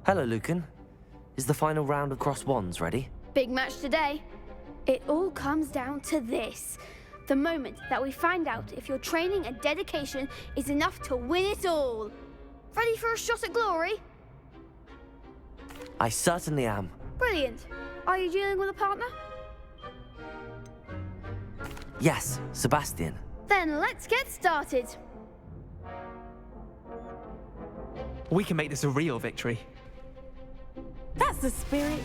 Hello, Lucan. Is the final round of Cross Wands ready? Big match today. It all comes down to this. The moment that we find out if your training and dedication is enough to win it all. Ready for a shot at glory? I certainly am. Brilliant. Are you dealing with a partner? Yes, Sebastian. Then let's get started. We can make this a real victory. That's the spirit.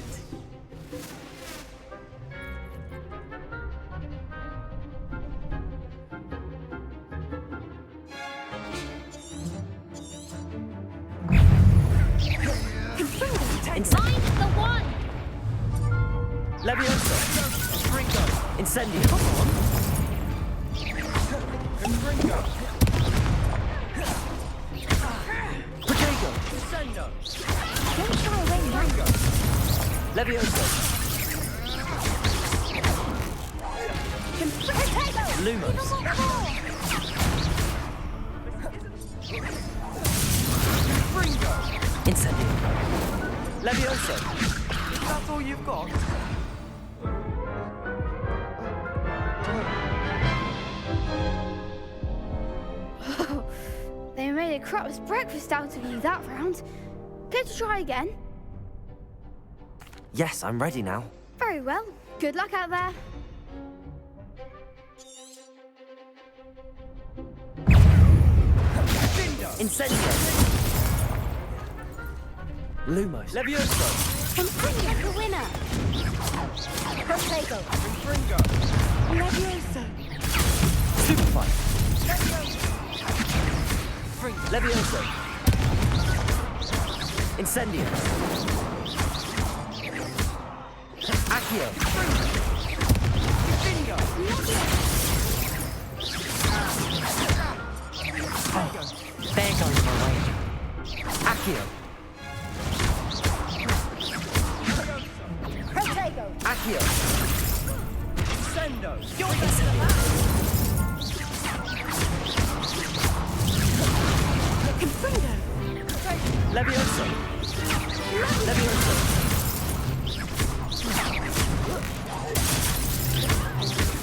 Find the one! Leviosa! Ringo! Incendio! Come on! Ringo! Protego! Sendo! Don't shy away now. Ringo! Leviosa! Lumos! Ringo! Incendio! Leviosa! That's all you've got? They made a crap's breakfast out of you that round. Care to try again? Yes, I'm ready now. Very well. Good luck out there. Incendio! Lumos! Leviosa! Incendio the winner. Protego. Ringo! Leviosa. Superfly! Leviosa! Incendio! Accio! Bingo! They're going my way. Accio! Protego. Accio! Sendo! Confringo. Leviosa! Leviosa!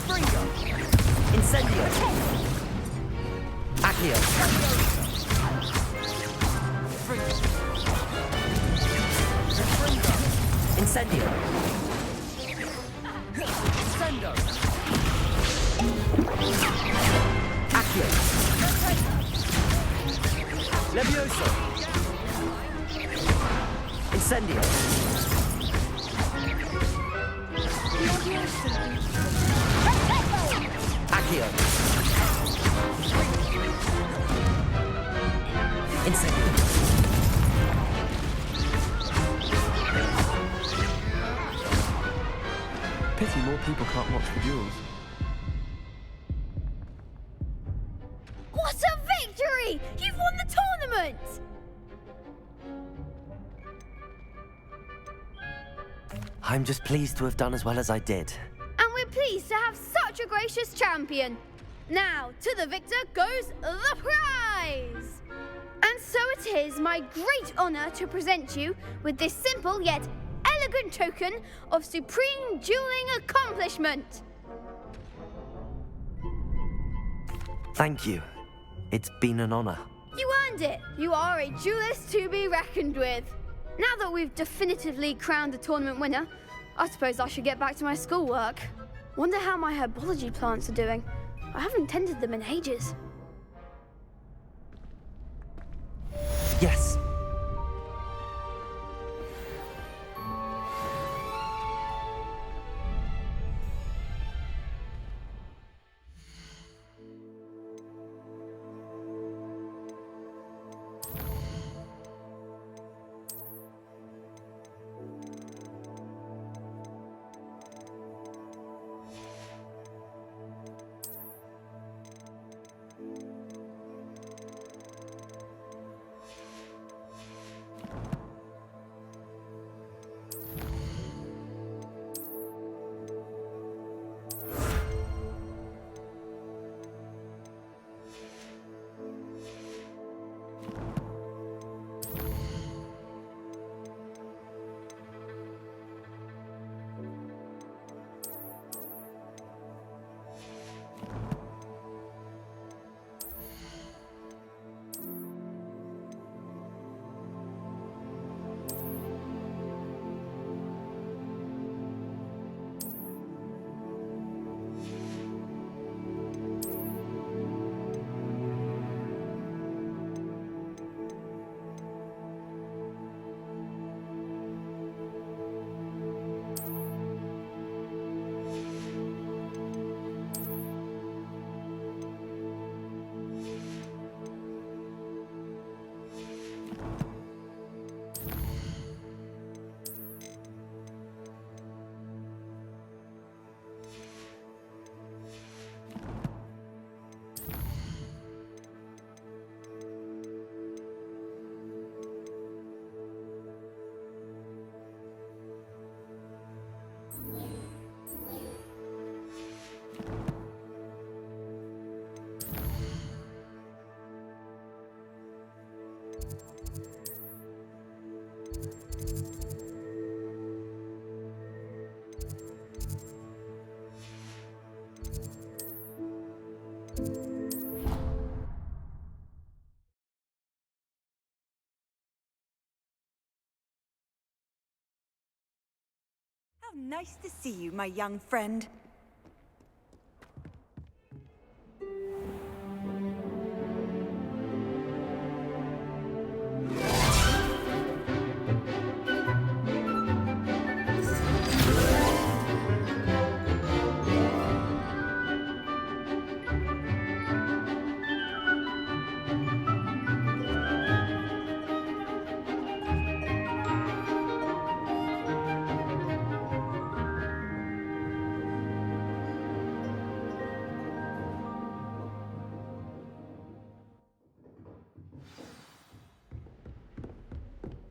Ringo! Incendio! Accio! Incendio! Sendo! Accio! Leviosa! Incendio! Accio! Incendio! Pity more people can't watch the duels. What a victory! You've won the tournament! I'm just pleased to have done as well as I did. And we're pleased to have such a gracious champion. Now, to the victor goes the prize! And so it is my great honor to present you with this simple yet elegant token of supreme dueling accomplishment. Thank you. It's been an honor. You earned it. You are a duelist to be reckoned with. Now that we've definitively crowned the tournament winner, I suppose I should get back to my schoolwork. Wonder how my herbology plants are doing. I haven't tended them in ages. Yes. How nice to see you, my young friend.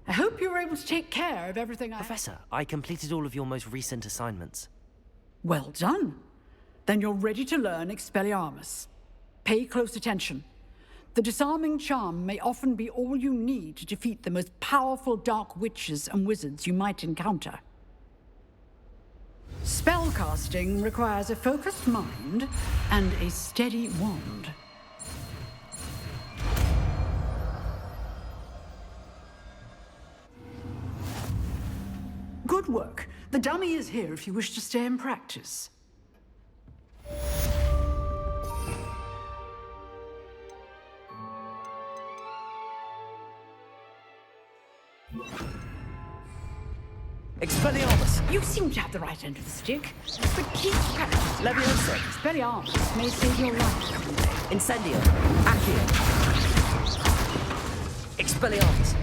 I hope you were able to take care of everything I... Professor, I completed all of your most recent assignments. Well done. Then you're ready to learn Expelliarmus. Pay close attention. The disarming charm may often be all you need to defeat the most powerful dark witches and wizards you might encounter. Spellcasting requires a focused mind and a steady wand. Good work. The dummy is here if you wish to stay and practice. Expelliarmus! You seem to have the right end of the stick, but keep practicing. Leviosa! Expelliarmus may save your life. Incendio! Accio! Expelliarmus!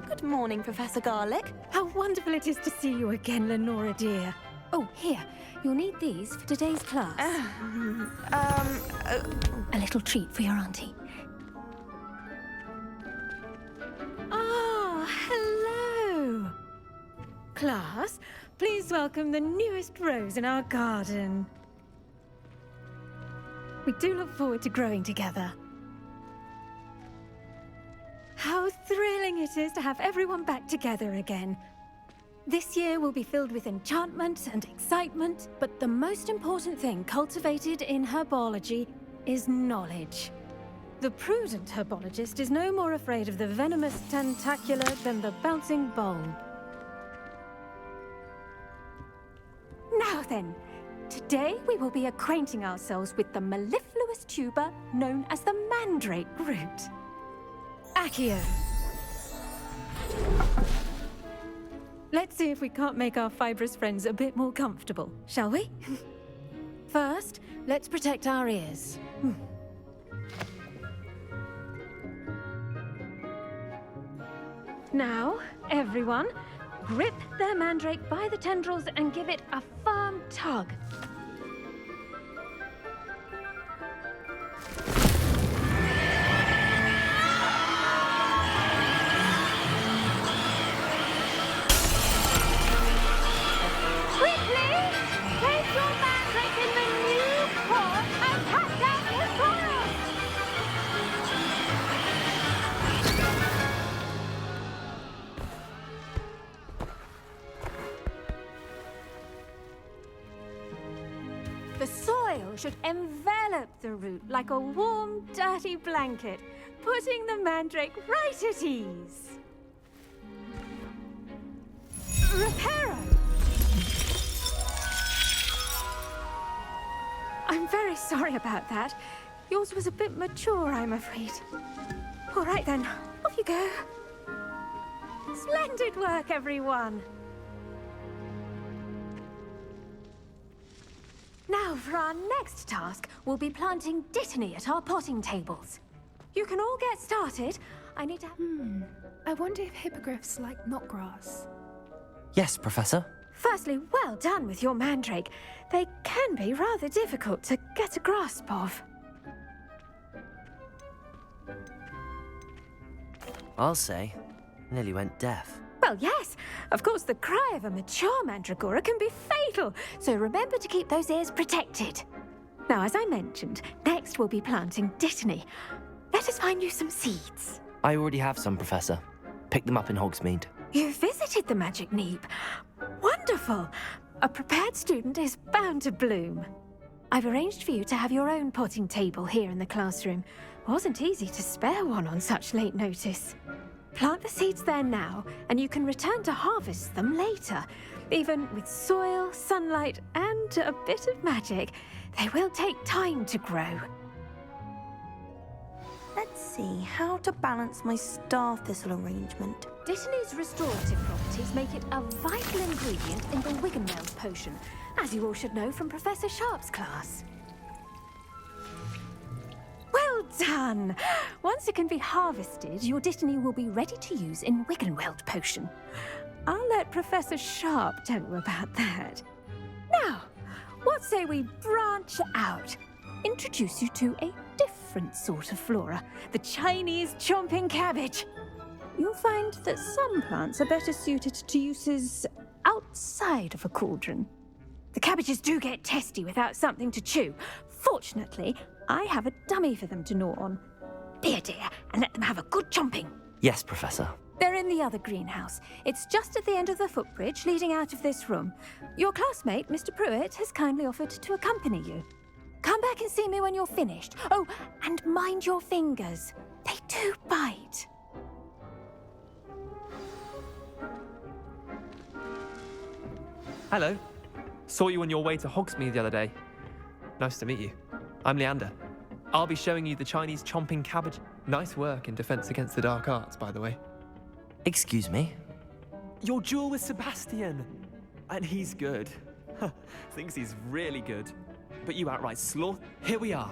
Good morning, Professor Garlick. How wonderful it is to see you again, Lenora dear. Oh, here. You'll need these for today's class. A little treat for your auntie. Ah, hello. Class, please welcome the newest rose in our garden. We do look forward to growing together. How thrilling it is to have everyone back together again. This year will be filled with enchantment and excitement, but the most important thing cultivated in herbology is knowledge. The prudent herbologist is no more afraid of the venomous tentacula than the bouncing bulb. Now then, today we will be acquainting ourselves with the mellifluous tuber known as the mandrake root. Accio. Let's see if we can't make our fibrous friends a bit more comfortable, shall we? First, let's protect our ears. Now, everyone, grip their mandrake by the tendrils and give it a firm tug. The soil should envelop the root like a warm, dirty blanket, putting the mandrake right at ease. Reparo! I'm very sorry about that. Yours was a bit mature, I'm afraid. All right then, off you go. Splendid work, everyone! Now, for our next task, we'll be planting dittany at our potting tables. You can all get started. I need to... I wonder if hippogriffs like knotgrass. Yes, Professor. Firstly, well done with your mandrake. They can be rather difficult to get a grasp of. I'll say, nearly went deaf. Well, yes. Of course, the cry of a mature mandragora can be fatal, so remember to keep those ears protected. Now, as I mentioned, next we'll be planting dittany. Let us find you some seeds. I already have some, Professor. Picked them up in Hogsmeade. You visited the Magic Neep. Wonderful. A prepared student is bound to bloom. I've arranged for you to have your own potting table here in the classroom. Wasn't easy to spare one on such late notice. Plant the seeds there now, and you can return to harvest them later. Even with soil, sunlight, and a bit of magic, they will take time to grow. Let's see how to balance my star thistle arrangement. Dittany's restorative properties make it a vital ingredient in the Wiggenweld potion, as you all should know from Professor Sharp's class. Well done! Once it can be harvested, your dittany will be ready to use in Wiggenweld potion. I'll let Professor Sharp tell you about that. Now, what say we branch out? Introduce you to a different sort of flora, the Chinese chomping cabbage. You'll find that some plants are better suited to uses outside of a cauldron. The cabbages do get testy without something to chew. Fortunately, I have a dummy for them to gnaw on. Be a dear and let them have a good chomping. Yes, Professor. They're in the other greenhouse. It's just at the end of the footbridge leading out of this room. Your classmate, Mr. Pruitt, has kindly offered to accompany you. Come back and see me when you're finished. Oh, and mind your fingers. They do bite. Hello. Saw you on your way to Hogsmeade the other day. Nice to meet you. I'm Leander. I'll be showing you the Chinese chomping cabbage. Nice work in Defense Against the Dark Arts, by the way. Excuse me? Your duel with Sebastian. And he's good. Thinks he's really good. But you outright slaughter. Here we are.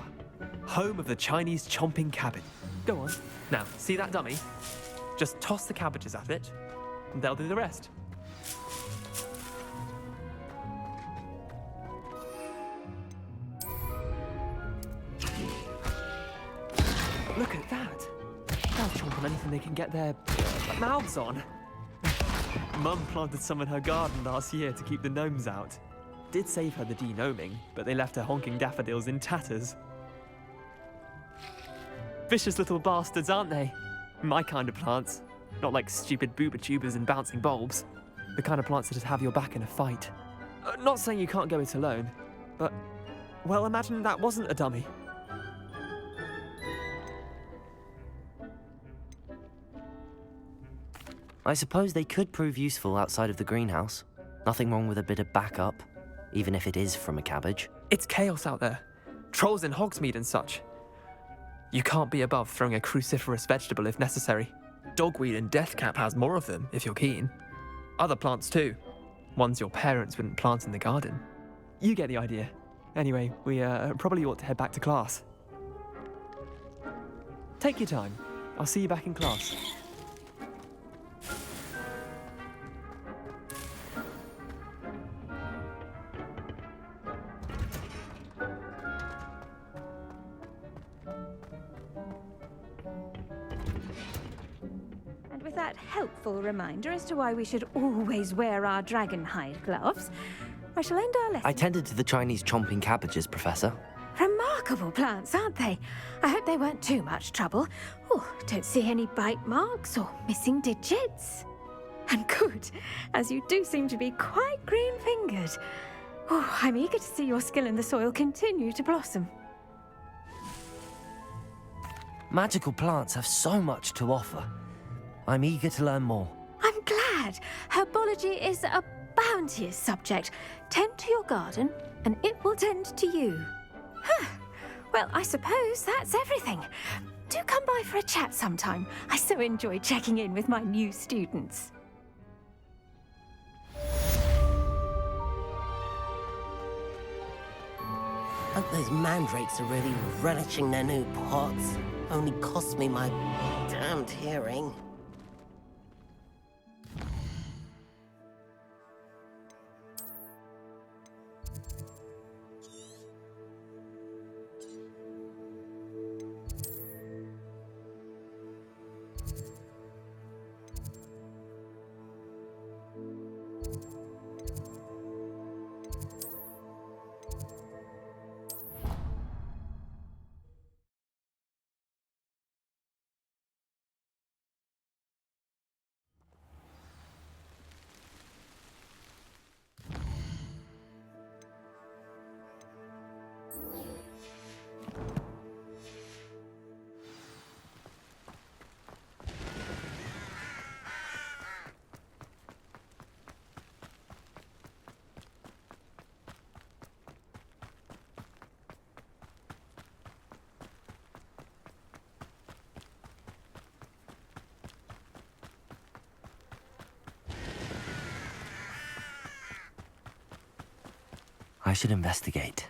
Home of the Chinese chomping cabbage. Go on. Now, see that dummy? Just toss the cabbages at it, and they'll do the rest. Look at that. They'll chomp on anything they can get their mouths on. Mum planted some in her garden last year to keep the gnomes out. Did save her the de-gnoming, but they left her honking daffodils in tatters. Vicious little bastards, aren't they? My kind of plants. Not like stupid booba tubers and bouncing bulbs. The kind of plants that'd have your back in a fight. Not saying you can't go it alone, but, well, imagine that wasn't a dummy. I suppose they could prove useful outside of the greenhouse. Nothing wrong with a bit of backup, even if it is from a cabbage. It's chaos out there. Trolls in Hogsmeade and such. You can't be above throwing a cruciferous vegetable if necessary. Dogweed and deathcap has more of them, if you're keen. Other plants too. Ones your parents wouldn't plant in the garden. You get the idea. Anyway, we probably ought to head back to class. Take your time. I'll see you back in class. And with that helpful reminder as to why we should always wear our dragon hide gloves, I shall end our lesson. I tended to the Chinese chomping cabbages, Professor. Remarkable plants, aren't they? I hope they weren't too much trouble. Oh, don't see any bite marks or missing digits. And good, as you do seem to be quite green-fingered. Oh, I'm eager to see your skill in the soil continue to blossom. Magical plants have so much to offer. I'm eager to learn more. I'm glad. Herbology is a bounteous subject. Tend to your garden, and it will tend to you. Huh. Well, I suppose that's everything. Do come by for a chat sometime. I so enjoy checking in with my new students. Hope those mandrakes are really relishing their new pots. Only cost me my damned hearing. I should investigate.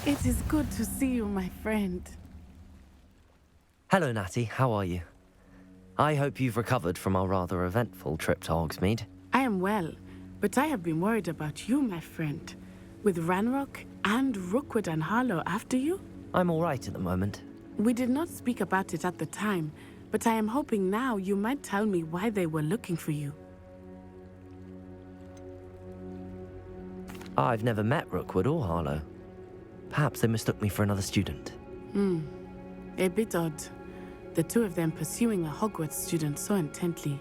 It is good to see you, my friend. Hello, Natty. How are you? I hope you've recovered from our rather eventful trip to Hogsmeade. I am well, but I have been worried about you, my friend. With Ranrock and Rookwood and Harlow after you? I'm all right at the moment. We did not speak about it at the time, but I am hoping now you might tell me why they were looking for you. I've never met Rookwood or Harlow. Perhaps they mistook me for another student. A bit odd. The two of them pursuing a Hogwarts student so intently.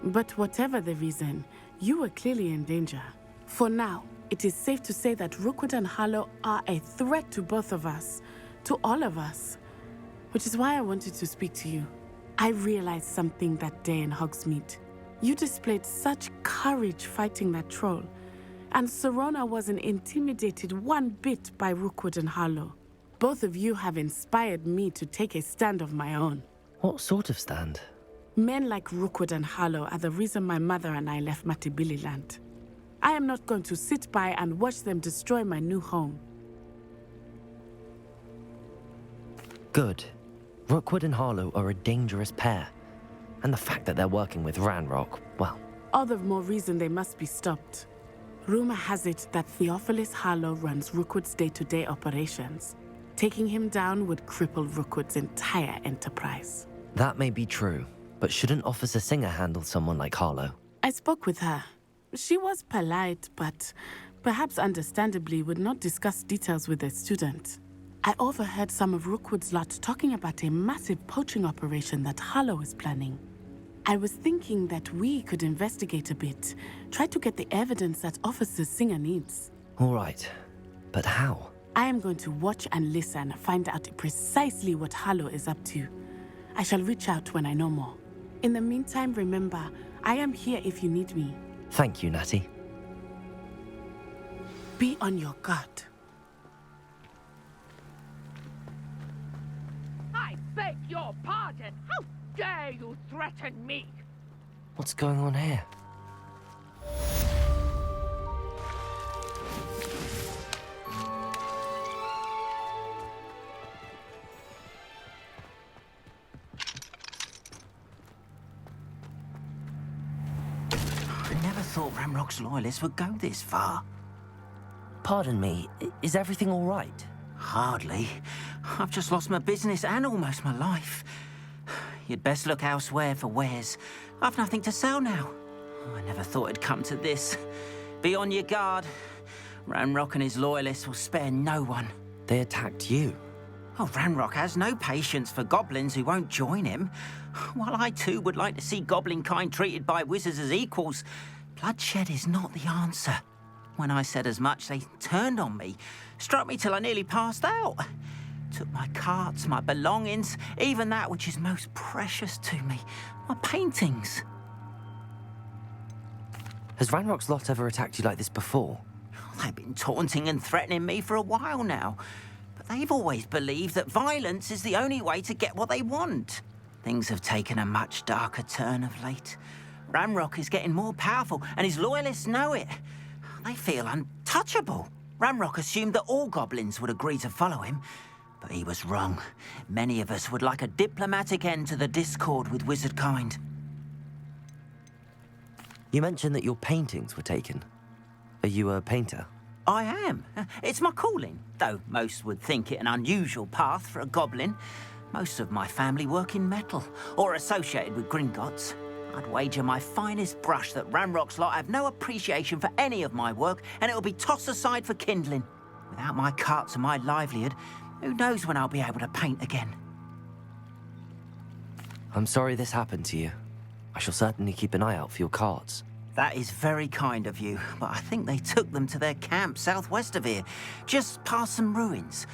But whatever the reason, you were clearly in danger. For now, it is safe to say that Rookwood and Harlow are a threat to both of us, to all of us. Which is why I wanted to speak to you. I realized something that day in Hogsmeade. You displayed such courage fighting that troll, and Serona wasn't intimidated one bit by Rookwood and Harlow. Both of you have inspired me to take a stand of my own. What sort of stand? Men like Rookwood and Harlow are the reason my mother and I left Matibili land. I am not going to sit by and watch them destroy my new home. Good. Rookwood and Harlow are a dangerous pair. And the fact that they're working with Ranrock, well... All the more reason they must be stopped. Rumor has it that Theophilus Harlow runs Rookwood's day-to-day operations. Taking him down would cripple Rookwood's entire enterprise. That may be true, but shouldn't Officer Singer handle someone like Harlow? I spoke with her. She was polite, but perhaps understandably would not discuss details with a student. I overheard some of Rookwood's lot talking about a massive poaching operation that Harlow is planning. I was thinking that we could investigate a bit, try to get the evidence that Officer Singer needs. All right, but how? I am going to watch and listen, find out precisely what Harlow is up to. I shall reach out when I know more. In the meantime, remember, I am here if you need me. Thank you, Natty. Be on your guard. I beg your pardon. How dare you threaten me? What's going on here? I never thought Ranrock's loyalists would go this far. Pardon me, is everything all right? Hardly. I've just lost my business and almost my life. You'd best look elsewhere for wares. I've nothing to sell now. I never thought it'd come to this. Be on your guard. Ranrock and his loyalists will spare no one. They attacked you. Oh, Ranrock has no patience for goblins who won't join him. While I too would like to see goblin kind treated by wizards as equals, bloodshed is not the answer. When I said as much, they turned on me, struck me till I nearly passed out. Took my carts, my belongings, even that which is most precious to me, my paintings. Has Ranrock's lot ever attacked you like this before? They've been taunting and threatening me for a while now. But they've always believed that violence is the only way to get what they want. Things have taken a much darker turn of late. Ranrock is getting more powerful, and his loyalists know it. They feel untouchable. Ranrock assumed that all goblins would agree to follow him, but he was wrong. Many of us would like a diplomatic end to the discord with wizardkind. You mentioned that your paintings were taken. Are you a painter? I am. It's my calling, though most would think it an unusual path for a goblin. Most of my family work in metal, or associated with Gringotts. I'd wager my finest brush that Ranrock's lot have no appreciation for any of my work, and it'll be tossed aside for kindling. Without my carts and my livelihood, who knows when I'll be able to paint again? I'm sorry this happened to you. I shall certainly keep an eye out for your carts. That is very kind of you, but I think they took them to their camp southwest of here, just past some ruins.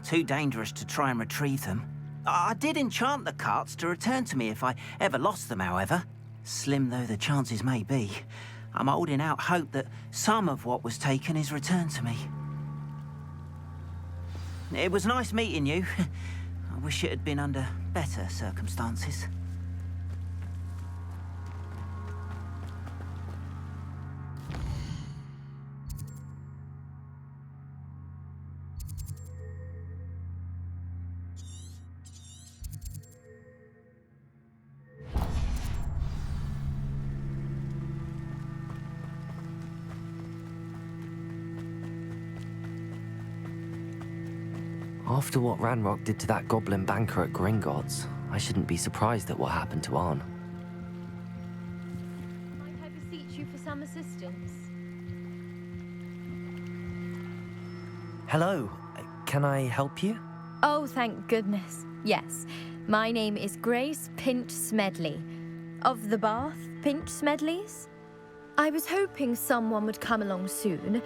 Too dangerous to try and retrieve them. I did enchant the carts to return to me if I ever lost them, however. Slim though the chances may be, I'm holding out hope that some of what was taken is returned to me. It was nice meeting you. I wish it had been under better circumstances. After what Ranrock did to that goblin banker at Gringotts, I shouldn't be surprised at what happened to Arn. Might I beseech you for some assistance? Hello, can I help you? Oh, thank goodness. Yes. My name is Grace Pinch Smedley, of the Bath Pinch Smedleys. I was hoping someone would come along soon.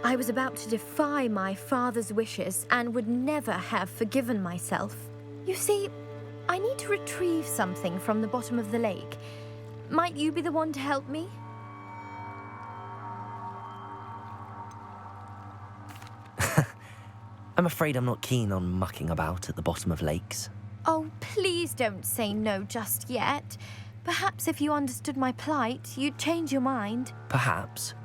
I was about to defy my father's wishes and would never have forgiven myself. You see, I need to retrieve something from the bottom of the lake. Might you be the one to help me? I'm afraid I'm not keen on mucking about at the bottom of lakes. Oh, please don't say no just yet. Perhaps if you understood my plight, you'd change your mind. Perhaps.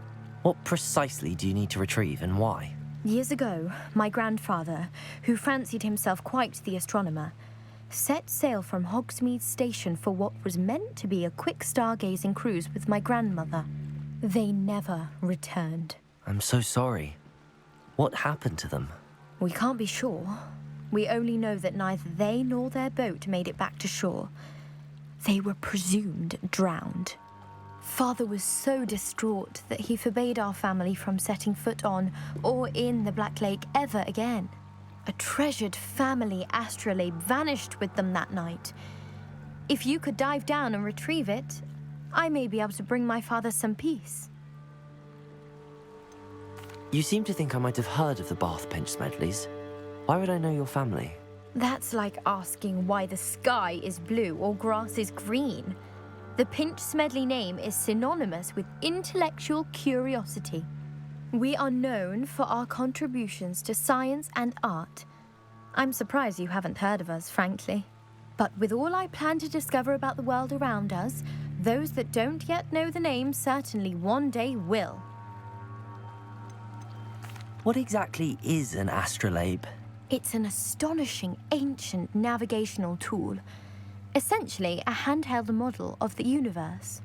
What precisely do you need to retrieve and why? Years ago, my grandfather, who fancied himself quite the astronomer, set sail from Hogsmeade Station for what was meant to be a quick stargazing cruise with my grandmother. They never returned. I'm so sorry. What happened to them? We can't be sure. We only know that neither they nor their boat made it back to shore. They were presumed drowned. Father was so distraught that he forbade our family from setting foot on or in the Black Lake ever again. A treasured family astrolabe vanished with them that night. If you could dive down and retrieve it, I may be able to bring my father some peace. You seem to think I might have heard of the Bath Pinch Smedleys. Why would I know your family? That's like asking why the sky is blue or grass is green. The Pinch Smedley name is synonymous with intellectual curiosity. We are known for our contributions to science and art. I'm surprised you haven't heard of us, frankly. But with all I plan to discover about the world around us, those that don't yet know the name certainly one day will. What exactly is an astrolabe? It's an astonishing ancient navigational tool. Essentially, a handheld model of the universe.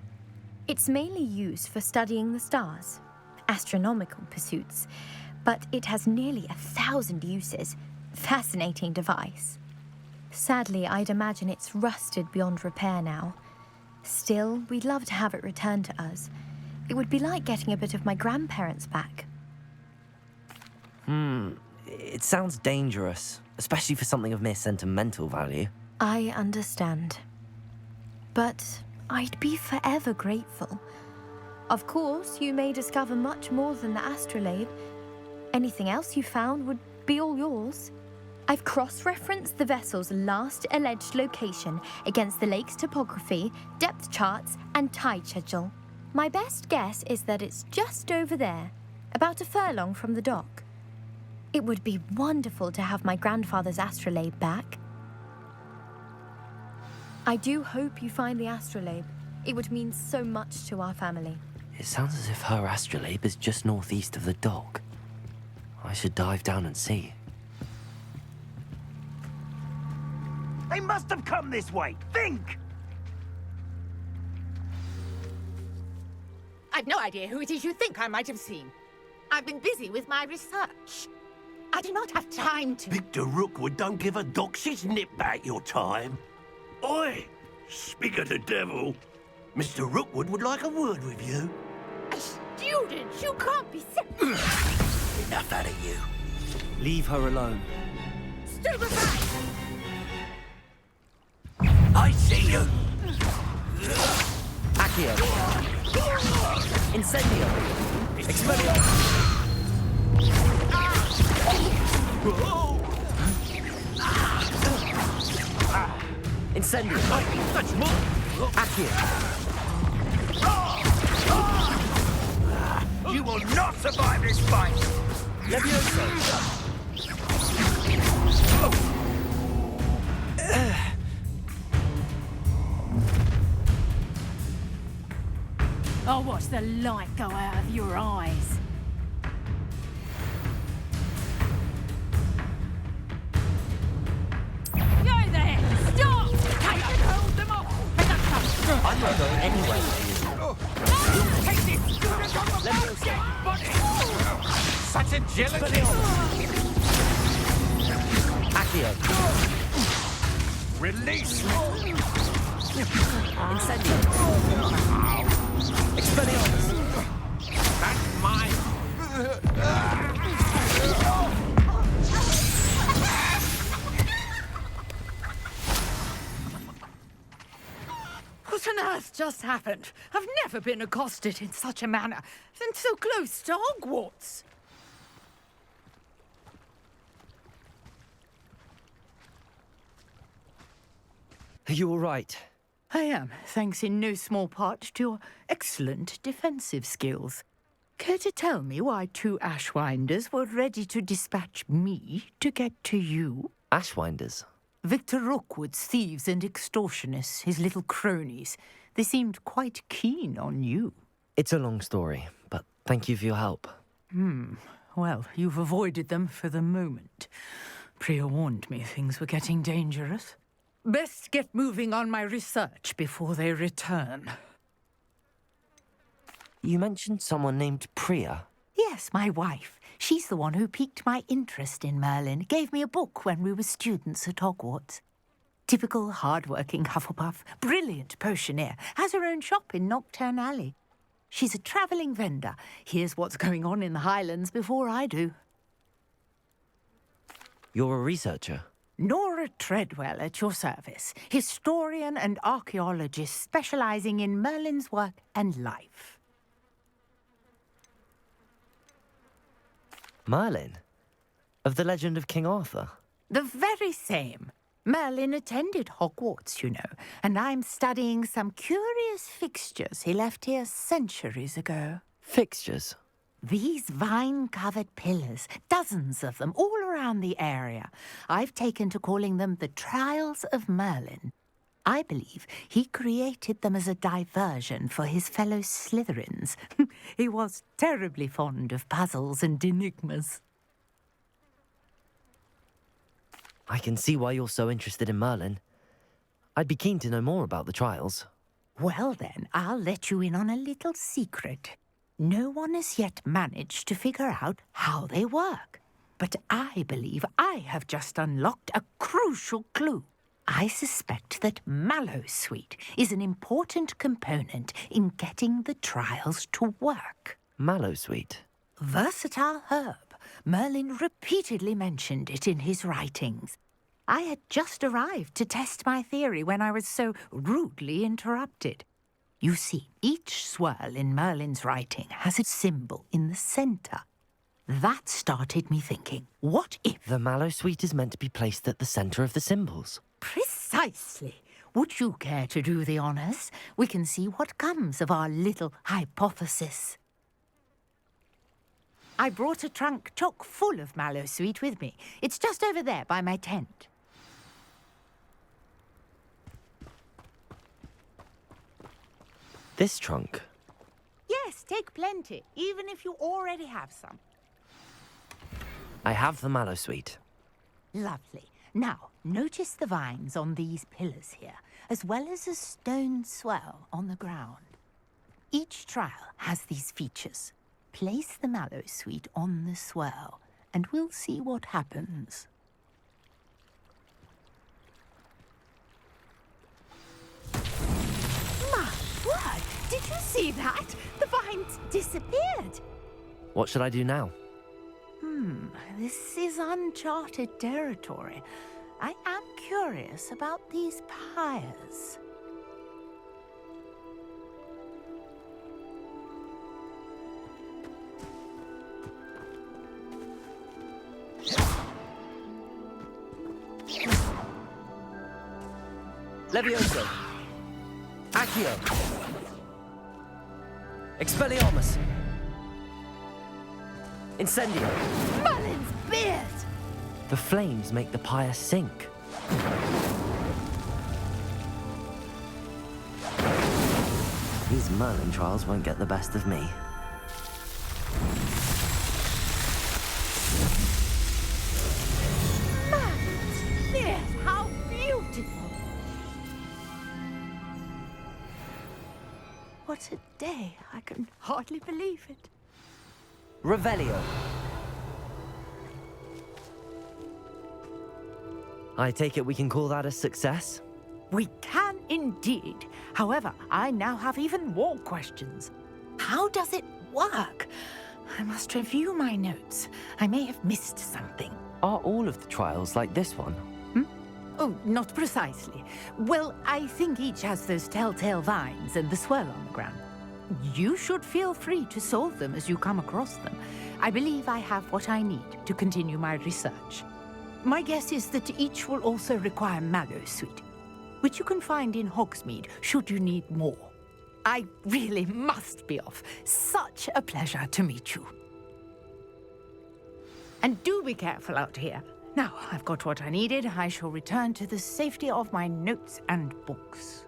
It's mainly used for studying the stars, astronomical pursuits, but it has nearly 1,000 uses. Fascinating device. Sadly, I'd imagine it's rusted beyond repair now. Still, we'd love to have it returned to us. It would be like getting a bit of my grandparents back. It sounds dangerous, especially for something of mere sentimental value. I understand. But I'd be forever grateful. Of course, you may discover much more than the astrolabe. Anything else you found would be all yours. I've cross-referenced the vessel's last alleged location against the lake's topography, depth charts, and tide schedule. My best guess is that it's just over there, about a furlong from the dock. It would be wonderful to have my grandfather's astrolabe back. I do hope you find the astrolabe. It would mean so much to our family. It sounds as if her astrolabe is just northeast of the dock. I should dive down and see. They must have come this way. Think! I've no idea who it is you think I might have seen. I've been busy with my research. I do not have time to... Victor Rookwood don't give a doxy's nip back your time. Oi! Speak of the devil. Mr. Rookwood would like a word with you. A student? You can't be so... Enough out of you. Leave her alone. Stupefy! I see you! Accio! Incendio! Expelliarmus! Incendio! That's more! Accio! You will not survive this fight! Levioso! I'll watch the light go out of your eyes. Go there! Stop! I can hold them off! I'm not going anywhere. Take this student on the project, buddy! Such agility! Accio! Release! Incendio! Expelliarmus! That's mine! What on earth just happened? I've never been accosted in such a manner, and so close to Hogwarts. Are you all right? I am, thanks in no small part to your excellent defensive skills. Care to tell me why two Ashwinders were ready to dispatch me to get to you? Ashwinders? Victor Rookwood's thieves and extortionists, his little cronies. They seemed quite keen on you. It's a long story, but thank you for your help. Well, you've avoided them for the moment. Priya warned me things were getting dangerous. Best get moving on my research before they return. You mentioned someone named Priya. Yes, my wife. She's the one who piqued my interest in Merlin, gave me a book when we were students at Hogwarts. Typical hard-working Hufflepuff, brilliant potioneer, has her own shop in Knockturn Alley. She's a travelling vendor. Hears what's going on in the Highlands before I do. You're a researcher? Nora Treadwell at your service, historian and archaeologist specialising in Merlin's work and life. Merlin? Of the legend of King Arthur? The very same. Merlin attended Hogwarts, you know, and I'm studying some curious fixtures he left here centuries ago. Fixtures? These vine-covered pillars, dozens of them, all around the area. I've taken to calling them the Trials of Merlin. I believe he created them as a diversion for his fellow Slytherins. He was terribly fond of puzzles and enigmas. I can see why you're so interested in Merlin. I'd be keen to know more about the trials. Well then, I'll let you in on a little secret. No one has yet managed to figure out how they work. But I believe I have just unlocked a crucial clue. I suspect that Mallowsweet is an important component in getting the trials to work. Mallowsweet? Versatile herb. Merlin repeatedly mentioned it in his writings. I had just arrived to test my theory when I was so rudely interrupted. You see, each swirl in Merlin's writing has a symbol in the centre. That started me thinking, what if... The mallow sweet is meant to be placed at the center of the symbols. Precisely. Would you care to do the honors? We can see what comes of our little hypothesis. I brought a trunk chock full of mallow sweet with me. It's just over there by my tent. This trunk? Yes, take plenty, even if you already have some. I have the mallow sweet. Lovely. Now, notice the vines on these pillars here, as well as a stone swell on the ground. Each trial has these features. Place the mallow sweet on the swell, and we'll see what happens. My word! Did you see that? The vines disappeared. What should I do now? This is uncharted territory. I am curious about these pyres. Levioso! Accio! Expelliarmus! Incendio! Merlin's beard! The flames make the pyre sink. These Merlin trials won't get the best of me. Merlin's beard! How beautiful! What a day! I can hardly believe it. Revelio. I take it we can call that a success? We can indeed. However, I now have even more questions. How does it work? I must review my notes. I may have missed something. Are all of the trials like this one? Oh, not precisely. Well, I think each has those telltale vines and the swirl on the ground. You should feel free to solve them as you come across them. I believe I have what I need to continue my research. My guess is that each will also require mallow sweet, which you can find in Hogsmeade should you need more. I really must be off. Such a pleasure to meet you. And do be careful out here. Now, I've got what I needed. I shall return to the safety of my notes and books.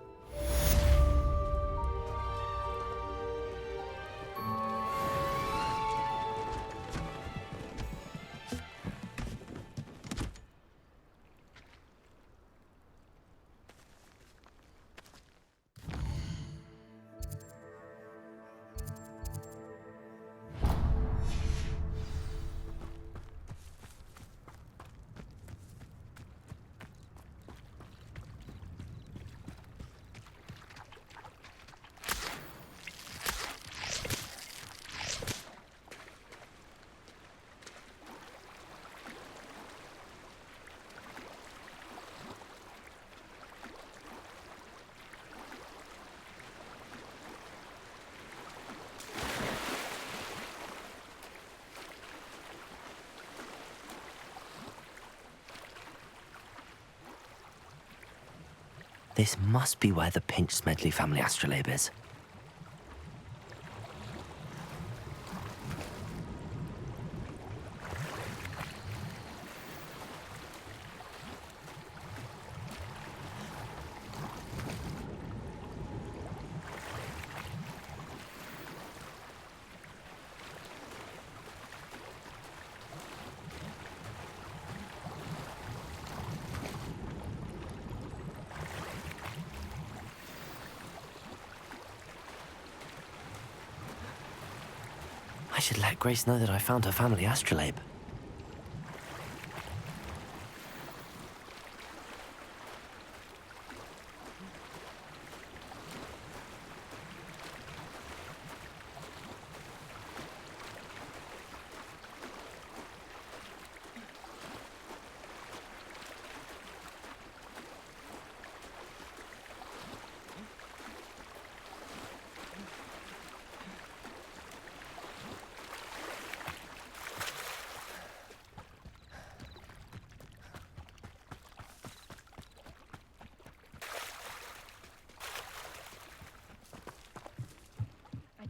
This must be where the Pinch Smedley family astrolabe is. I should let Grace know that I found her family astrolabe.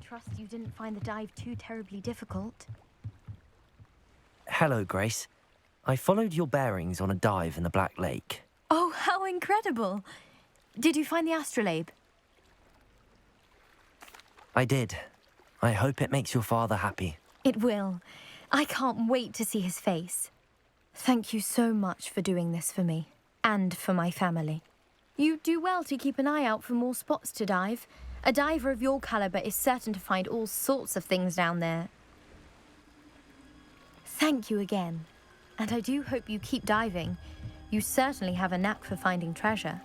trust you didn't find the dive too terribly difficult. Hello, Grace. I followed your bearings on a dive in the Black Lake. Oh, how incredible! Did you find the astrolabe? I did. I hope it makes your father happy. It will. I can't wait to see his face. Thank you so much for doing this for me, and for my family. You do well to keep an eye out for more spots to dive. A diver of your caliber is certain to find all sorts of things down there. Thank you again, and I do hope you keep diving. You certainly have a knack for finding treasure.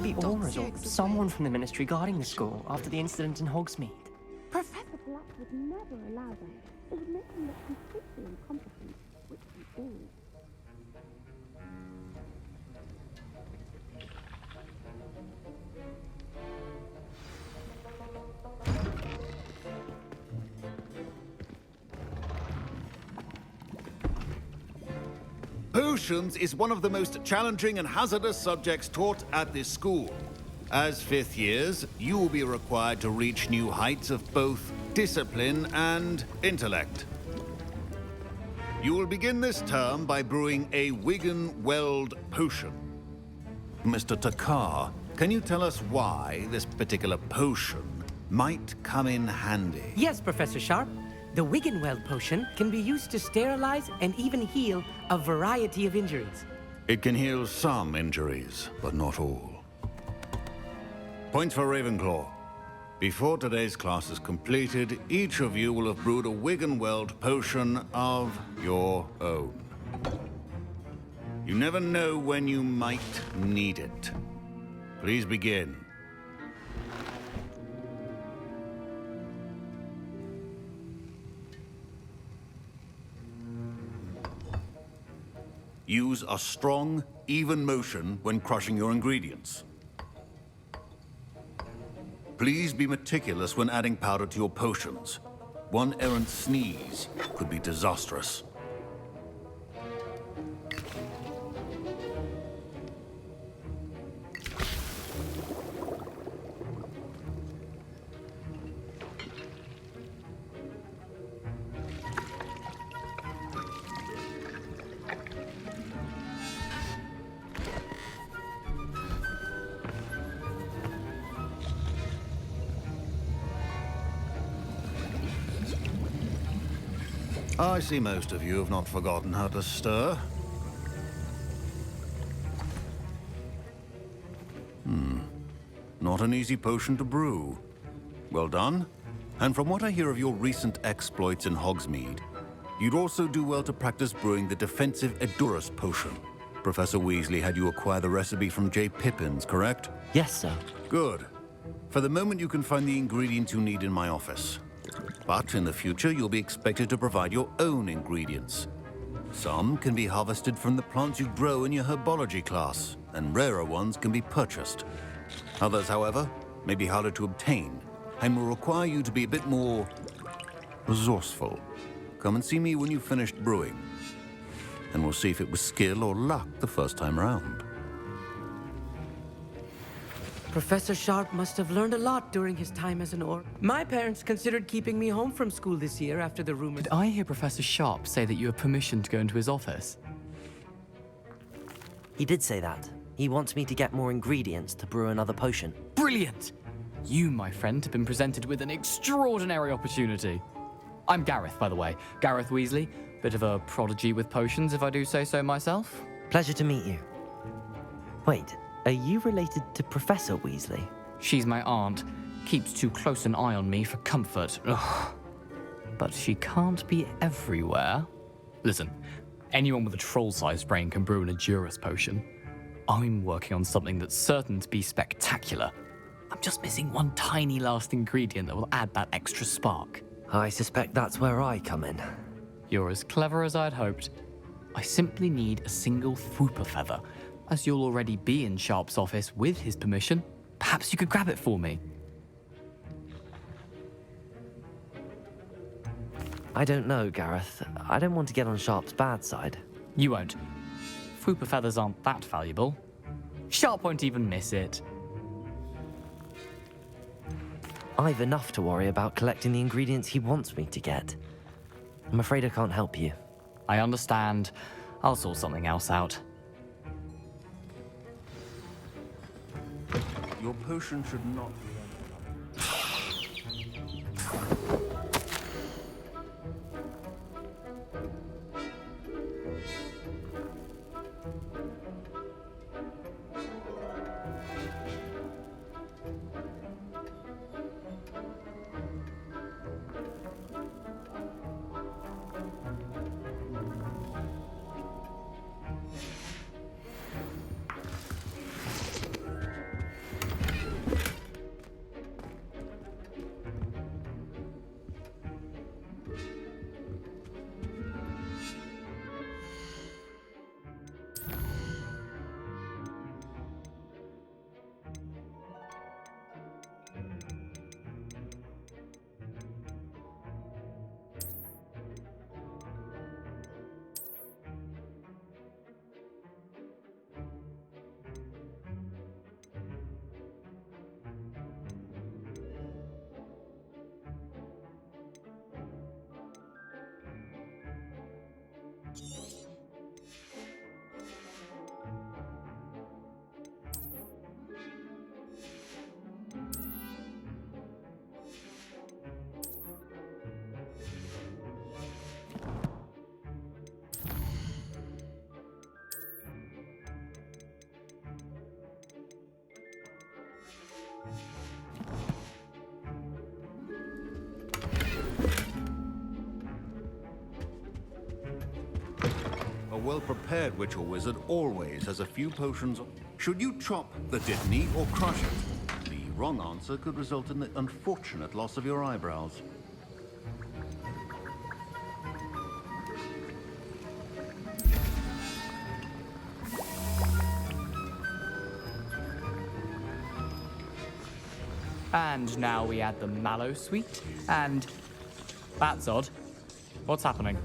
might be Aura's or someone from the Ministry guarding the school after the incident in Hogsmeade. Professor Black would never allow that. It would make him look completely incompetent, which he is. Potions is one of the most challenging and hazardous subjects taught at this school. As fifth years, you will be required to reach new heights of both discipline and intellect. You will begin this term by brewing a Wiggen-Weld potion. Mr. Takar, can you tell us why this particular potion might come in handy? Yes, Professor Sharp. The Wiggenweld potion can be used to sterilize and even heal a variety of injuries. It can heal some injuries, but not all. Points for Ravenclaw. Before today's class is completed, each of you will have brewed a Wiggenweld potion of your own. You never know when you might need it. Please begin. Use a strong, even motion when crushing your ingredients. Please be meticulous when adding powder to your potions. One errant sneeze could be disastrous. I see most of you have not forgotten how to stir. Not an easy potion to brew. Well done. And from what I hear of your recent exploits in Hogsmeade, you'd also do well to practice brewing the defensive Edurus potion. Professor Weasley had you acquire the recipe from J. Pippins, correct? Yes, sir. Good. For the moment, you can find the ingredients you need in my office. But in the future, you'll be expected to provide your own ingredients. Some can be harvested from the plants you grow in your herbology class, and rarer ones can be purchased. Others, however, may be harder to obtain, and will require you to be a bit more resourceful. Come and see me when you've finished brewing, and we'll see if it was skill or luck the first time round. Professor Sharp must have learned a lot during his time as an orc. My parents considered keeping me home from school this year after the rumor. Did I hear Professor Sharp say that you have permission to go into his office? He did say that. He wants me to get more ingredients to brew another potion. Brilliant! You, my friend, have been presented with an extraordinary opportunity. I'm Gareth, by the way. Gareth Weasley. Bit of a prodigy with potions, if I do say so myself. Pleasure to meet you. Wait, are you related to Professor Weasley? She's my aunt. Keeps too close an eye on me for comfort. Ugh. But she can't be everywhere. Listen, anyone with a troll-sized brain can brew an Edurus potion. I'm working on something that's certain to be spectacular. I'm just missing one tiny last ingredient that will add that extra spark. I suspect that's where I come in. You're as clever as I'd hoped. I simply need a single Fwooper feather. As you'll already be in Sharp's office with his permission, perhaps you could grab it for me. I don't know, Gareth. I don't want to get on Sharp's bad side. You won't. Fwooper feathers aren't that valuable. Sharp won't even miss it. I've enough to worry about collecting the ingredients he wants me to get. I'm afraid I can't help you. I understand. I'll sort something else out. Your potion should not be... A well-prepared witch or wizard always has a few potions. Should you chop the dittany or crush it? The wrong answer could result in the unfortunate loss of your eyebrows. And now we add the mallow sweet, and... That's odd. What's happening?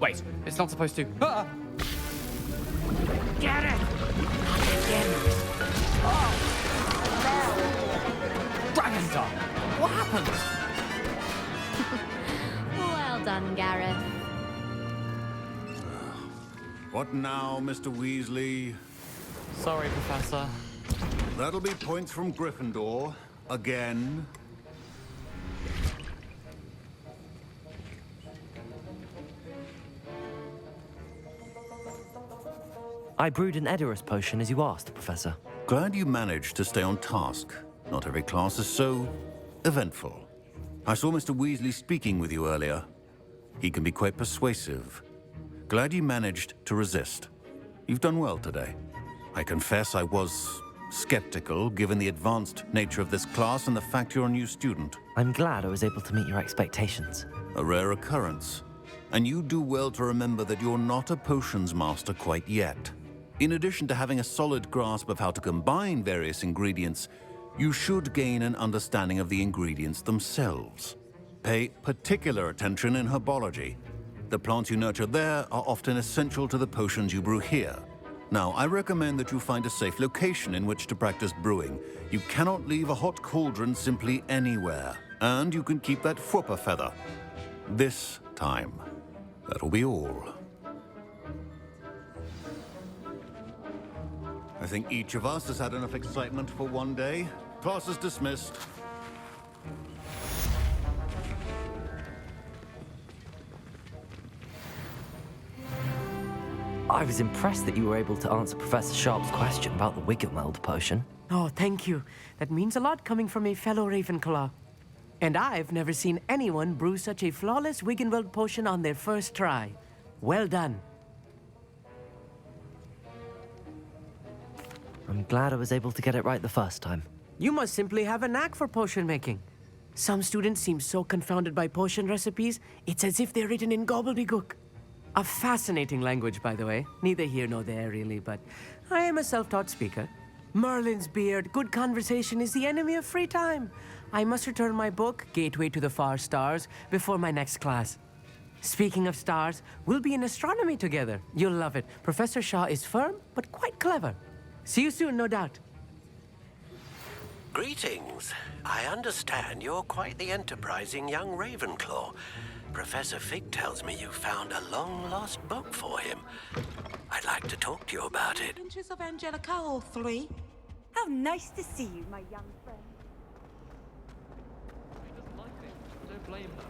Wait, it's not supposed to... Ah! Get it! Dragon Star! What happened? Well done, Gareth. What now, Mr. Weasley? Sorry, Professor. That'll be points from Gryffindor. Again. I brewed an Edorus potion as you asked, Professor. Glad you managed to stay on task. Not every class is so eventful. I saw Mr. Weasley speaking with you earlier. He can be quite persuasive. Glad you managed to resist. You've done well today. I confess I was skeptical, given the advanced nature of this class and the fact you're a new student. I'm glad I was able to meet your expectations. A rare occurrence. And you do well to remember that you're not a potions master quite yet. In addition to having a solid grasp of how to combine various ingredients, you should gain an understanding of the ingredients themselves. Pay particular attention in herbology. The plants you nurture there are often essential to the potions you brew here. Now, I recommend that you find a safe location in which to practice brewing. You cannot leave a hot cauldron simply anywhere. And you can keep that whooper feather. This time. That'll be all. I think each of us has had enough excitement for one day. Class is dismissed. I was impressed that you were able to answer Professor Sharp's question about the Wiggenweld potion. Oh, thank you. That means a lot coming from a fellow Ravenclaw. And I've never seen anyone brew such a flawless Wiggenweld potion on their first try. Well done. I'm glad I was able to get it right the first time. You must simply have a knack for potion making. Some students seem so confounded by potion recipes, it's as if they're written in gobbledygook. A fascinating language, by the way. Neither here nor there, really, but I am a self-taught speaker. Merlin's beard, good conversation is the enemy of free time. I must return my book, Gateway to the Far Stars, before my next class. Speaking of stars, we'll be in astronomy together. You'll love it. Professor Shaw is firm, but quite clever. See you soon, no doubt. Greetings. I understand you're quite the enterprising young Ravenclaw. Professor Fig tells me you found a long-lost book for him. I'd like to talk to you about it. Adventures of Angelica, all three. How nice to see you, my young friend. She doesn't like me. I don't blame her.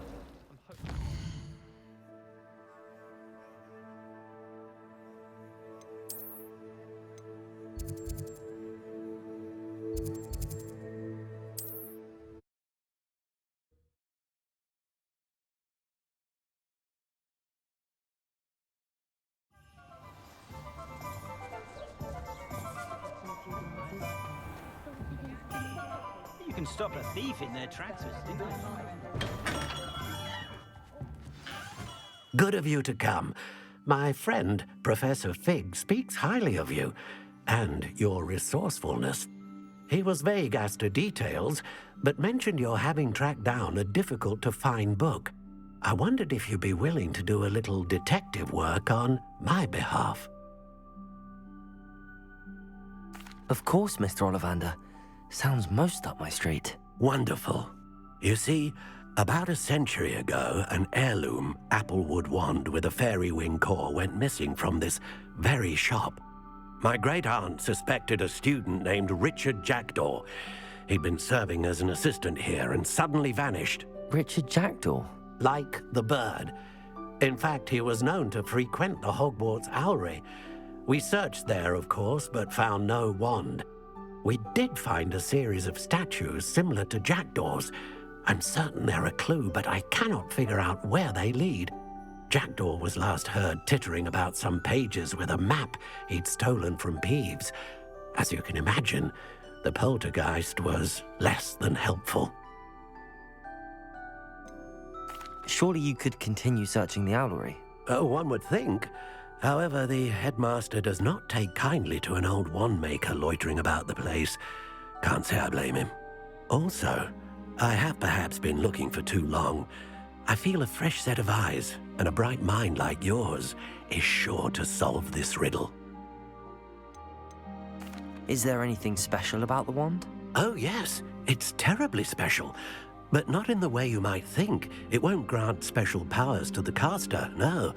You can stop a thief in their tracks with stinging. Good of you to come. My friend, Professor Fig, speaks highly of you and your resourcefulness. He was vague as to details, but mentioned your having tracked down a difficult-to-find book. I wondered if you'd be willing to do a little detective work on my behalf. Of course, Mr. Ollivander. Sounds most up my street. Wonderful. You see, About a century ago, an heirloom applewood wand with a fairy wing core went missing from this very shop. My great-aunt suspected a student named Richard Jackdaw. He'd been serving as an assistant here and suddenly vanished. Richard Jackdaw? Like the bird. In fact, he was known to frequent the Hogwarts Owlry. We searched there, of course, but found no wand. We did find a series of statues similar to Jackdaw's. I'm certain they're a clue, but I cannot figure out where they lead. Jackdaw was last heard tittering about some pages with a map he'd stolen from Peeves. As you can imagine, the poltergeist was less than helpful. Surely you could continue searching the owlery. Oh, one would think. However, the headmaster does not take kindly to an old wand-maker loitering about the place. Can't say I blame him. Also, I have perhaps been looking for too long. I feel a fresh set of eyes, and a bright mind like yours is sure to solve this riddle. Is there anything special about the wand? Oh, yes. It's terribly special. But not in the way you might think. It won't grant special powers to the caster, no.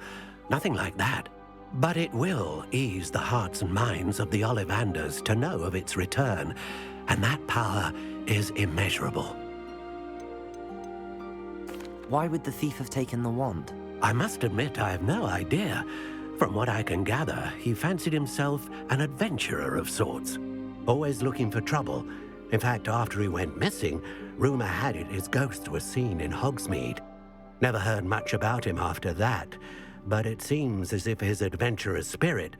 Nothing like that. But it will ease the hearts and minds of the Ollivanders to know of its return, and that power is immeasurable. Why would the thief have taken the wand? I must admit I have no idea. From what I can gather, he fancied himself an adventurer of sorts. Always looking for trouble. In fact, after he went missing, rumor had it his ghost was seen in Hogsmeade. Never heard much about him after that, but it seems as if his adventurous spirit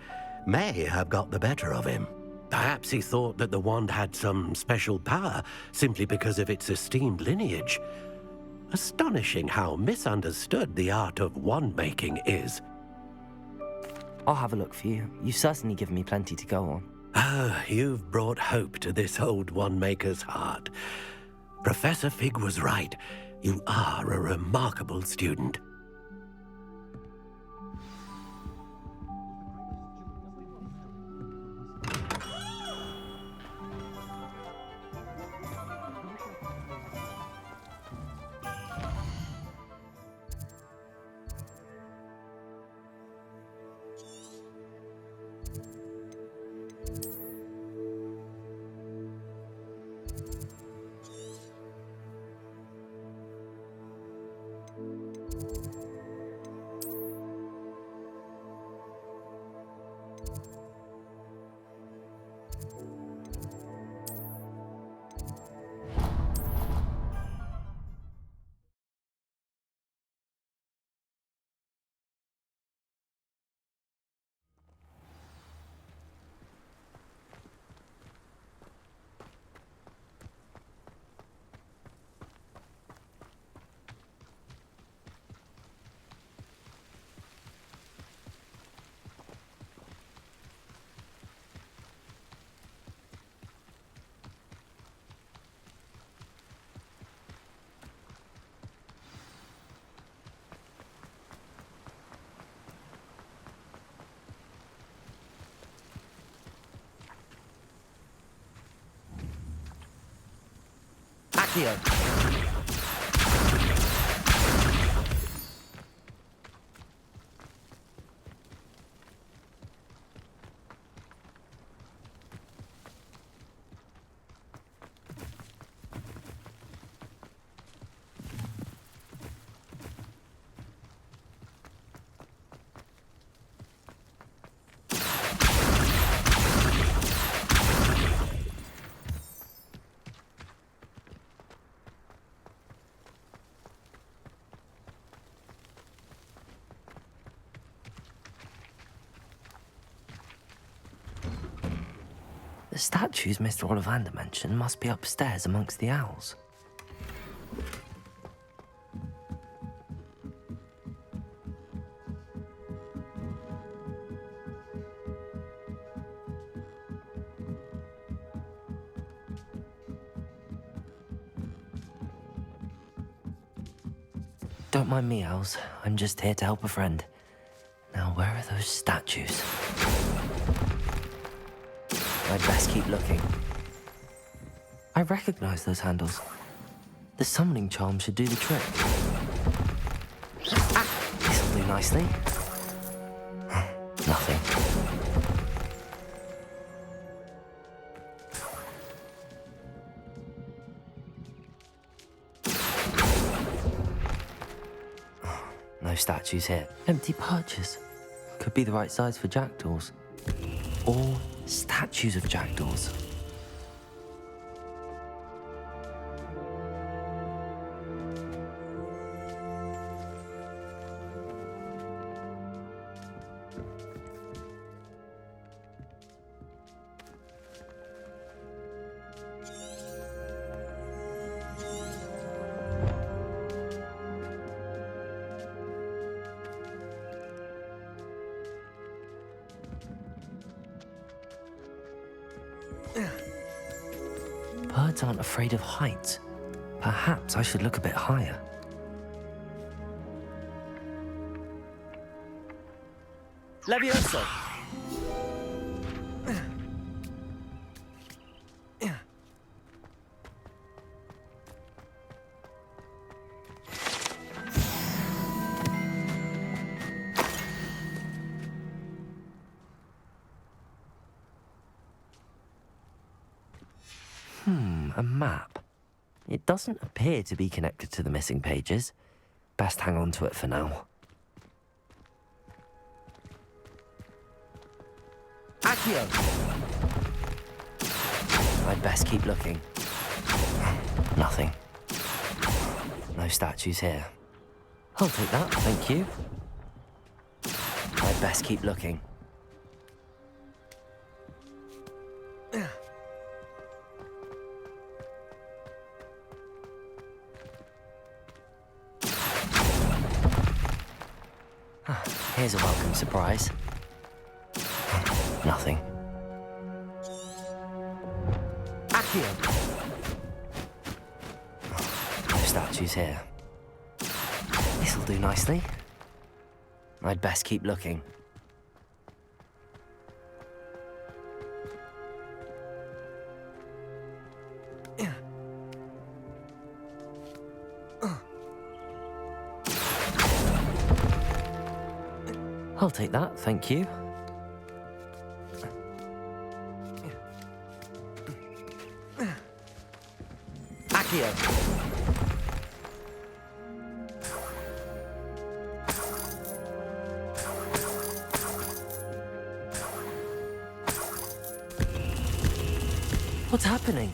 may have got the better of him. Perhaps he thought that the wand had some special power simply because of its esteemed lineage. Astonishing how misunderstood the art of wand-making is. I'll have a look for you. You've certainly given me plenty to go on. Ah, you've brought hope to this old wand-maker's heart. Professor Fig was right. You are a remarkable student. Accio! The statues Mr. Ollivander mentioned must be upstairs amongst the owls. Don't mind me, owls. I'm just here to help a friend. Now, where are those statues? I'd best keep looking. I recognize those handles. The summoning charm should do the trick. Ah, this'll do nicely. Nothing. No statues here. Empty perches. Could be the right size for jackdaws. Or statues of jackdaws. Birds aren't afraid of heights. Perhaps I should look a bit higher. Levioso! A map. It doesn't appear to be connected to the missing pages. Best hang on to it for now. Accio! I'd best keep looking. Nothing. No statues here. I'll take that, thank you. I'd best keep looking. Here's a welcome surprise. Nothing. Accio! No statues here. This'll do nicely. I'd best keep looking. I'll take that, thank you. Accio! What's happening?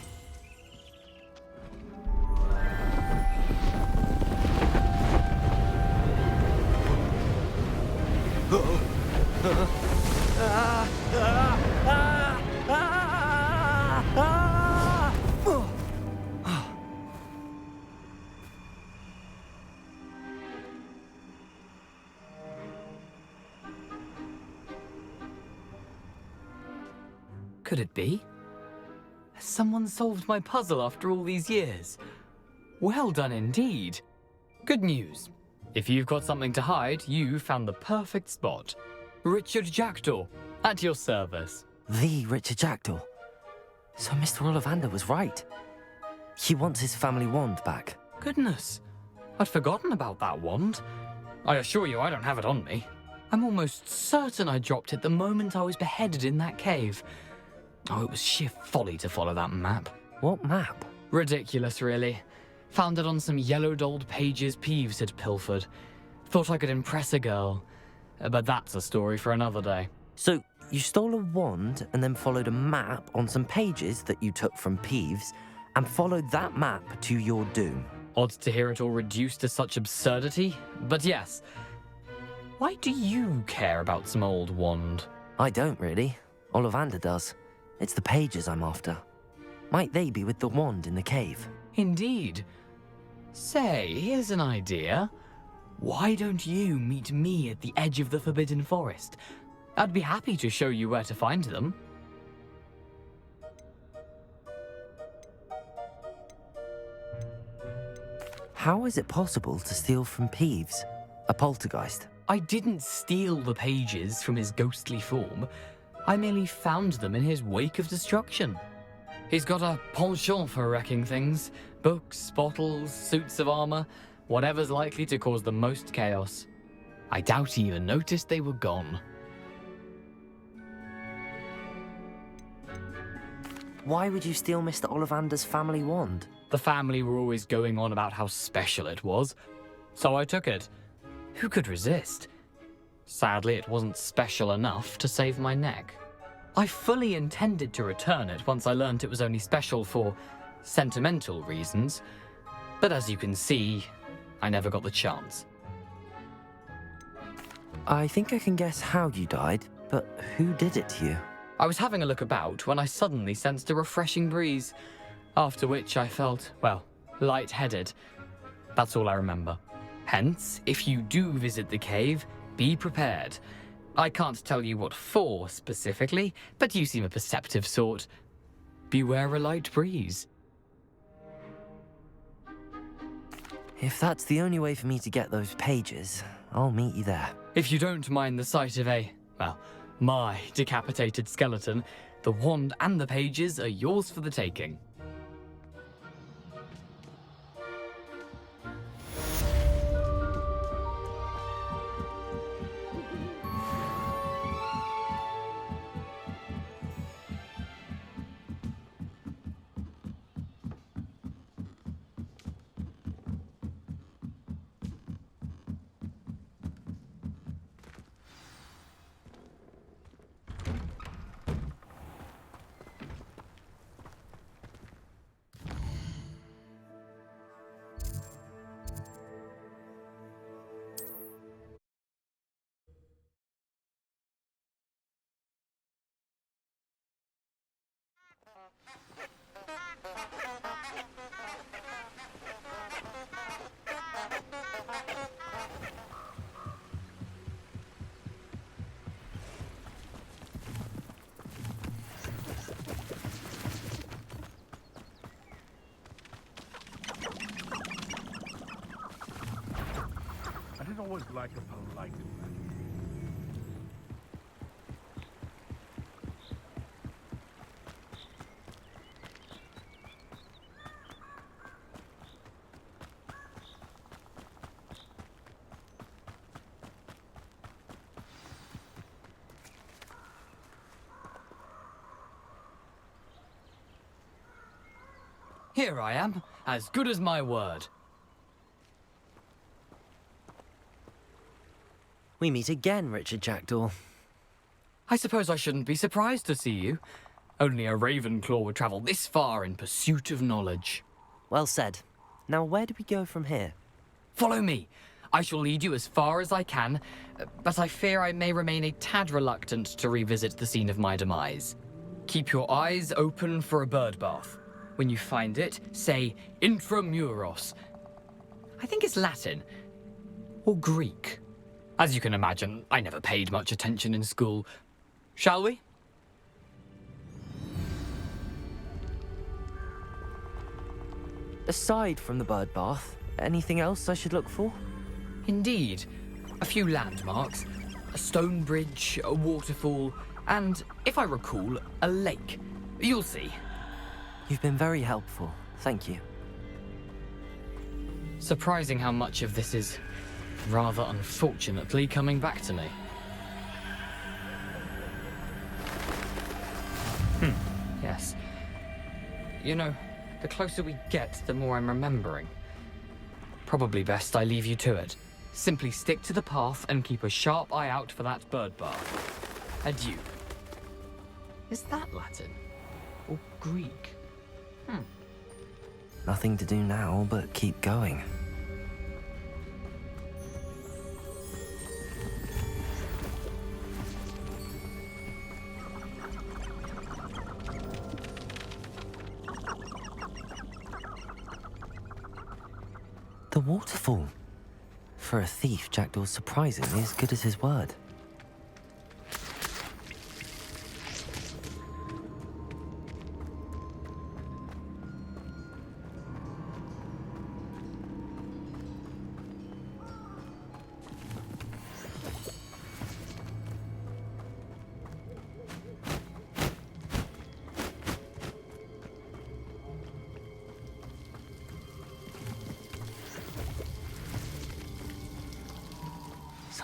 Could it be? Has someone solved my puzzle after all these years? Well done indeed. Good news. If you've got something to hide, you found the perfect spot. Richard Jackdaw, at your service. The Richard Jackdaw. So Mr. Ollivander was right. He wants his family wand back. Goodness, I'd forgotten about that wand. I assure you I don't have it on me. I'm almost certain I dropped it the moment I was beheaded in that cave. Oh, it was sheer folly to follow that map. What map? Ridiculous, really. Found it on some yellowed old pages Ps5 had pilfered. Thought I could impress a girl. But that's a story for another day. So, you stole a wand and then followed a map on some pages that you took from Ps5 and followed that map to your doom. Odd to hear it all reduced to such absurdity, but yes. Why do you care about some old wand? I don't, really. Ollivander does. It's the pages I'm after. Might they be with the wand in the cave? Indeed. Say, here's an idea. Why don't you meet me at the edge of the Forbidden Forest? I'd be happy to show you where to find them. How is it possible to steal from Ps5? A poltergeist? I didn't steal the pages from his ghostly form. I merely found them in his wake of destruction. He's got a penchant for wrecking things. Books, bottles, suits of armor, whatever's likely to cause the most chaos. I doubt he even noticed they were gone. Why would you steal Mr. Ollivander's family wand? The family were always going on about how special it was, so I took it. Who could resist? Sadly, it wasn't special enough to save my neck. I fully intended to return it once I learned it was only special for sentimental reasons, but as you can see, I never got the chance. I think I can guess how you died, but who did it to you? I was having a look about when I suddenly sensed a refreshing breeze, after which I felt, well, lightheaded. That's all I remember. Hence, if you do visit the cave, be prepared. I can't tell you what for specifically, but you seem a perceptive sort. Beware a light breeze. If that's the only way for me to get those pages, I'll meet you there. If you don't mind the sight of my decapitated skeleton, the wand and the pages are yours for the taking. I did always like a polite man. Here I am, as good as my word. We meet again, Richard Jackdaw. I suppose I shouldn't be surprised to see you. Only a Ravenclaw would travel this far in pursuit of knowledge. Well said. Now where do we go from here? Follow me. I shall lead you as far as I can, but I fear I may remain a tad reluctant to revisit the scene of my demise. Keep your eyes open for a bird bath. When you find it, say intramuros. I think it's Latin. Or Greek. As you can imagine, I never paid much attention in school. Shall we? Aside from the bird bath, anything else I should look for? Indeed. A few landmarks, a stone bridge, a waterfall, and, if I recall, a lake. You'll see. You've been very helpful. Thank you. Surprising how much of this is, rather unfortunately, coming back to me. Yes. You know, the closer we get, the more I'm remembering. Probably best I leave you to it. Simply stick to the path and keep a sharp eye out for that bird bath. Adieu. Is that Latin? Or Greek? Nothing to do now but keep going. The waterfall. For a thief, Jackdaw's surprisingly as good as his word.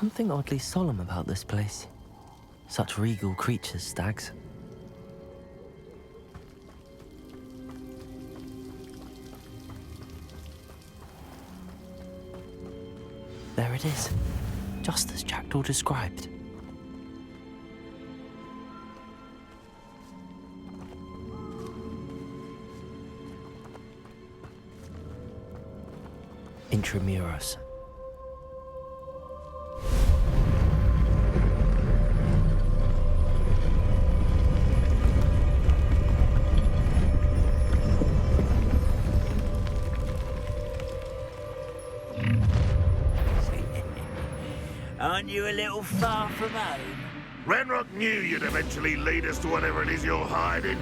something oddly solemn about this place. Such regal creatures, stags. There it is, just as Jackdaw described. Intramuros. Aren't you a little far from home? Ranrock knew you'd eventually lead us to whatever it is you're hiding.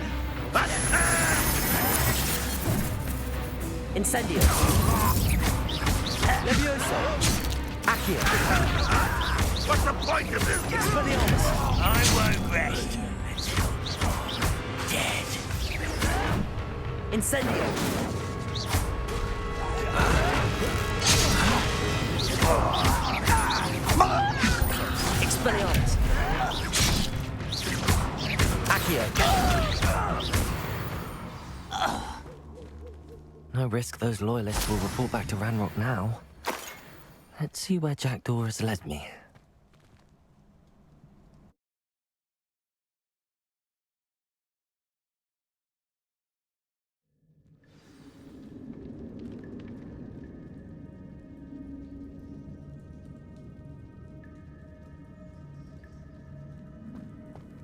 Incendio. Levioso. Accio. What's the point of this? Expelliarmus. I won't rest. Dead. Incendio. Expelliarmus. Accio. No risk those loyalists will report back to Ranrock now. Let's see where Jackdaw has led me.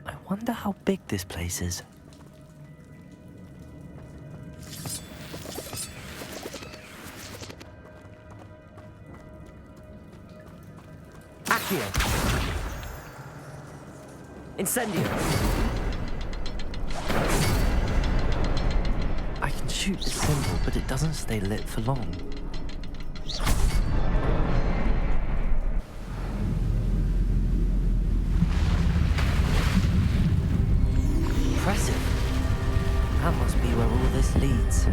I wonder how big this place is. Accio. Incendio. I can shoot the symbol, but it doesn't stay lit for long. Impressive. That must be where all this leads.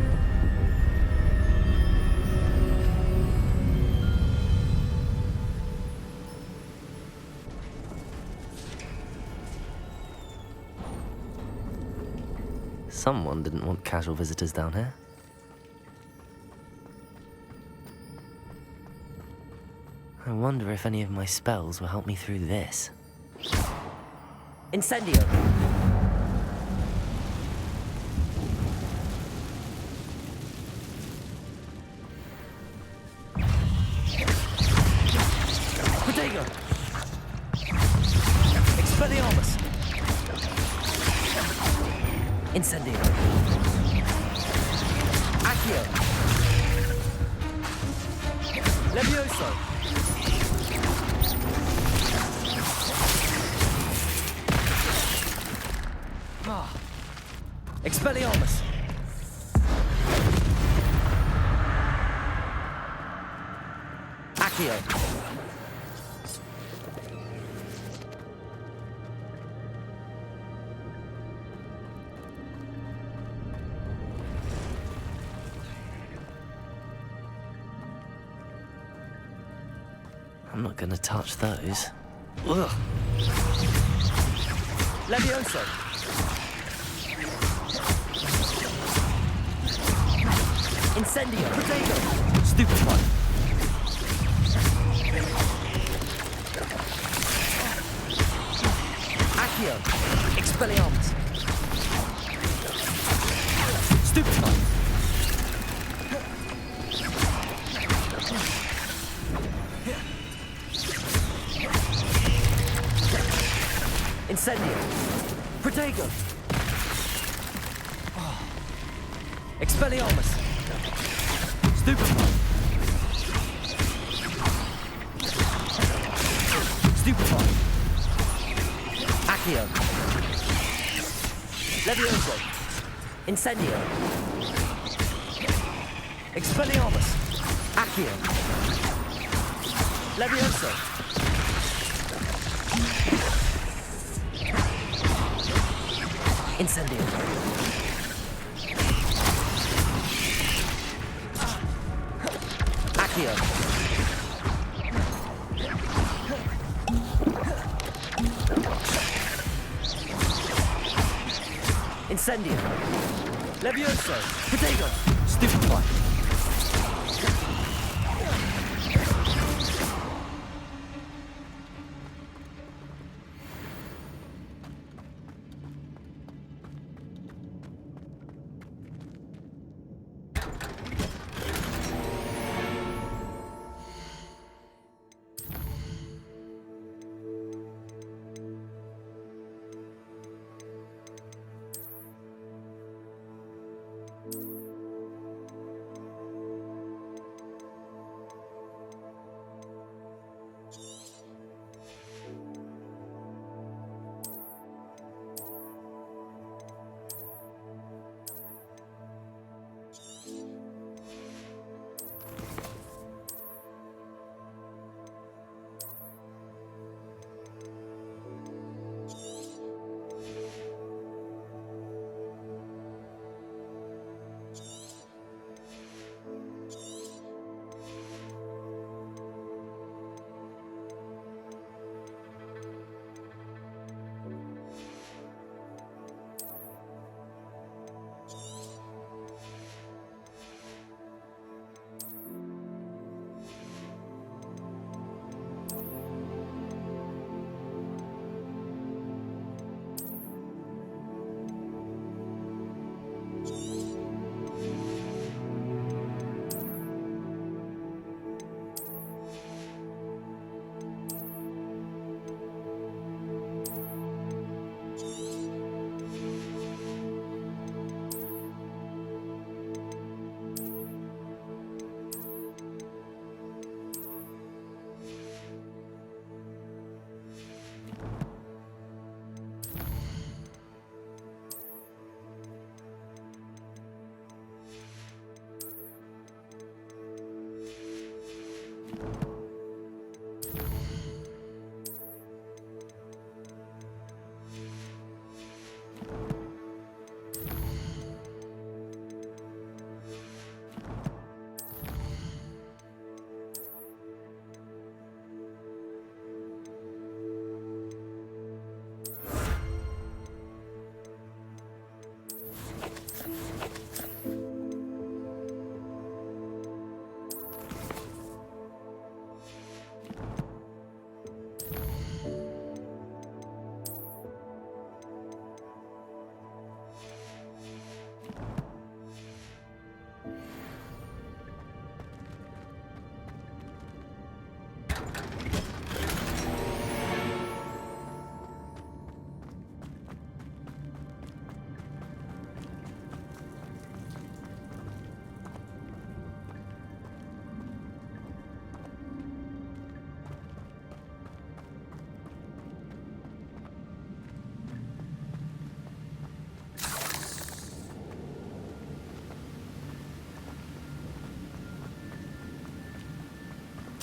Someone didn't want casual visitors down here. I wonder if any of my spells will help me through this. Incendio! Protego! Expelliarmus! Incendio. Accio. Levioso. Expelliarmus. Accio. I'm not gonna touch those. Ugh. Levioso. Incendio. Protego. Stupefy. Accio. Expelliarmus. Stupefy. Incendio. Protego. Expelliarmus. Stupefy. Stupefy. Accio. Levioso. Incendio. Expelliarmus. Accio. Levioso. Incendio. Accio. Incendio. Levioso. Potato. Stupefy.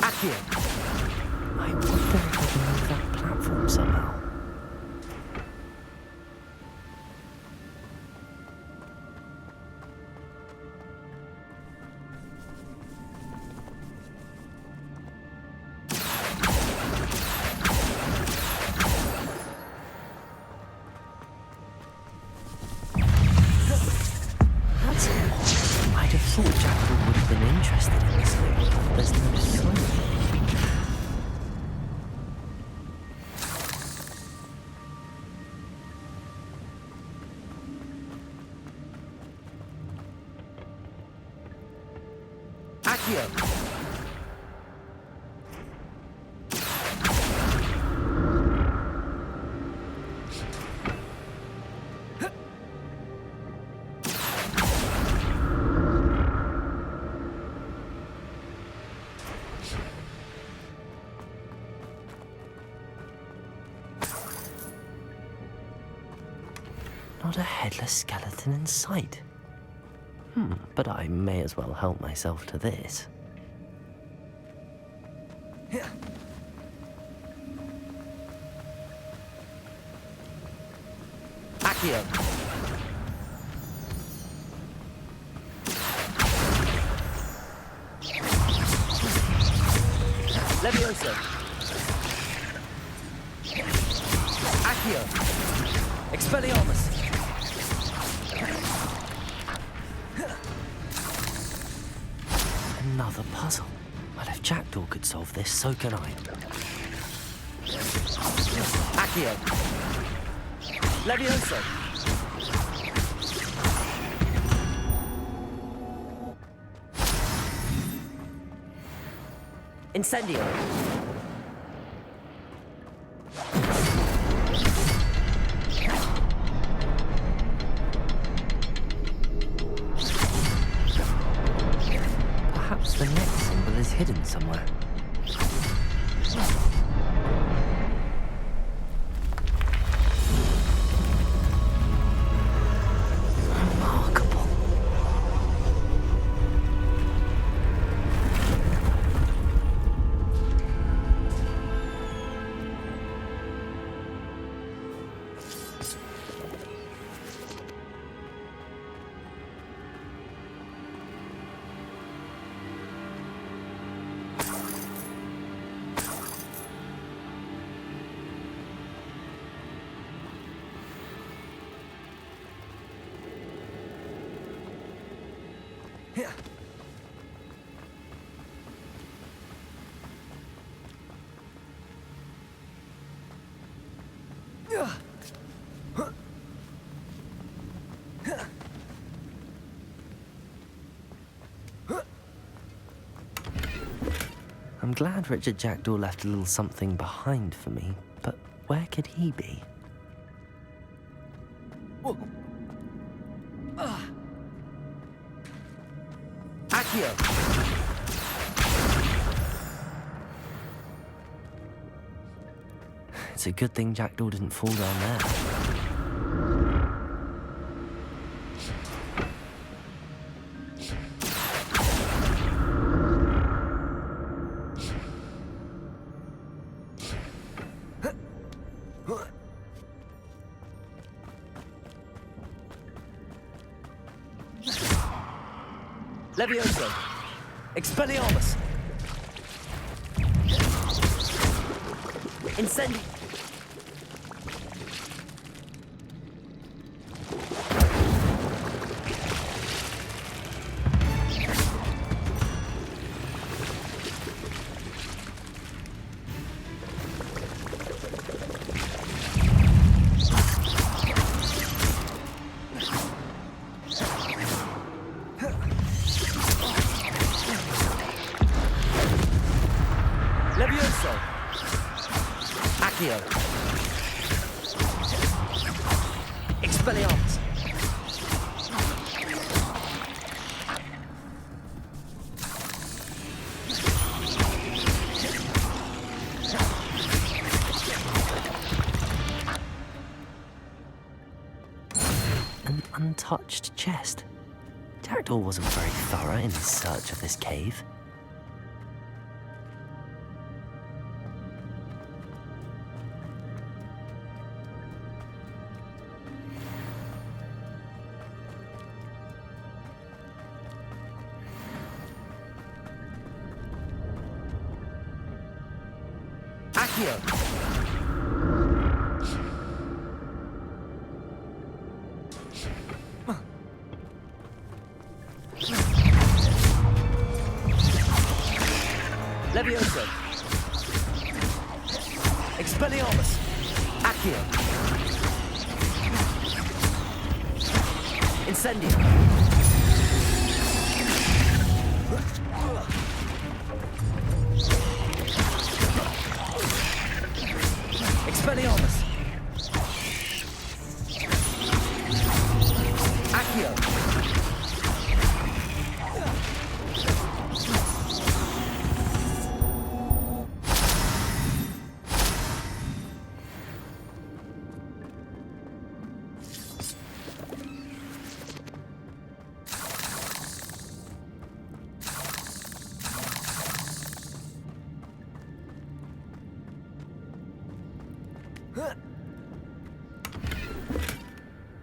Accio. I wonder if I can move that platform somehow. That's odd. I'd have thought Jackal would have been interested in this thing. There's no sign. Accio! Not a headless skeleton in sight. But I may as well help myself to this. Accio! Levioso! Accio! Expelliarmus! Another puzzle. Well, if Jackdaw could solve this, so can I. Accio. Levioso. Incendio. Perhaps the next symbol is hidden somewhere. Remarkable. I'm glad Richard Jackdaw left a little something behind for me, but where could he be? Accio! It's a good thing Jackdaw didn't fall down there. Levioso! Expelliarmus! Incendi! Levioso! Accio! Expelliarmus! An untouched chest. Jackdaw wasn't very thorough in his search of this cave. Accio! Levioso! Expelliarmus! Accio! Incendio! Expelliarmus! Accio!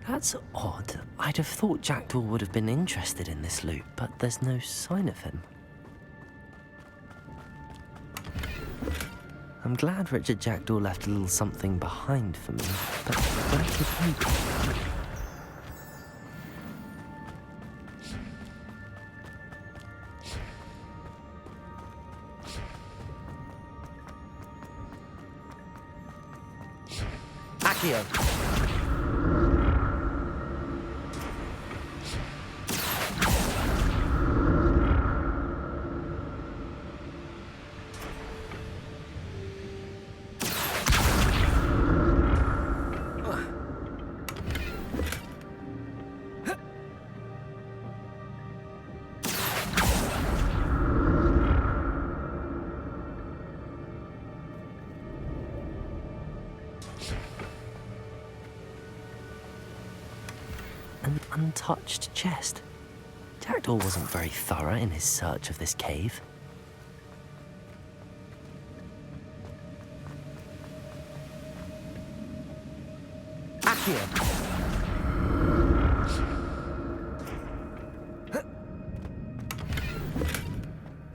That's odd. I'd have thought Jackdaw would have been interested in this loot, but there's no sign of him. I'm glad Richard Jackdaw left a little something behind for me, but where could he be? Accio. An untouched chest. Jackdaw wasn't very thorough in his search of this cave. Accio.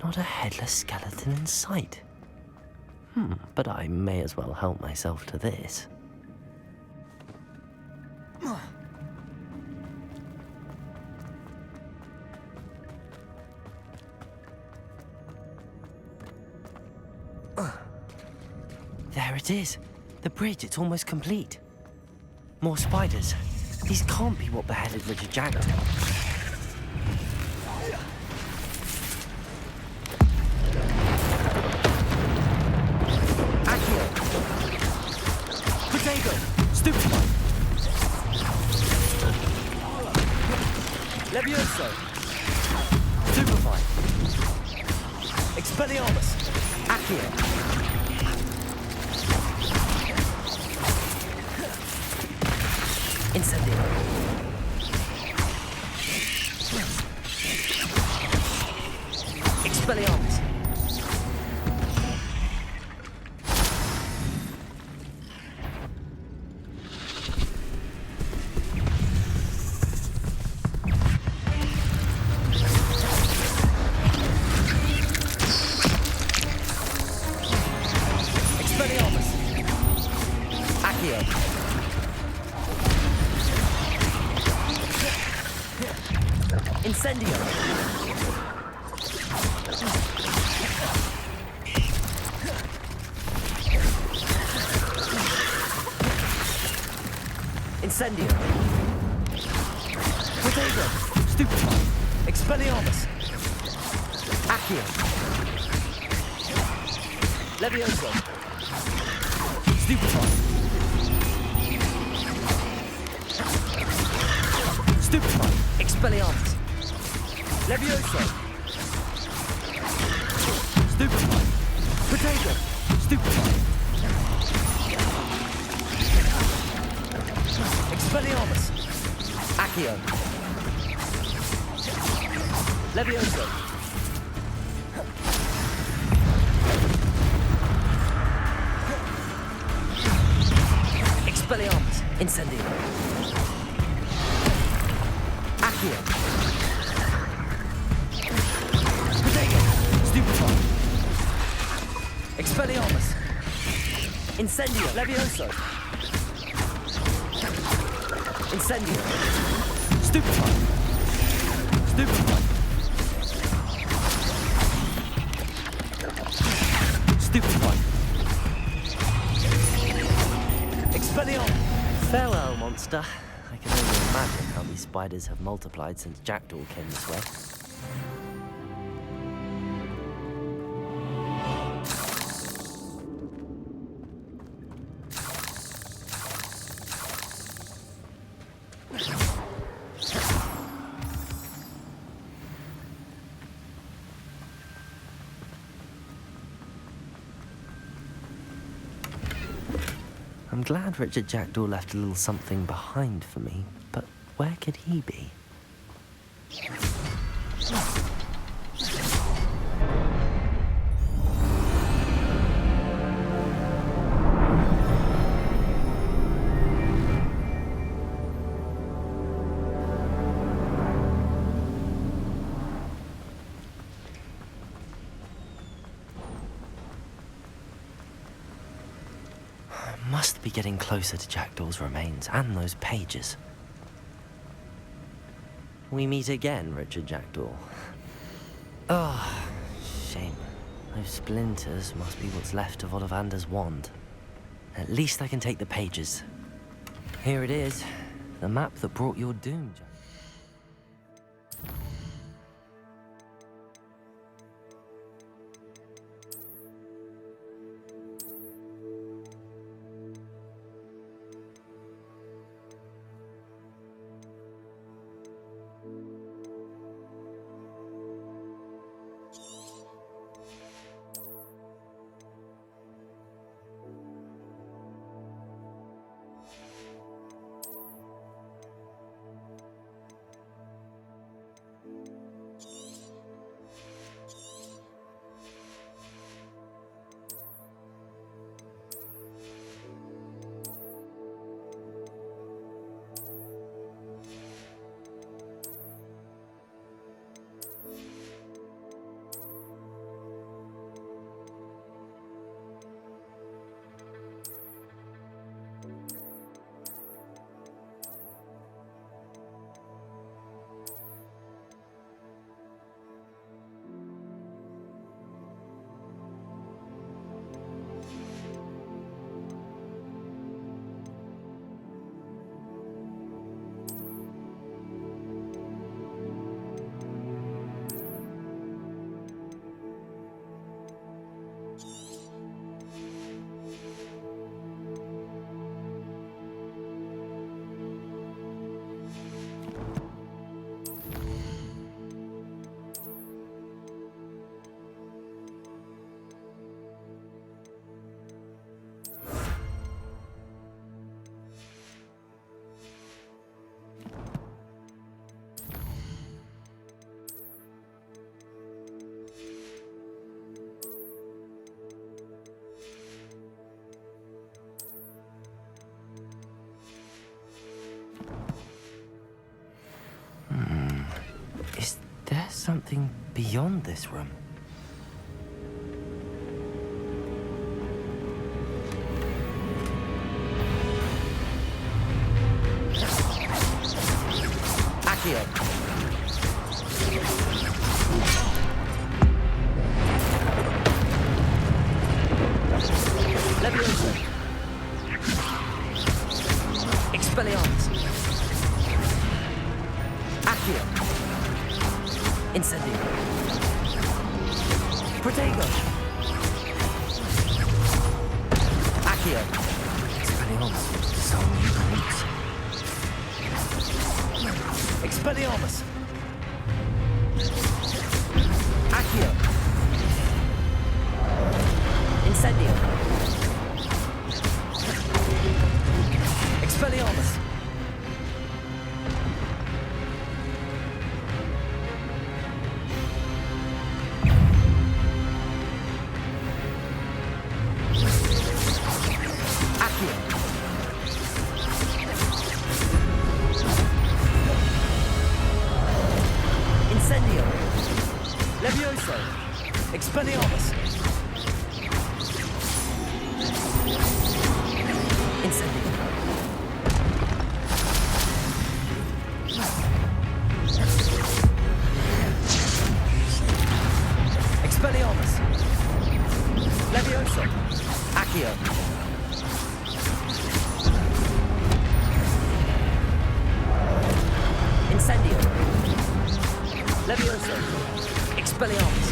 Not a headless skeleton in sight. But I may as well help myself to this. There it is. The bridge, it's almost complete. More spiders. These can't be what beheaded Richard Jackdaw. Accio. Potato. Stupefy. Levioso. Stupefy. Expelliarmus. Accio. Incendio. Expelliarmus. Expelliarmus. Accio. Incendio! Incendio! Potato! Stupefy! Expelliarmus! Accio! Levioso! Stupefy! Stupefy! Expelliarmus! Levioso! Stupefy! Potato! Stupefy! Expelliarmus! Accio! Levioso! Expelliarmus! Incendio! Accio! Expelliarmus! Incendio! Levioso! Incendio! Stupefy! Stupefy! Stupefy! Expelliarmus! Farewell, monster. I can only imagine how these spiders have multiplied since Jackdaw came this way. I'm glad Richard Jackdaw left a little something behind for me, but where could he be? Must be getting closer to Jackdaw's remains and those pages. We meet again, Richard Jackdaw. Oh, shame. Those splinters must be what's left of Ollivander's wand. At least I can take the pages. Here it is. The map that brought your doom, Jack. Is there something beyond this room? Accio. Leviosa. Expelliarmus. Accio. Incendio. Protego. Accio. Expelliarmus. So unique. Expelliarmus. Accio. Incendio. Expelliarmus. Incendio. Levioso. Expelliarmus. Incendio. Expelliarmus. Levioso. Accio. Incendio. Levioso. Expelliarmus.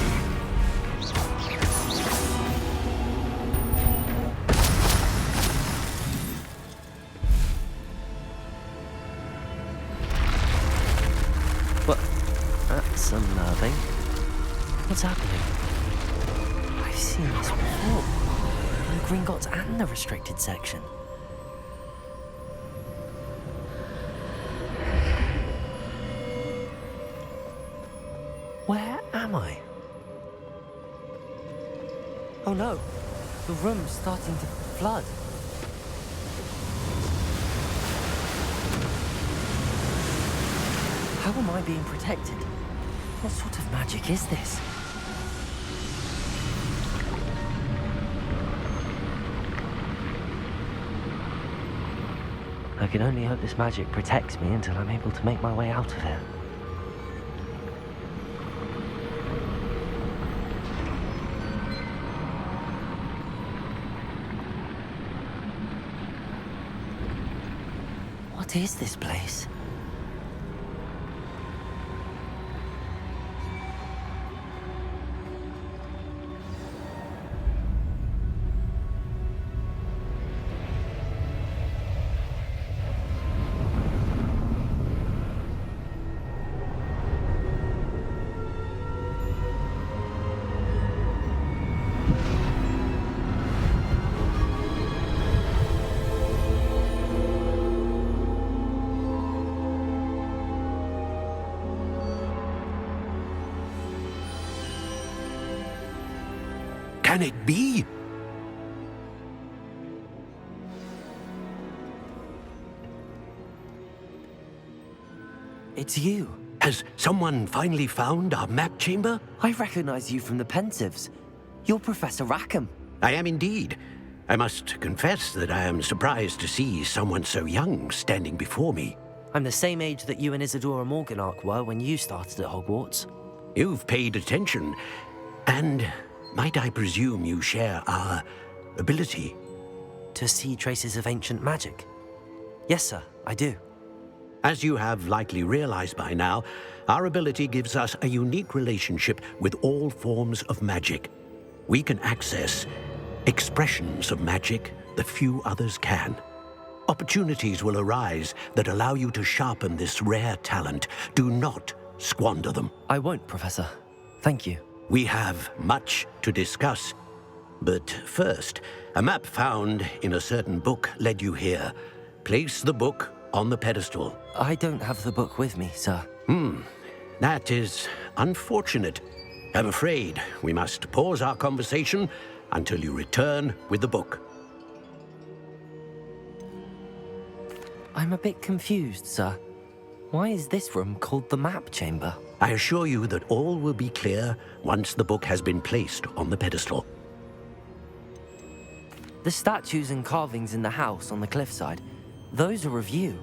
What? That's unnerving. What's happening? I've seen this before. In the Gringotts and the restricted section. Where am I? Oh no, the room's starting to flood. How am I being protected? What sort of magic is this? I can only hope this magic protects me until I'm able to make my way out of here. What is this place? Can it be? It's you. Has someone finally found our map chamber? I recognize you from the Pensives. You're Professor Rackham. I am indeed. I must confess that I am surprised to see someone so young standing before me. I'm the same age that you and Isadora Morganach were when you started at Hogwarts. You've paid attention, and might I presume you share our ability? To see traces of ancient magic? Yes, sir, I do. As you have likely realized by now, our ability gives us a unique relationship with all forms of magic. We can access expressions of magic that few others can. Opportunities will arise that allow you to sharpen this rare talent. Do not squander them. I won't, Professor. Thank you. We have much to discuss. But first, a map found in a certain book led you here. Place the book on the pedestal. I don't have the book with me, sir. That is unfortunate. I'm afraid we must pause our conversation until you return with the book. I'm a bit confused, sir. Why is this room called the map chamber? I assure you that all will be clear once the book has been placed on the pedestal. The statues and carvings in the house on the cliffside, those are of you.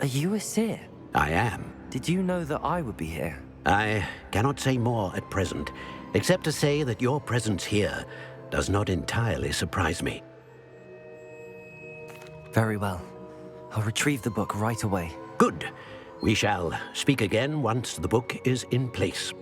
Are you a seer? I am. Did you know that I would be here? I cannot say more at present, except to say that your presence here does not entirely surprise me. Very well. I'll retrieve the book right away. Good. We shall speak again once the book is in place.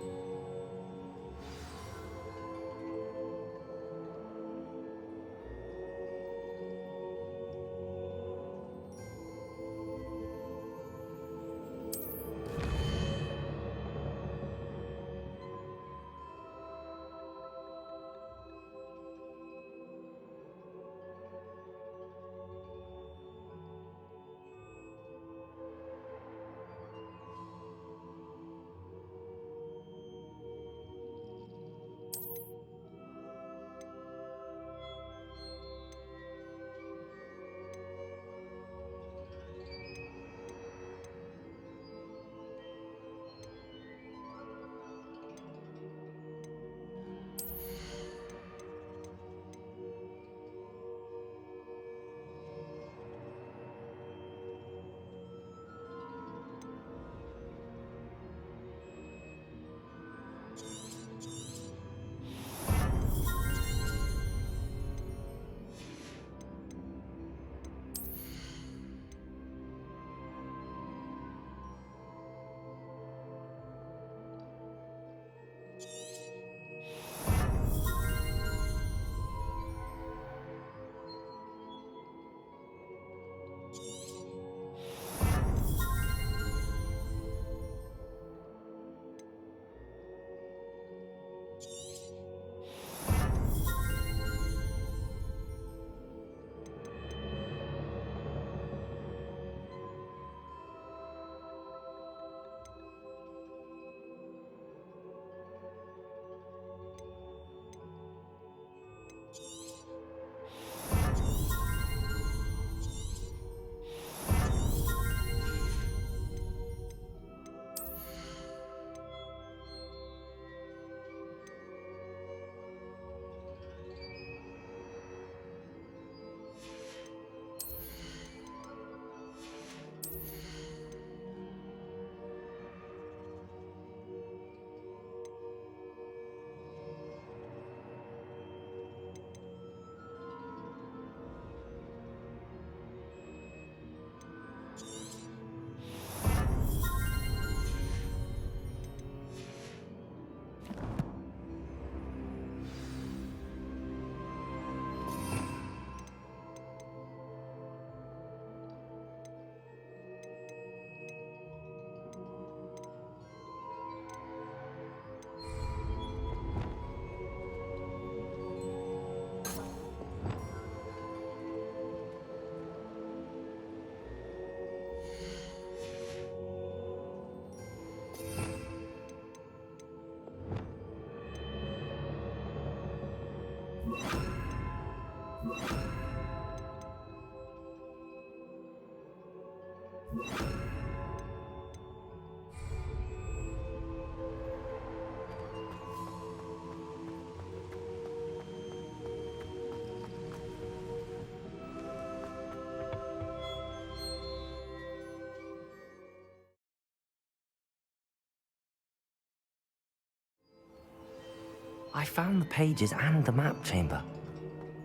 I found the pages and the map chamber.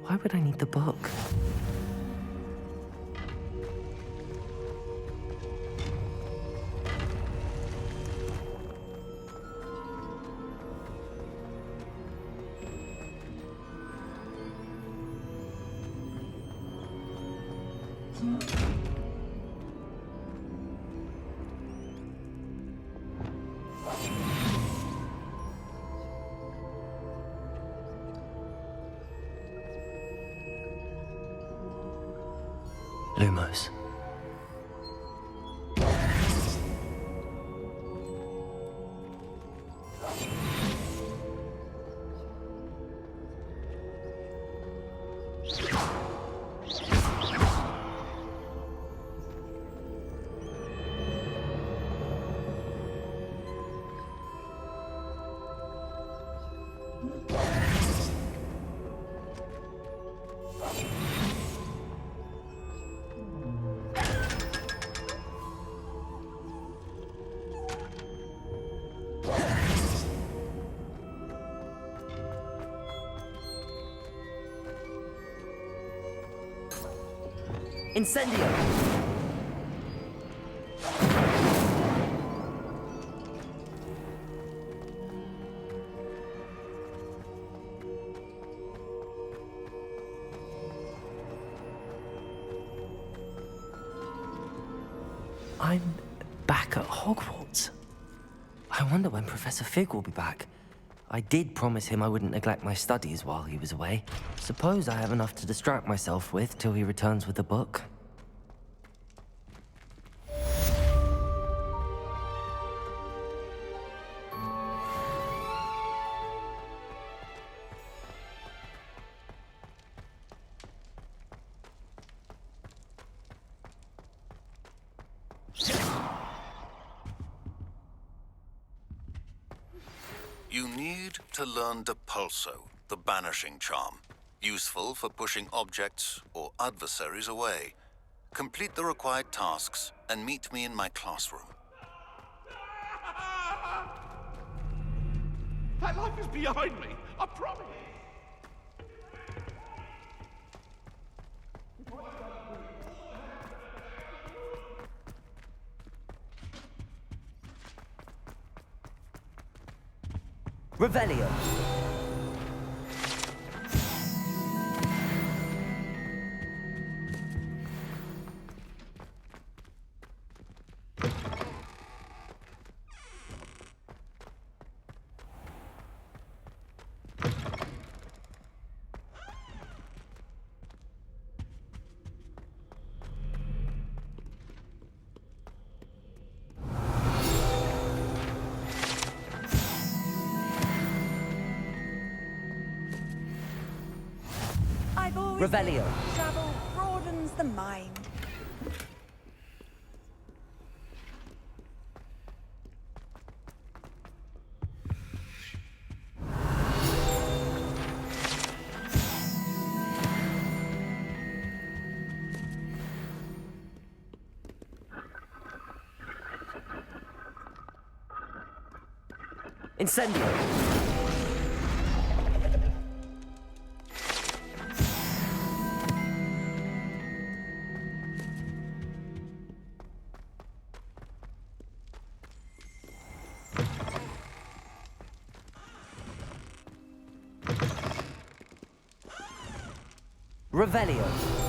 Why would I need the book? Lumos. Incendio! I'm back at Hogwarts. I wonder when Professor Fig will be back. I did promise him I wouldn't neglect my studies while he was away. Suppose I have enough to distract myself with till he returns with the book. You need to learn Depulso, the banishing charm. Useful for pushing objects or adversaries away. Complete the required tasks and meet me in my classroom. That life is behind me, I promise. Revelio. I've always Revelio. Travel broadens the mind. Incendio. Revelio.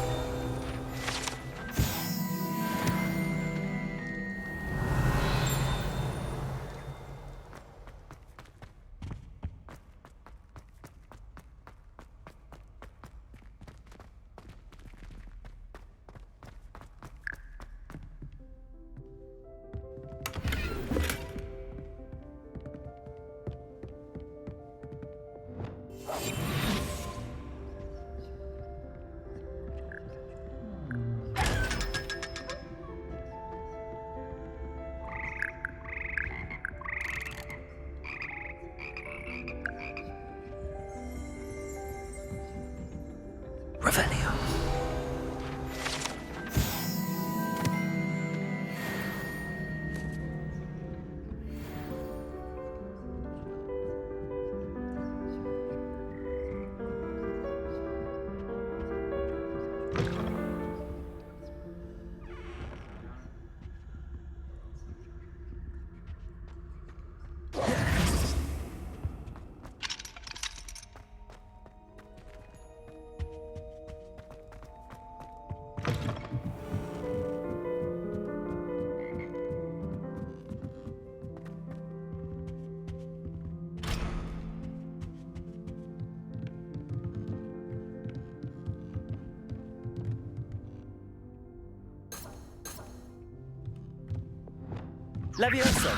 Levioso!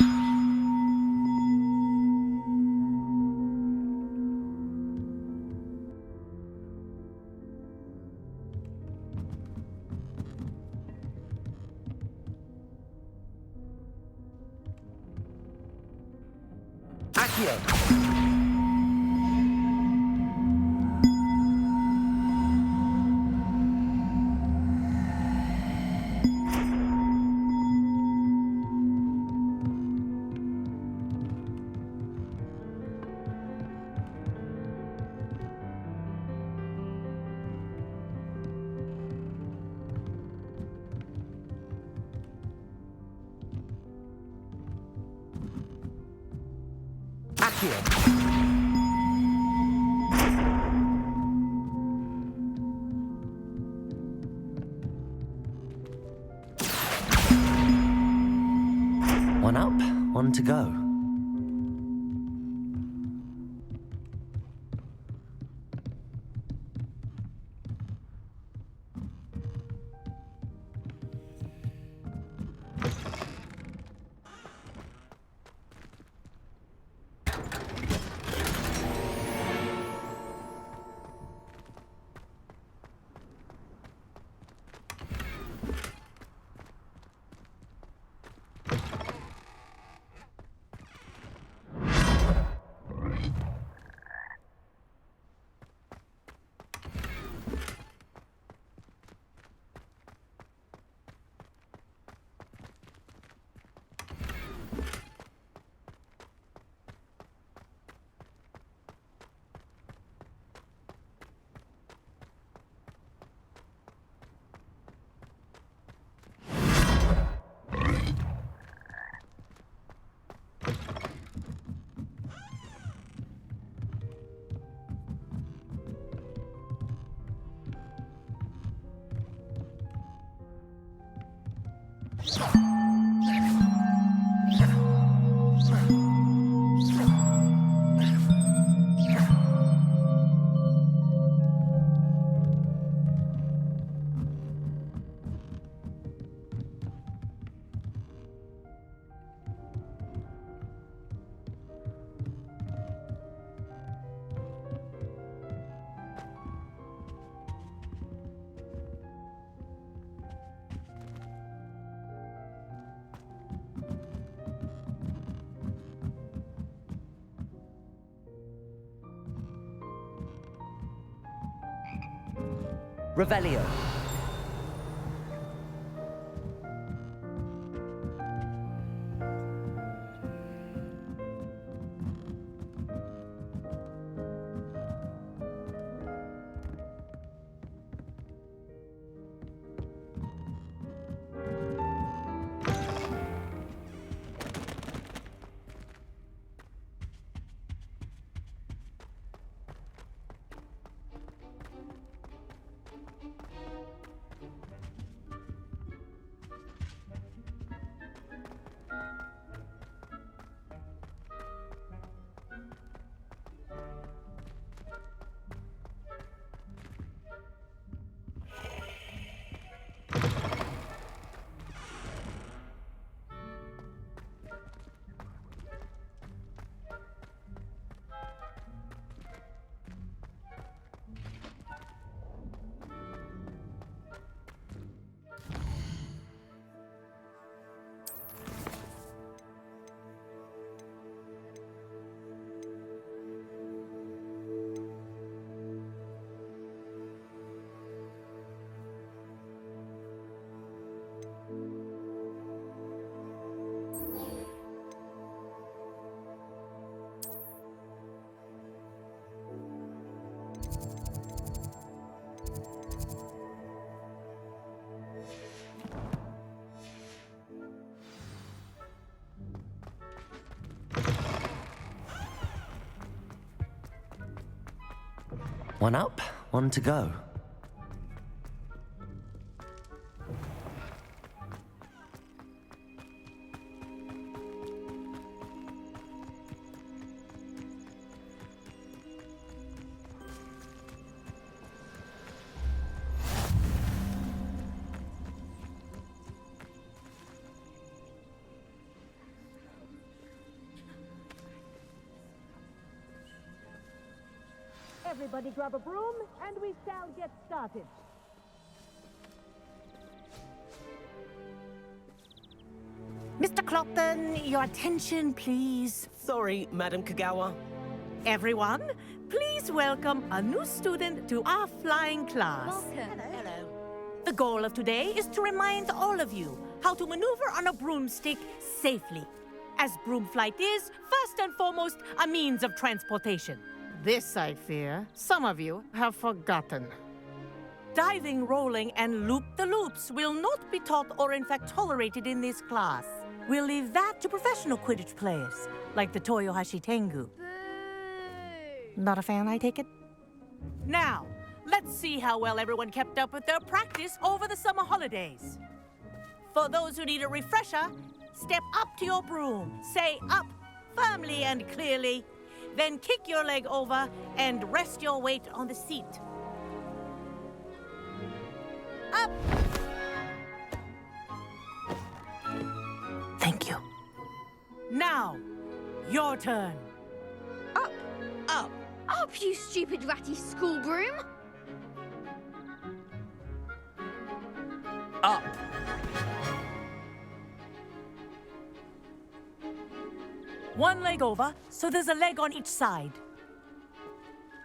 Accio! One up, one to go. Revelio. One up, one to go. Everybody grab a broom, and we shall get started. Mr. Clopton, your attention, please. Sorry, Madam Kagawa. Everyone, please welcome a new student to our flying class. Welcome. Hello. The goal of today is to remind all of you how to maneuver on a broomstick safely, as broom flight is, first and foremost, a means of transportation. This, I fear, some of you have forgotten. Diving, rolling, and loop-the-loops will not be taught or in fact tolerated in this class. We'll leave that to professional Quidditch players, like the Toyohashi Tengu. Not a fan, I take it? Now, let's see how well everyone kept up with their practice over the summer holidays. For those who need a refresher, step up to your broom, say up firmly and clearly, then kick your leg over and rest your weight on the seat. Up! Thank you. Now, your turn. Up! Up! Up, you stupid ratty school broom! Up. One leg over, so there's a leg on each side.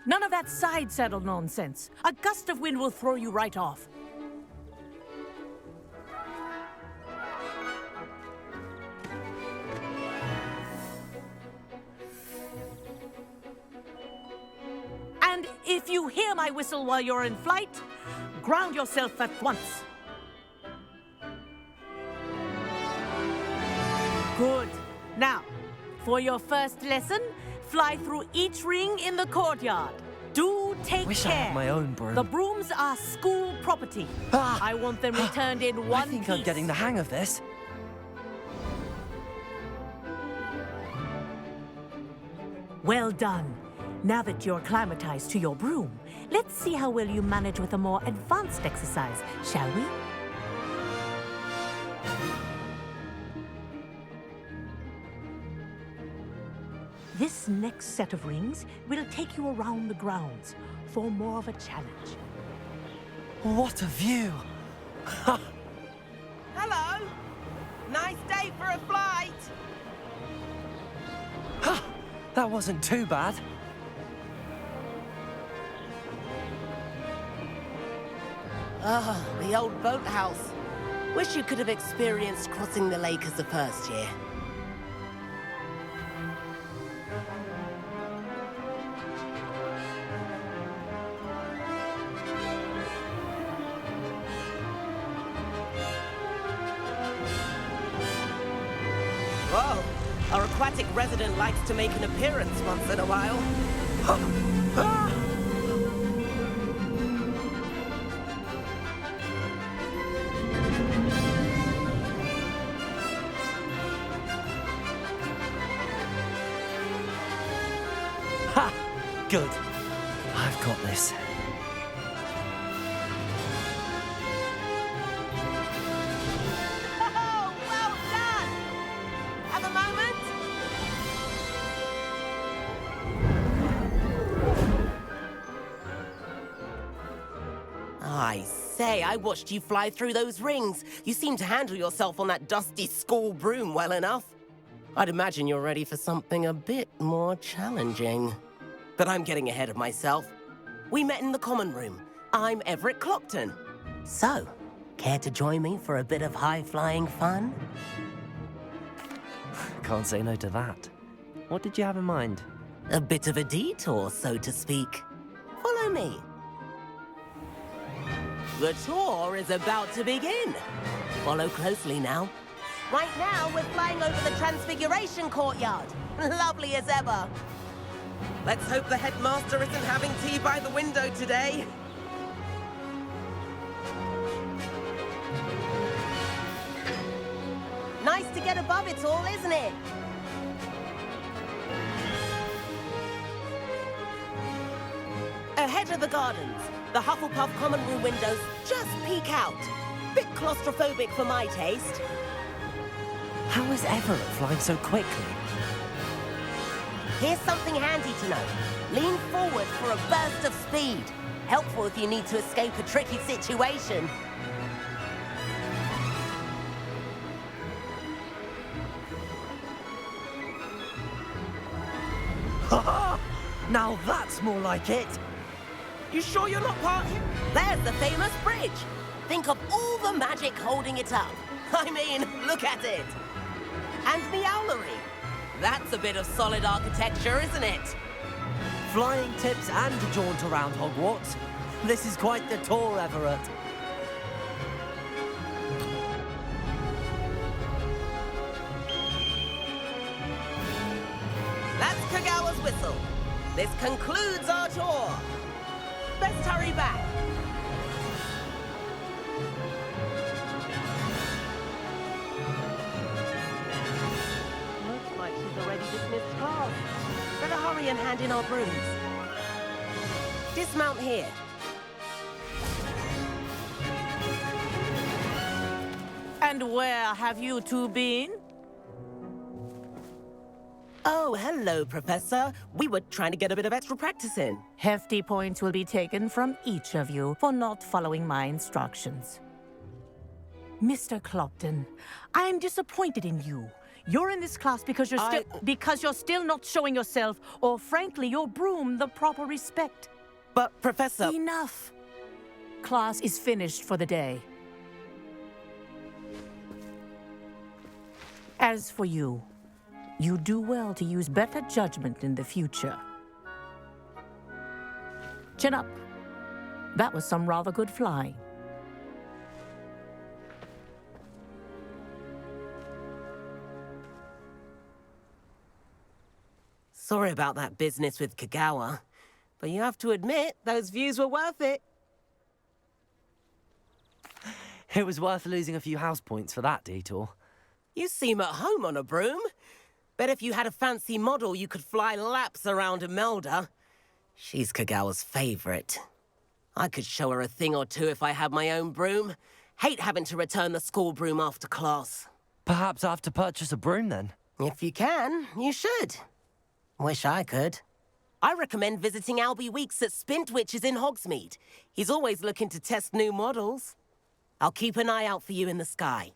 None of that side saddle nonsense. A gust of wind will throw you right off. And if you hear my whistle while you're in flight, ground yourself at once. Good. Now, for your first lesson, fly through each ring in the courtyard. Do take Wish care. I had my own broom. The brooms are school property. I want them returned in one I think piece. I'm getting the hang of this. Well done. Now that you're acclimatized to your broom, let's see how well you manage with a more advanced exercise, shall we? This next set of rings will take you around the grounds for more of a challenge. What a view! Hello! Nice day for a flight! That wasn't too bad. Ah, the old boathouse. Wish you could have experienced crossing the lake as the first year. Whoa! Our aquatic resident likes to make an appearance once in a while. Ha! Good. I've got this. Oh, well done! Have a moment? I say, I watched you fly through those rings. You seem to handle yourself on that dusty school broom well enough. I'd imagine you're ready for something a bit more challenging. But I'm getting ahead of myself. We met in the common room. I'm Everett Clopton. So, care to join me for a bit of high-flying fun? Can't say no to that. What did you have in mind? A bit of a detour, so to speak. Follow me. The tour is about to begin. Follow closely now. Right now, we're flying over the Transfiguration Courtyard. Lovely as ever. Let's hope the headmaster isn't having tea by the window today. Nice to get above it all, isn't it? Ahead of the gardens, the Hufflepuff common room windows just peek out. Bit claustrophobic for my taste. How is Everett flying so quickly? Here's something handy to know. Lean forward for for a burst of speed. Helpful if you need to escape a tricky situation. Now that's more like it. You sure you're not part of him? There's the famous bridge. Think of all the magic holding it up. I mean, look at it. And the owlery. That's a bit of solid architecture, isn't it? Flying tips and a jaunt around Hogwarts. This is quite the tour, Everett. That's Kagawa's whistle. This concludes our tour. Best hurry back. Looks like she's already dismissed class. Better hurry and hand in our brooms. Dismount here. And where have you two been? Oh, hello, Professor. We were trying to get a bit of extra practice in. Hefty points will be taken from each of you for not following my instructions. Mr. Clopton, I'm disappointed in you. You're in this class because you're still not showing yourself, or frankly, your broom the proper respect. But, Professor... Enough. Class is finished for the day. As for you, you do well to use better judgment in the future. Chin up. That was some rather good flying. Sorry about that business with Kagawa, but you have to admit, those views were worth it. It was worth losing a few house points for that detour. You seem at home on a broom. Bet if you had a fancy model, you could fly laps around Imelda. She's Kagawa's favorite. I could show her a thing or two if I had my own broom. Hate having to return the school broom after class. Perhaps I have to purchase a broom then? If you can, you should. Wish I could. I recommend visiting Albie Weeks at Spintwitches in Hogsmeade. He's always looking to test new models. I'll keep an eye out for you in the sky.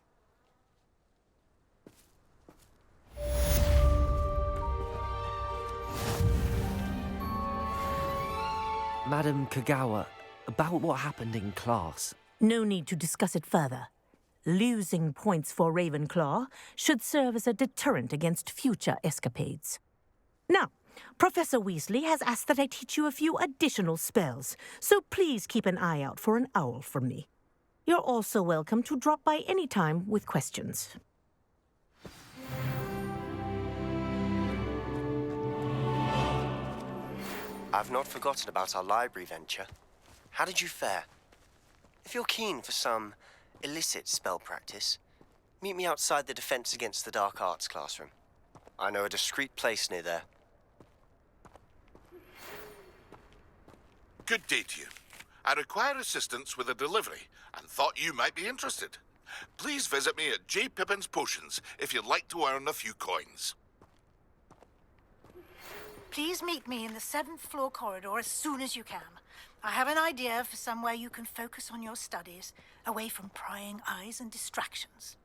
Madam Kagawa, about what happened in class. No need to discuss it further. Losing points for Ravenclaw should serve as a deterrent against future escapades. Now, Professor Weasley has asked that I teach you a few additional spells, so please keep an eye out for an owl from me. You're also welcome to drop by any time with questions. I've not forgotten about our library venture. How did you fare? If you're keen for some illicit spell practice, meet me outside the Defense Against the Dark Arts classroom. I know a discreet place near there. Good day to you. I require assistance with a delivery and thought you might be interested. Please visit me at J. Pippin's Potions if you'd like to earn a few coins. Please meet me in the 7th floor corridor as soon as you can. I have an idea for somewhere you can focus on your studies, away from prying eyes and distractions.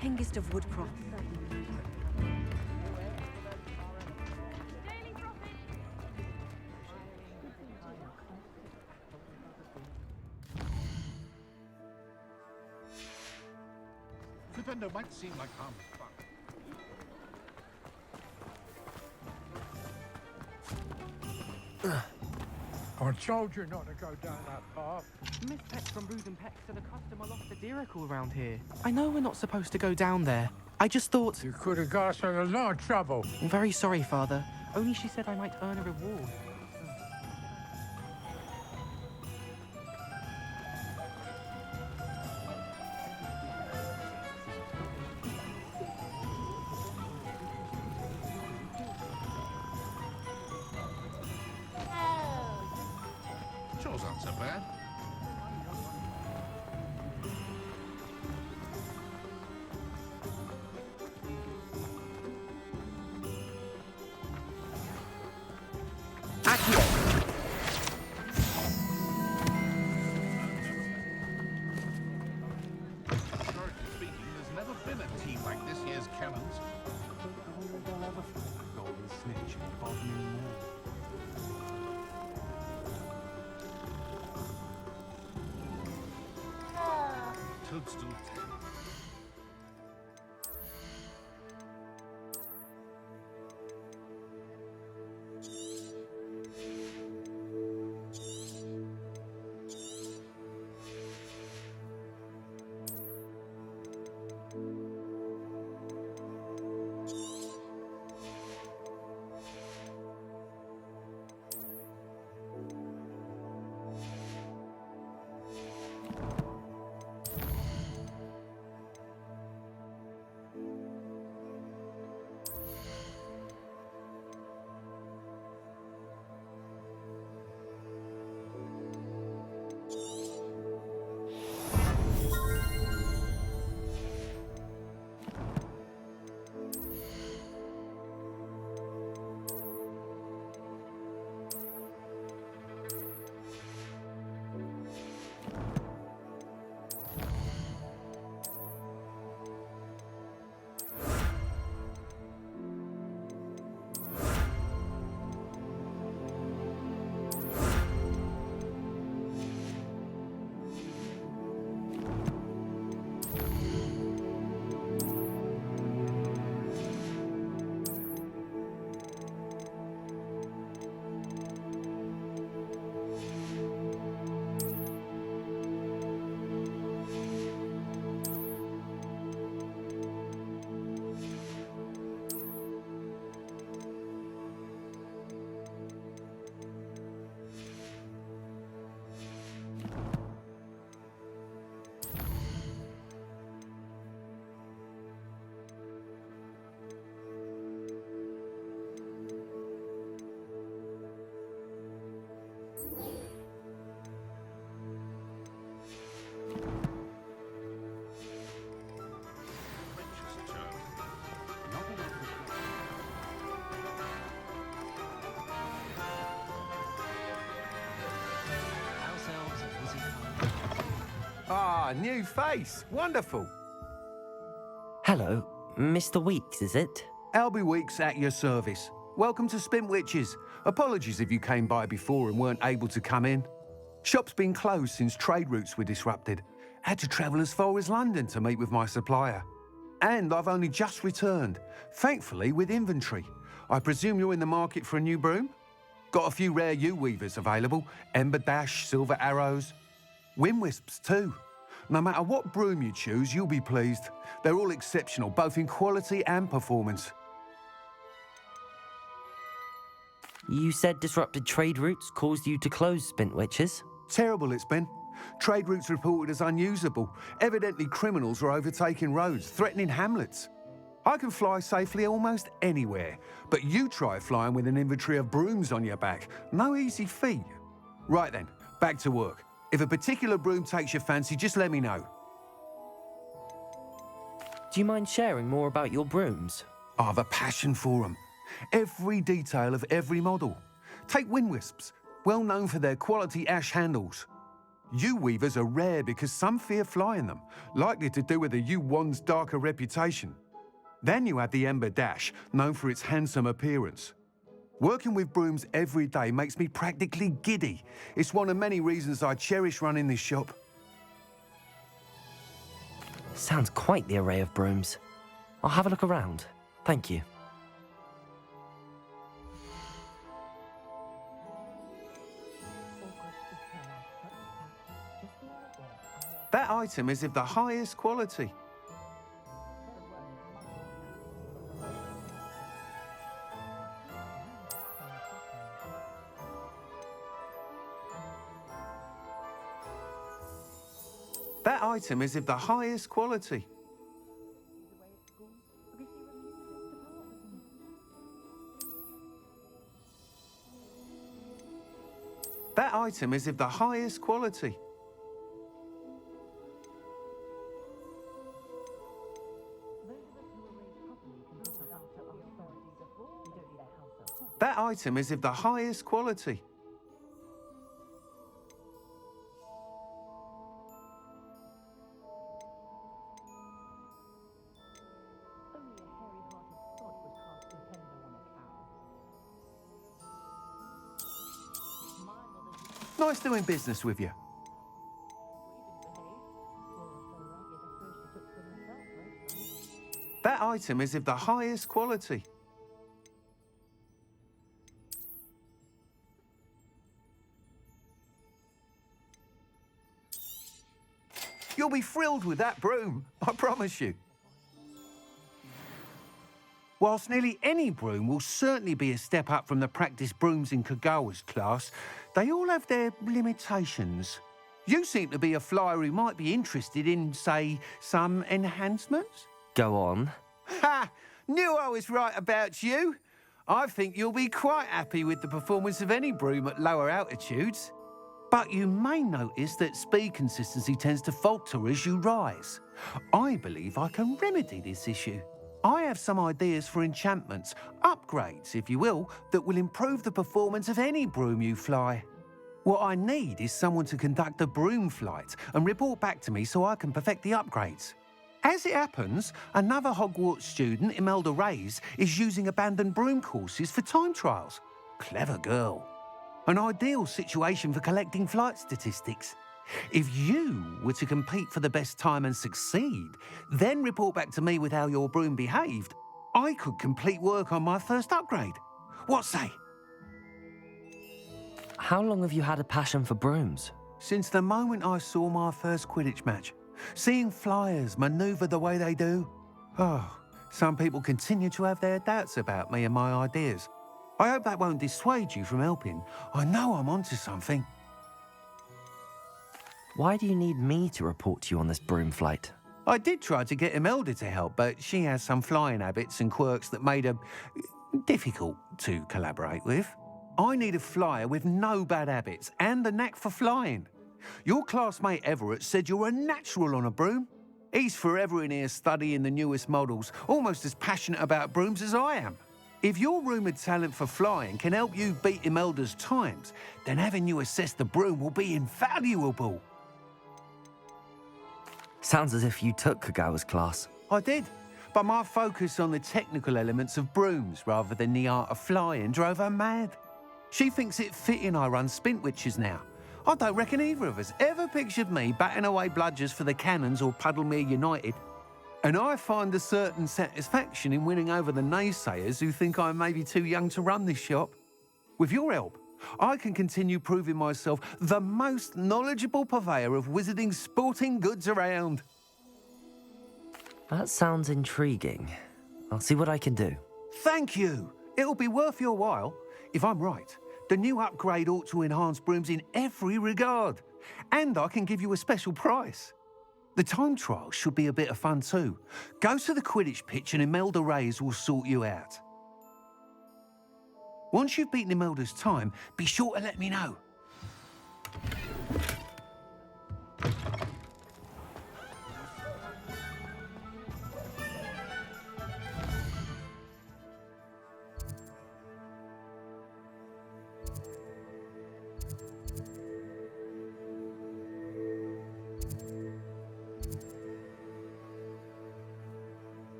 Hengist of Woodcroft. Defender might seem like harmless fun. I told you not to go down that path. Miss Peck from Brews and Peck said a customer lost a deeracle around here. I know we're not supposed to go down there. I just thought... You could have got us in a lot of trouble. I'm very sorry, Father. Only she said I might earn a reward. Chores aren't so bad. Historically speaking, there's never been a team like this year's Cannons. They'll ever find the golden snitch in Bodmin Moor. Toadstool. Ah, new face. Wonderful. Hello, Mr. Weeks, is it? Albie Weeks at your service. Welcome to Spintwitches. Apologies if you came by before and weren't able to come in. Shop's been closed since trade routes were disrupted. Had to travel as far as London to meet with my supplier. And I've only just returned, thankfully with inventory. I presume you're in the market for a new broom? Got a few rare U-weavers available. Ember Dash, Silver Arrows. Wind Wisps too. No matter what broom you choose, you'll be pleased. They're all exceptional, both in quality and performance. You said disrupted trade routes caused you to close Spintwitches? Terrible it's been. Trade routes reported as unusable. Evidently criminals are overtaking roads, threatening hamlets. I can fly safely almost anywhere, but you try flying with an inventory of brooms on your back. No easy feat. Right then, back to work. If a particular broom takes your fancy, just let me know. Do you mind sharing more about your brooms? I have a passion for them. Every detail of every model. Take Wind Wisps, well known for their quality ash handles. U-weavers are rare because some fear flying them, likely to do with the U-wand's darker reputation. Then you have the Ember Dash, known for its handsome appearance. Working with brooms every day makes me practically giddy. It's one of many reasons I cherish running this shop. Sounds quite the array of brooms. I'll have a look around. Thank you. item is of the highest quality. That item is of the highest quality. That item is of the highest quality. That item is of the highest quality. Nice doing business with you. That item is of the highest quality. You'll be thrilled with that broom, I promise you. Whilst nearly any broom will certainly be a step up from the practice brooms in Kagawa's class, they all have their limitations. You seem to be a flyer who might be interested in, say, some enhancements? Go on. Ha! Knew I was right about you. I think you'll be quite happy with the performance of any broom at lower altitudes. But you may notice that speed consistency tends to falter as you rise. I believe I can remedy this issue. I have some ideas for enchantments, upgrades, if you will, that will improve the performance of any broom you fly. What I need is someone to conduct a broom flight and report back to me so I can perfect the upgrades. As it happens, another Hogwarts student, Imelda Reyes, is using abandoned broom courses for time trials. Clever girl. An ideal situation for collecting flight statistics. If you were to compete for the best time and succeed, then report back to me with how your broom behaved, I could complete work on my first upgrade. What say? How long have you had a passion for brooms? Since the moment I saw my first Quidditch match. Seeing flyers manoeuvre the way they do. Oh, some people continue to have their doubts about me and my ideas. I hope that won't dissuade you from helping. I know I'm onto something. Why do you need me to report to you on this broom flight? I did try to get Imelda to help, but she has some flying habits and quirks that made her difficult to collaborate with. I need a flyer with no bad habits and a knack for flying. Your classmate Everett said you're a natural on a broom. He's forever in here studying the newest models, almost as passionate about brooms as I am. If your rumoured talent for flying can help you beat Imelda's times, then having you assess the broom will be invaluable. Sounds as if you took Kagawa's class. I did, but my focus on the technical elements of brooms rather than the art of flying drove her mad. She thinks it fitting I run Spintwitches now. I don't reckon either of us ever pictured me batting away bludgers for the Cannons or Puddlemere United. And I find a certain satisfaction in winning over the naysayers who think I may be too young to run this shop. With your help, I can continue proving myself the most knowledgeable purveyor of wizarding sporting goods around. That sounds intriguing. I'll see what I can do. Thank you. It'll be worth your while. If I'm right, the new upgrade ought to enhance brooms in every regard. And I can give you a special price. The time trial should be a bit of fun too. Go to the Quidditch pitch and Imelda Reyes will sort you out. Once you've beaten Imelda's time, be sure to let me know.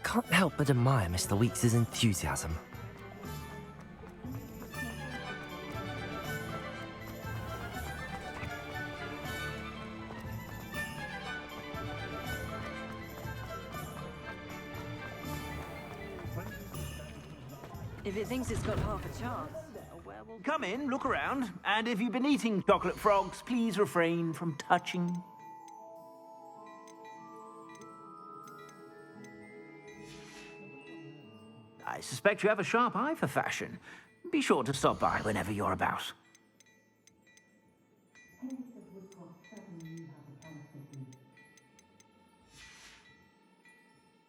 Can't help but admire Mr. Weeks' enthusiasm. If it thinks it's got half a chance, a werewolf... Come in, look around, and if you've been eating chocolate frogs, please refrain from touching. I suspect you have a sharp eye for fashion. Be sure to stop by whenever you're about.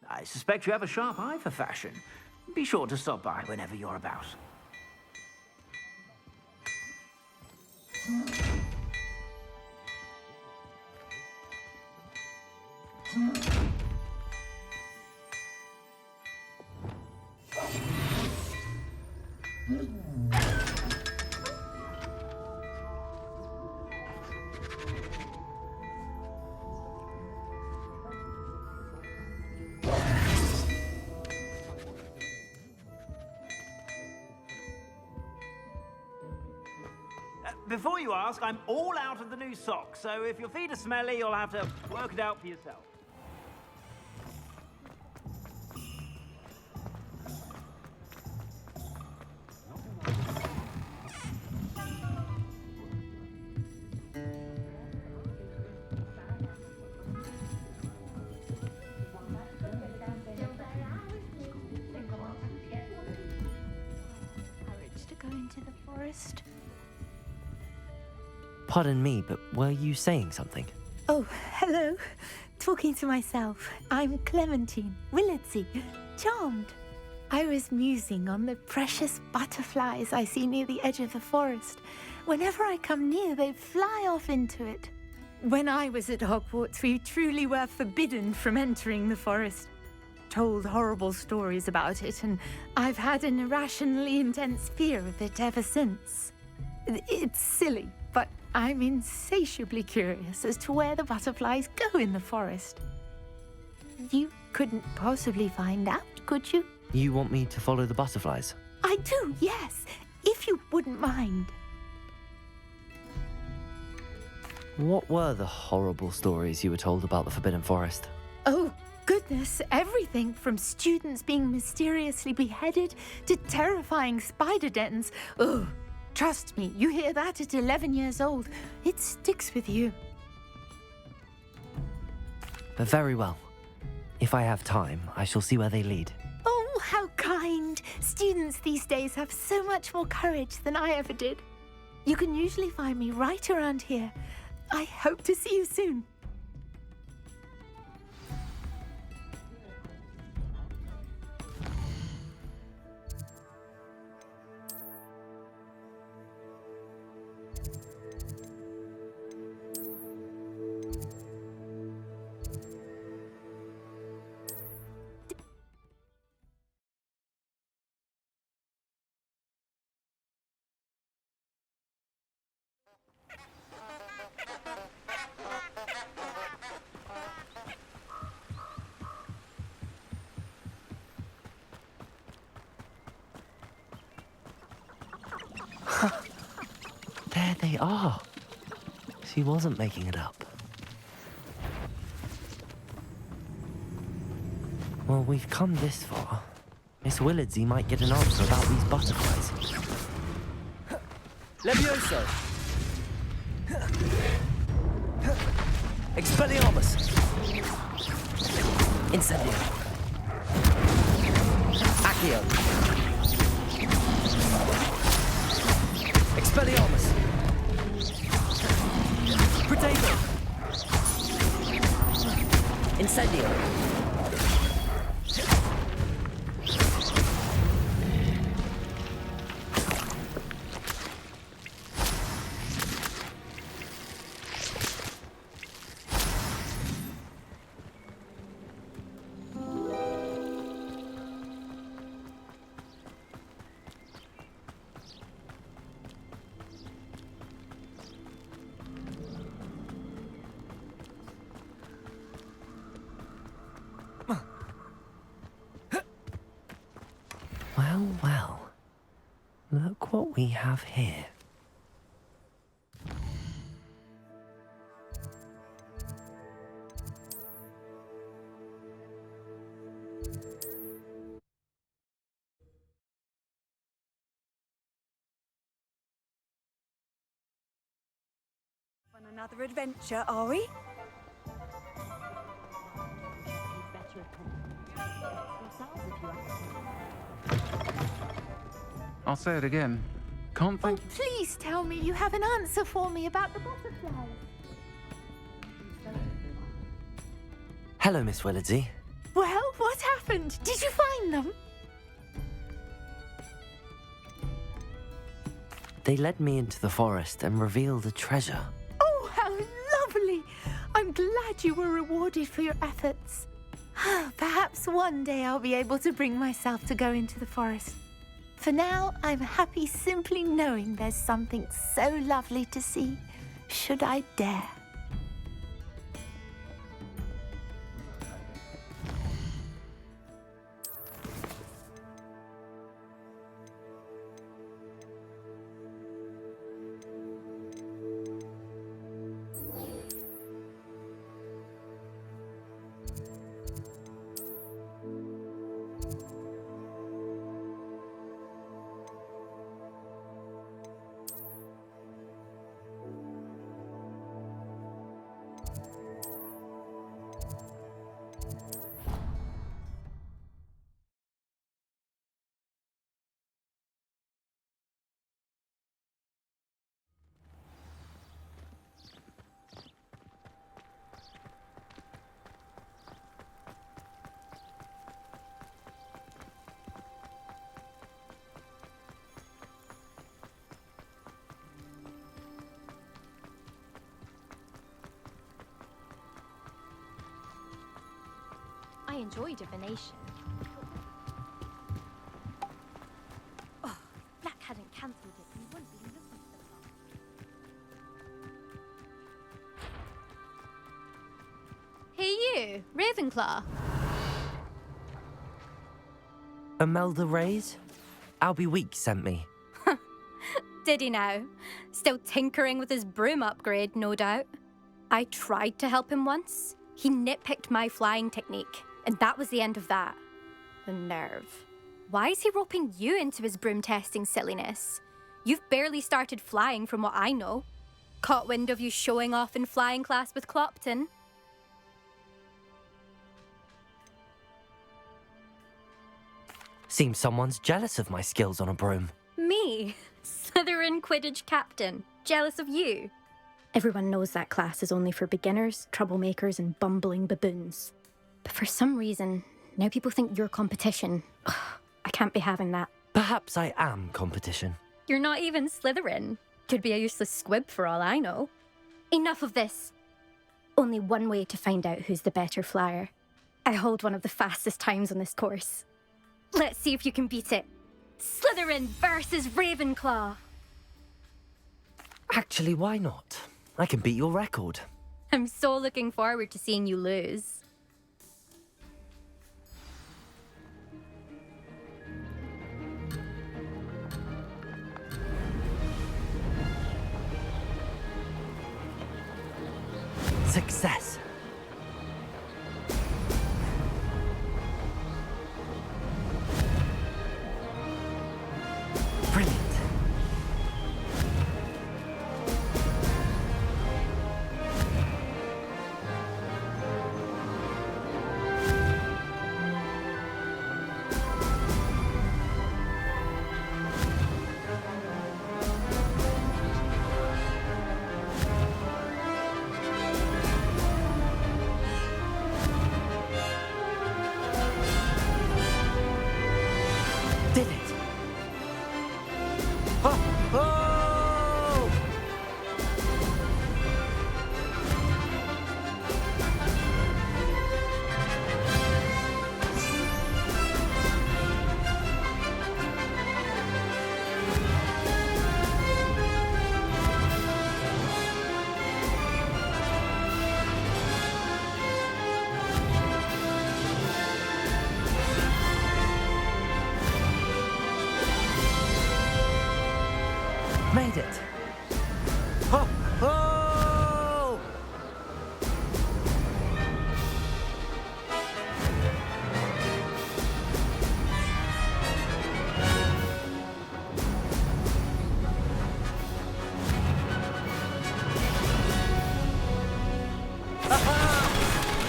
I suspect you have a sharp eye for fashion. Be sure to stop by whenever you're about. Before you ask, I'm all out of the new socks, so if your feet are smelly, you'll have to work it out for yourself. Courage to go into the forest. Pardon me, but were you saying something? Oh, hello. Talking to myself. I'm Clementine Willardsey. Charmed. I was musing on the precious butterflies I see near the edge of the forest. Whenever I come near, they fly off into it. When I was at Hogwarts, we truly were forbidden from entering the forest. Told horrible stories about it, and I've had an irrationally intense fear of it ever since. It's silly, but I'm insatiably curious as to where the butterflies go in the forest. You couldn't possibly find out, could you? You want me to follow the butterflies? I do, yes, if you wouldn't mind. What were the horrible stories you were told about the Forbidden Forest? Oh, goodness, everything from students being mysteriously beheaded to terrifying spider dens. Oh, trust me, you hear that at 11 years old, it sticks with you. Very well. If I have time, I shall see where they lead. Oh, how kind. Students these days have so much more courage than I ever did. You can usually find me right around here. I hope to see you soon. There they are. She wasn't making it up. Well, we've come this far. Miss Willardsey might get an answer about these butterflies. Levioso! Expelliarmus! Incendio! Accio! Expelliarmus! Protego! Incendio! Well, well. Look what we have here. another adventure, are we? I'll say it again. Can't think. Please tell me you have an answer for me about the butterflies. Hello, Miss Willardsey. Well, what happened? Did you find them? They led me into the forest and revealed a treasure. Oh, how lovely! I'm glad you were rewarded for your efforts. Perhaps one day I'll be able to bring myself to go into the forest. For now, I'm happy simply knowing there's something so lovely to see, should I dare. I enjoy divination. Oh, if Black hadn't cancelled it, we wouldn't be looking for the Hey you, Ravenclaw. Imelda Reyes? Albie Weeks sent me. Did he now? Still tinkering with his broom upgrade, no doubt. I tried to help him once. He nitpicked my flying technique, and that was the end of that. The nerve. Why is he roping you into his broom testing silliness? You've barely started flying from what I know. Caught wind of you showing off in flying class with Clopton. Seems someone's jealous of my skills on a broom. Me? Slytherin Quidditch captain. Jealous of you? Everyone knows that class is only for beginners, troublemakers, and bumbling baboons. But for some reason, now people think you're competition. Ugh, I can't be having that. Perhaps I am competition. You're not even Slytherin. Could be a useless squib for all I know. Enough of this. Only one way to find out who's the better flyer. I hold one of the fastest times on this course. Let's see if you can beat it. Slytherin versus Ravenclaw. Actually, why not? I can beat your record. I'm so looking forward to seeing you lose. Success. Brilliant.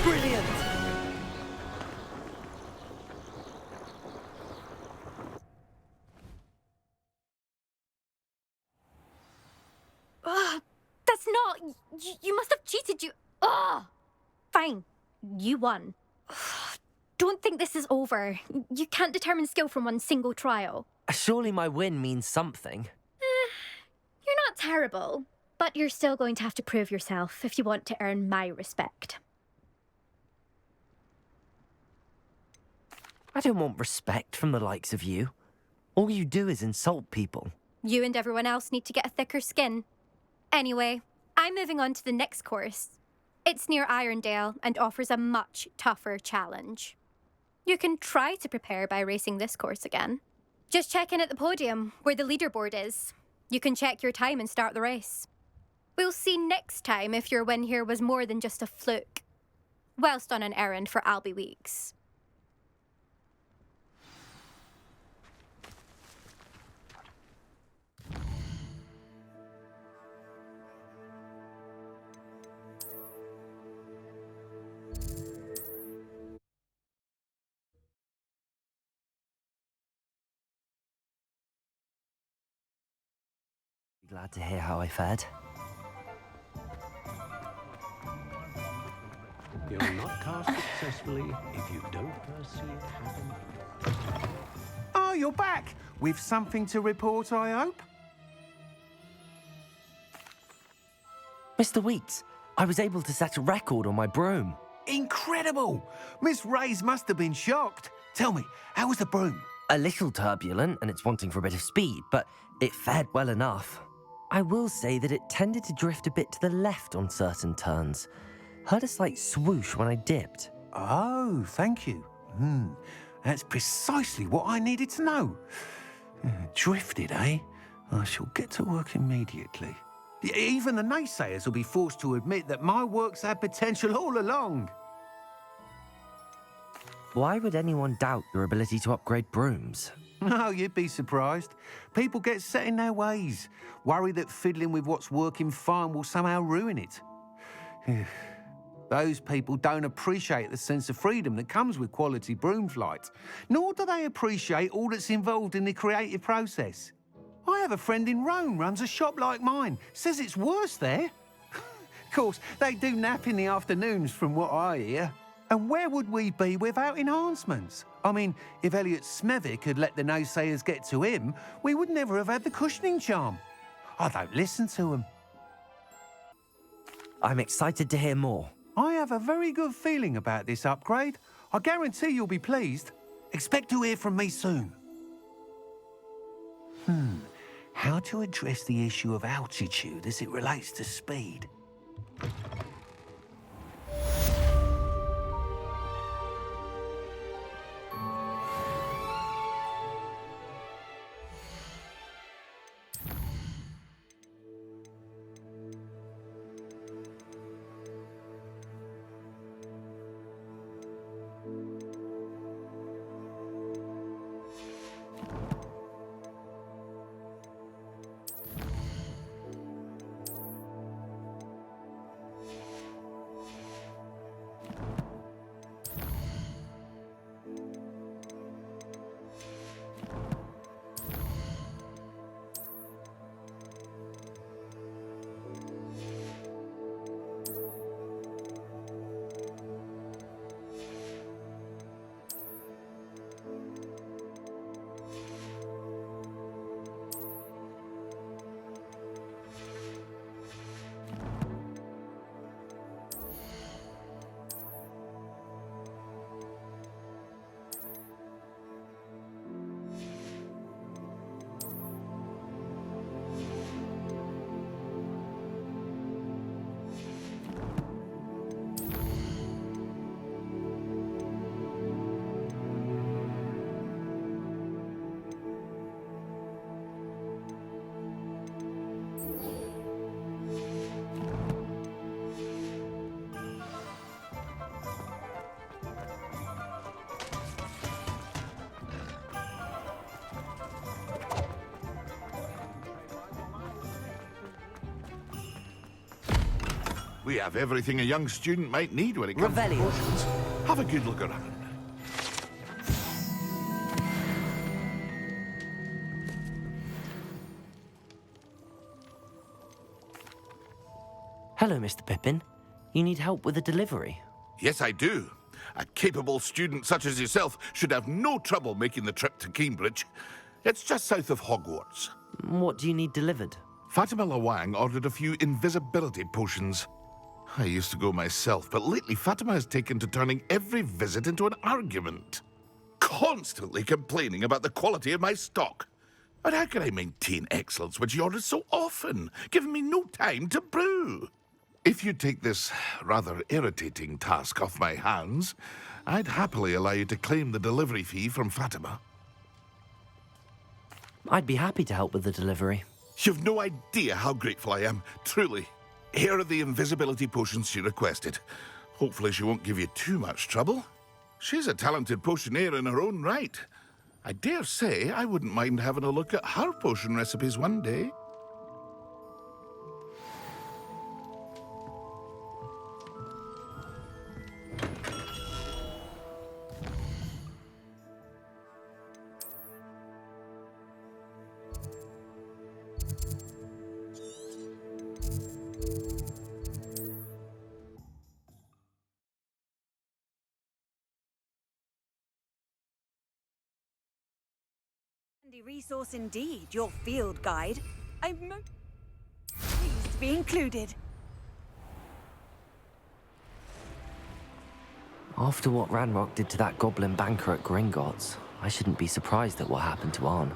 Brilliant! That's not... You must have cheated, you... Ugh! Fine. You won. Don't think this is over. You can't determine skill from one single trial. Surely my win means something. You're not terrible, but you're still going to have to prove yourself if you want to earn my respect. I don't want respect from the likes of you. All you do is insult people. You and everyone else need to get a thicker skin. Anyway, I'm moving on to the next course. It's near Irondale and offers a much tougher challenge. You can try to prepare by racing this course again. Just check in at the podium, where the leaderboard is. You can check your time and start the race. We'll see next time if your win here was more than just a fluke. Whilst on an errand for Albie Weeks. Glad to hear how I fared. You'll not cast successfully if you don't first see it happen. Oh, you're back! With something to report, I hope? Mr. Weeks, I was able to set a record on my broom. Incredible! Miss Reyes must have been shocked. Tell me, how was the broom? A little turbulent, and it's wanting for a bit of speed, but it fared well enough. I will say that it tended to drift a bit to the left on certain turns. Heard a slight swoosh when I dipped. Oh, thank you. That's precisely what I needed to know. Drifted, eh? I shall get to work immediately. Even the naysayers will be forced to admit that my work's had potential all along. Why would anyone doubt your ability to upgrade brooms? Oh, you'd be surprised. People get set in their ways, worry that fiddling with what's working fine will somehow ruin it. Those people don't appreciate the sense of freedom that comes with quality broom flight, nor do they appreciate all that's involved in the creative process. I have a friend in Rome runs a shop like mine, says it's worse there. Of course, they do nap in the afternoons from what I hear. And where would we be without enhancements? I mean, if Elliot Smethwick had let the naysayers get to him, we would never have had the cushioning charm. I don't listen to them. I'm excited to hear more. I have a very good feeling about this upgrade. I guarantee you'll be pleased. Expect to hear from me soon. How to address the issue of altitude as it relates to speed? We have everything a young student might need when it comes to potions. Have a good look around. Hello, Mr. Pippin. You need help with a delivery? Yes, I do. A capable student such as yourself should have no trouble making the trip to Cambridge. It's just south of Hogwarts. What do you need delivered? Fatima Lawang ordered a few invisibility potions. I used to go myself, but lately Fatima has taken to turning every visit into an argument. Constantly complaining about the quality of my stock. But how can I maintain excellence when she orders so often, giving me no time to brew? If you take this rather irritating task off my hands, I'd happily allow you to claim the delivery fee from Fatima. I'd be happy to help with the delivery. You've no idea how grateful I am, truly. Here are the invisibility potions she requested. Hopefully she won't give you too much trouble. She's a talented potioneer in her own right. I dare say I wouldn't mind having a look at her potion recipes one day. Handy resource indeed, your field guide. I'm pleased to be included. After what Ranrock did to that goblin banker at Gringotts, I shouldn't be surprised at what happened to Arn.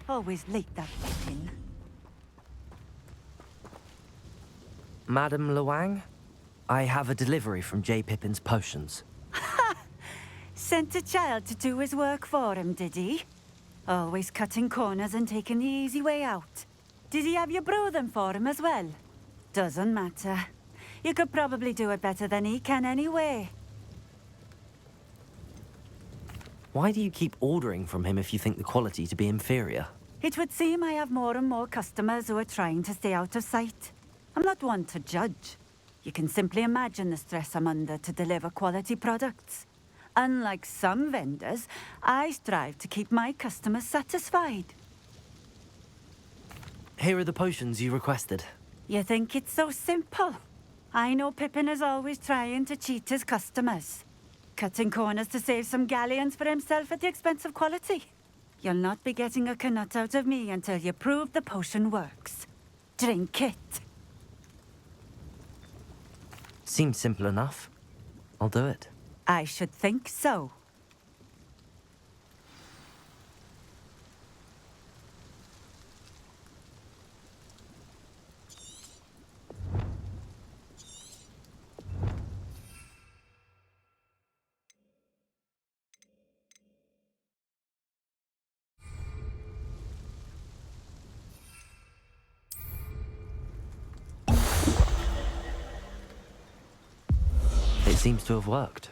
Always late, that Pippin. Madam Lawang, I have a delivery from J. Pippin's Potions. Sent a child to do his work for him, did he? Always cutting corners and taking the easy way out. Did he have you brew them for him as well? Doesn't matter. You could probably do it better than he can anyway. Why do you keep ordering from him if you think the quality to be inferior? It would seem I have more and more customers who are trying to stay out of sight. I'm not one to judge. You can simply imagine the stress I'm under to deliver quality products. Unlike some vendors, I strive to keep my customers satisfied. Here are the potions you requested. You think it's so simple? I know Pippin is always trying to cheat his customers. Cutting corners to save some galleons for himself at the expense of quality. You'll not be getting a canut out of me until you prove the potion works. Drink it. Seems simple enough. I'll do it. I should think so. It seems to have worked.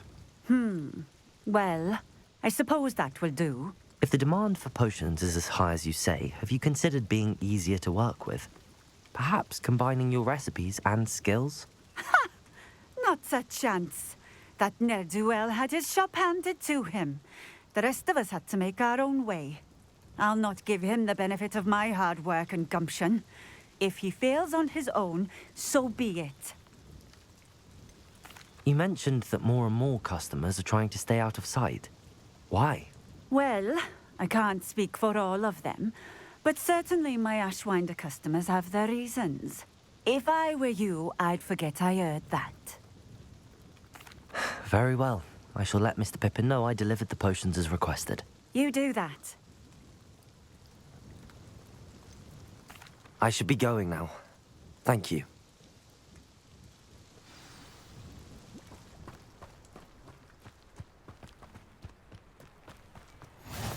Well, I suppose that will do. If the demand for potions is as high as you say, have you considered being easier to work with? Perhaps combining your recipes and skills? Not a chance. That ne'er-do-well had his shop handed to him. The rest of us had to make our own way. I'll not give him the benefit of my hard work and gumption. If he fails on his own, so be it. You mentioned that more and more customers are trying to stay out of sight. Why? Well, I can't speak for all of them, but certainly my Ashwinder customers have their reasons. If I were you, I'd forget I heard that. Very well. I shall let Mr. Pippin know I delivered the potions as requested. You do that. I should be going now. Thank you.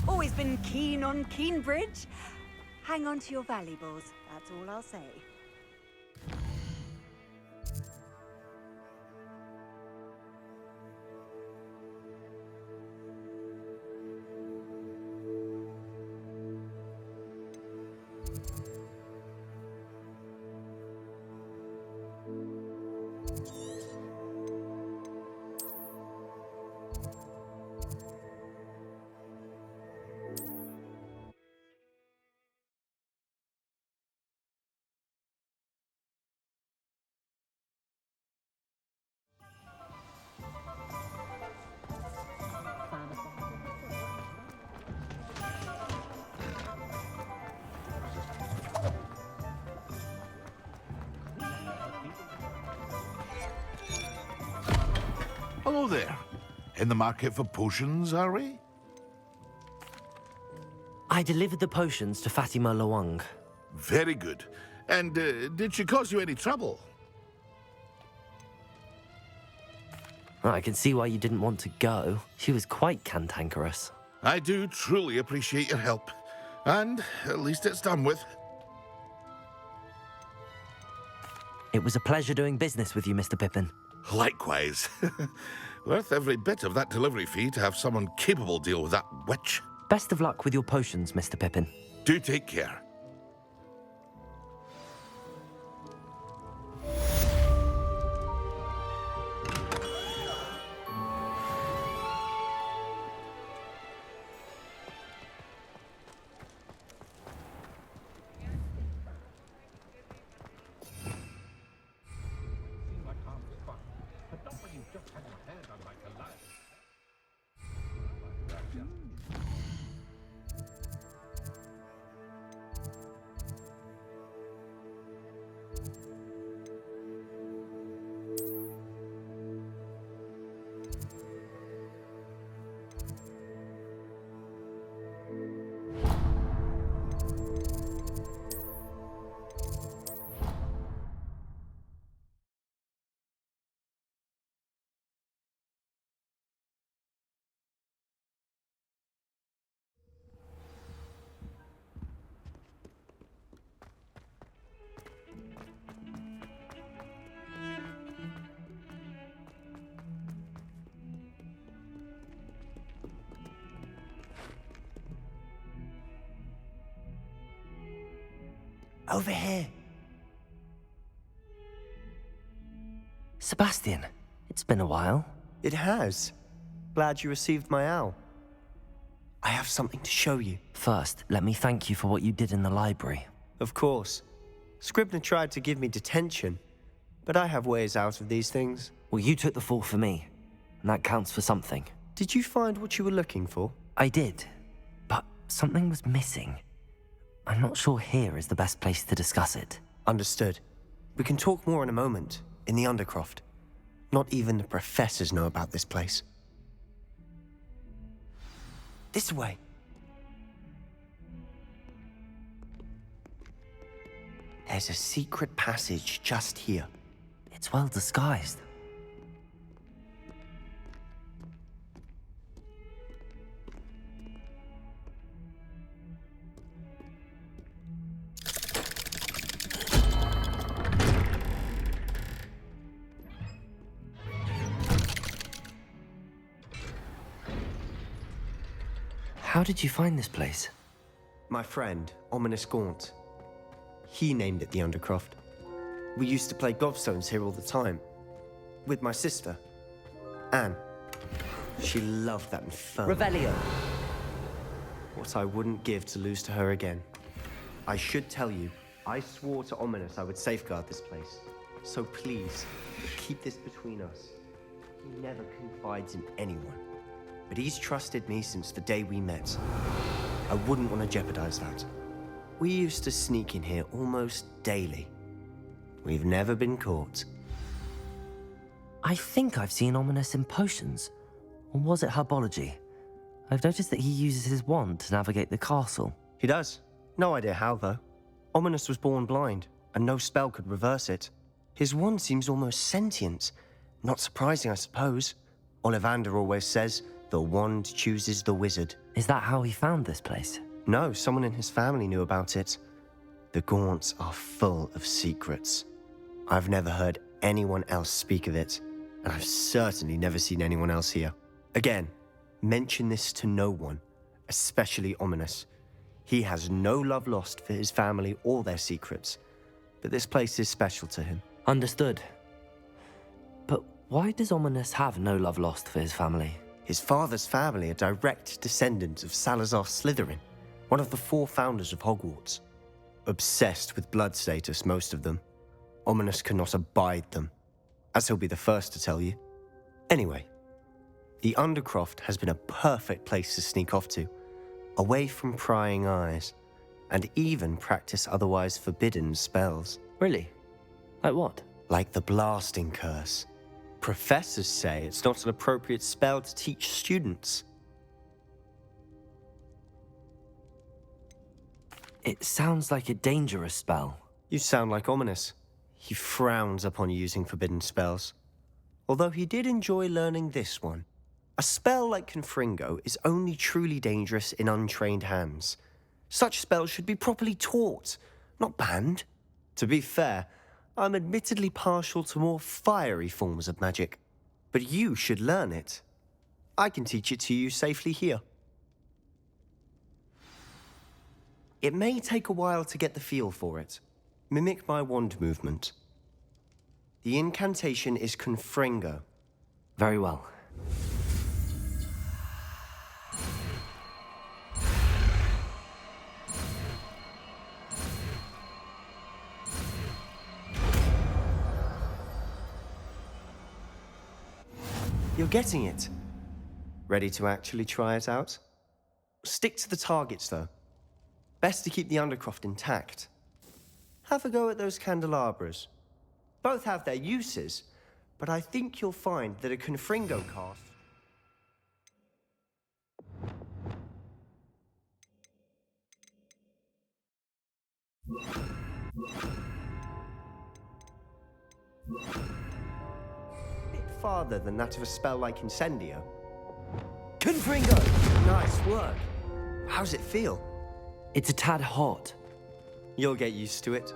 Always been keen on Keenbridge. Hang on to your valuables, that's all I'll say. Hello there. In the market for potions, are we? I delivered the potions to Fatima Lawang. Very good. And did she cause you any trouble? I can see why you didn't want to go. She was quite cantankerous. I do truly appreciate your help. And at least it's done with. It was a pleasure doing business with you, Mr. Pippin. Likewise. Worth every bit of that delivery fee to have someone capable deal with that witch. Best of luck with your potions, Mr. Pippin. Do take care. Over here. Sebastian, it's been a while. It has. Glad you received my owl. I have something to show you. First, let me thank you for what you did in the library. Of course. Scribner tried to give me detention, but I have ways out of these things. Well, you took the fall for me, and that counts for something. Did you find what you were looking for? I did, but something was missing. I'm not sure here is the best place to discuss it. Understood. We can talk more in a moment, in the Undercroft. Not even the professors know about this place. This way. There's a secret passage just here. It's well disguised. How did you find this place? My friend, Ominous Gaunt. He named it the Undercroft. We used to play gobstones here all the time. With my sister, Anne. She loved that infernal... Revelio. What I wouldn't give to lose to her again. I should tell you, I swore to Ominous I would safeguard this place. So please, keep this between us. He never confides in anyone. But he's trusted me since the day we met. I wouldn't want to jeopardize that. We used to sneak in here almost daily. We've never been caught. I think I've seen Ominous in potions. Or was it herbology? I've noticed that he uses his wand to navigate the castle. He does. No idea how, though. Ominous was born blind, and no spell could reverse it. His wand seems almost sentient. Not surprising, I suppose. Ollivander always says, the wand chooses the wizard. Is that how he found this place? No, someone in his family knew about it. The Gaunts are full of secrets. I've never heard anyone else speak of it, and I've certainly never seen anyone else here. Again, mention this to no one, especially Ominous. He has no love lost for his family or their secrets, but this place is special to him. Understood. But why does Ominous have no love lost for his family? His father's family are direct descendants of Salazar Slytherin, one of the 4 founders of Hogwarts. Obsessed with blood status, most of them. Ominous cannot abide them, as he'll be the first to tell you. Anyway, the Undercroft has been a perfect place to sneak off to, away from prying eyes, and even practice otherwise forbidden spells. Really? Like what? Like the blasting curse. Professors say it's not an appropriate spell to teach students. It sounds like a dangerous spell. You sound like Ominous. He frowns upon using forbidden spells. Although he did enjoy learning this one. A spell like Confringo is only truly dangerous in untrained hands. Such spells should be properly taught, not banned. To be fair, I'm admittedly partial to more fiery forms of magic. But you should learn it. I can teach it to you safely here. It may take a while to get the feel for it. Mimic my wand movement. The incantation is Confringo. Very well. You're getting it. Ready to actually try it out? Stick to the targets, though. Best to keep the Undercroft intact. Have a go at those candelabras. Both have their uses, but I think you'll find that a Confringo cast... bit farther than that of a spell like Incendio. Confringo! Nice work. How's it feel? It's a tad hot. You'll get used to it.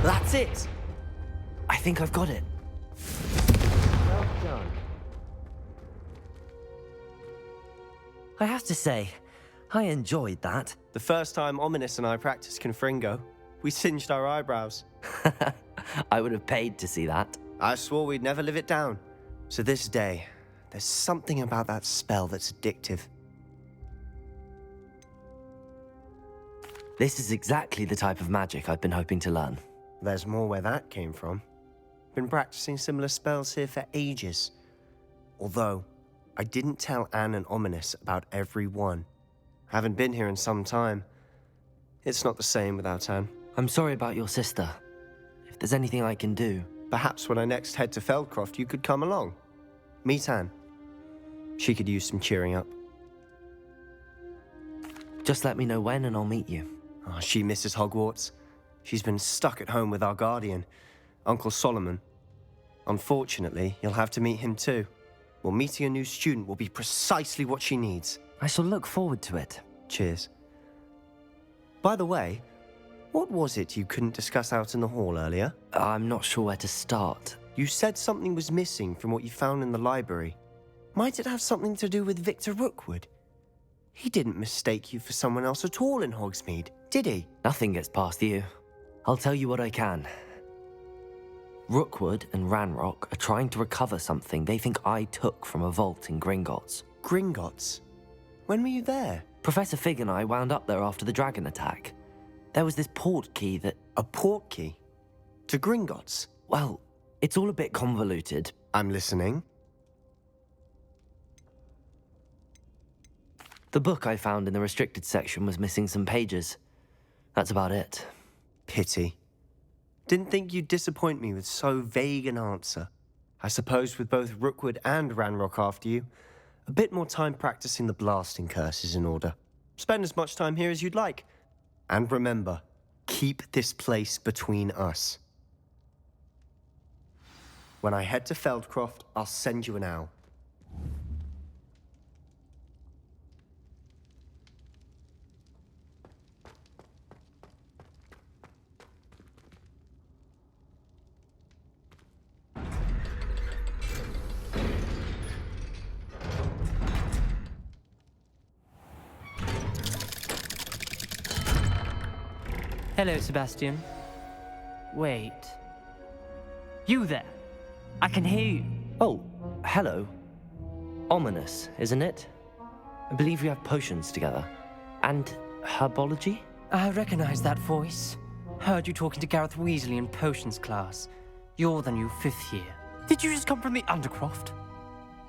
That's it! I think I've got it. Well done. I have to say, I enjoyed that. The first time Ominous and I practiced Confringo, we singed our eyebrows. I would have paid to see that. I swore we'd never live it down. To this day, there's something about that spell that's addictive. This is exactly the type of magic I've been hoping to learn. There's more where that came from. Been practicing similar spells here for ages. Although, I didn't tell Anne and Ominous about every one. Haven't been here in some time. It's not the same without Anne. I'm sorry about your sister. If there's anything I can do... Perhaps when I next head to Feldcroft, you could come along. Meet Anne. She could use some cheering up. Just let me know when and I'll meet you. Oh, she misses Hogwarts. She's been stuck at home with our guardian, Uncle Solomon. Unfortunately, you'll have to meet him too. Well, meeting a new student will be precisely what she needs. I shall look forward to it. Cheers. By the way, what was it you couldn't discuss out in the hall earlier? I'm not sure where to start. You said something was missing from what you found in the library. Might it have something to do with Victor Rookwood? He didn't mistake you for someone else at all in Hogsmeade, did he? Nothing gets past you. I'll tell you what I can. Rookwood and Ranrock are trying to recover something they think I took from a vault in Gringotts. Gringotts? When were you there? Professor Fig and I wound up there after the dragon attack. There was this port key that... A port key? To Gringotts? Well, it's all a bit convoluted. I'm listening. The book I found in the restricted section was missing some pages. That's about it. Pity. Didn't think you'd disappoint me with so vague an answer. I suppose with both Rookwood and Ranrock after you, a bit more time practicing the blasting curse is in order. Spend as much time here as you'd like. And remember, keep this place between us. When I head to Feldcroft, I'll send you an owl. Hello, Sebastian. Wait. You there? I can hear you. Oh, hello. Ominous, isn't it? I believe we have potions together. And herbology? I recognize that voice. Heard you talking to Gareth Weasley in potions class. You're the new 5th year. Did you just come from the Undercroft?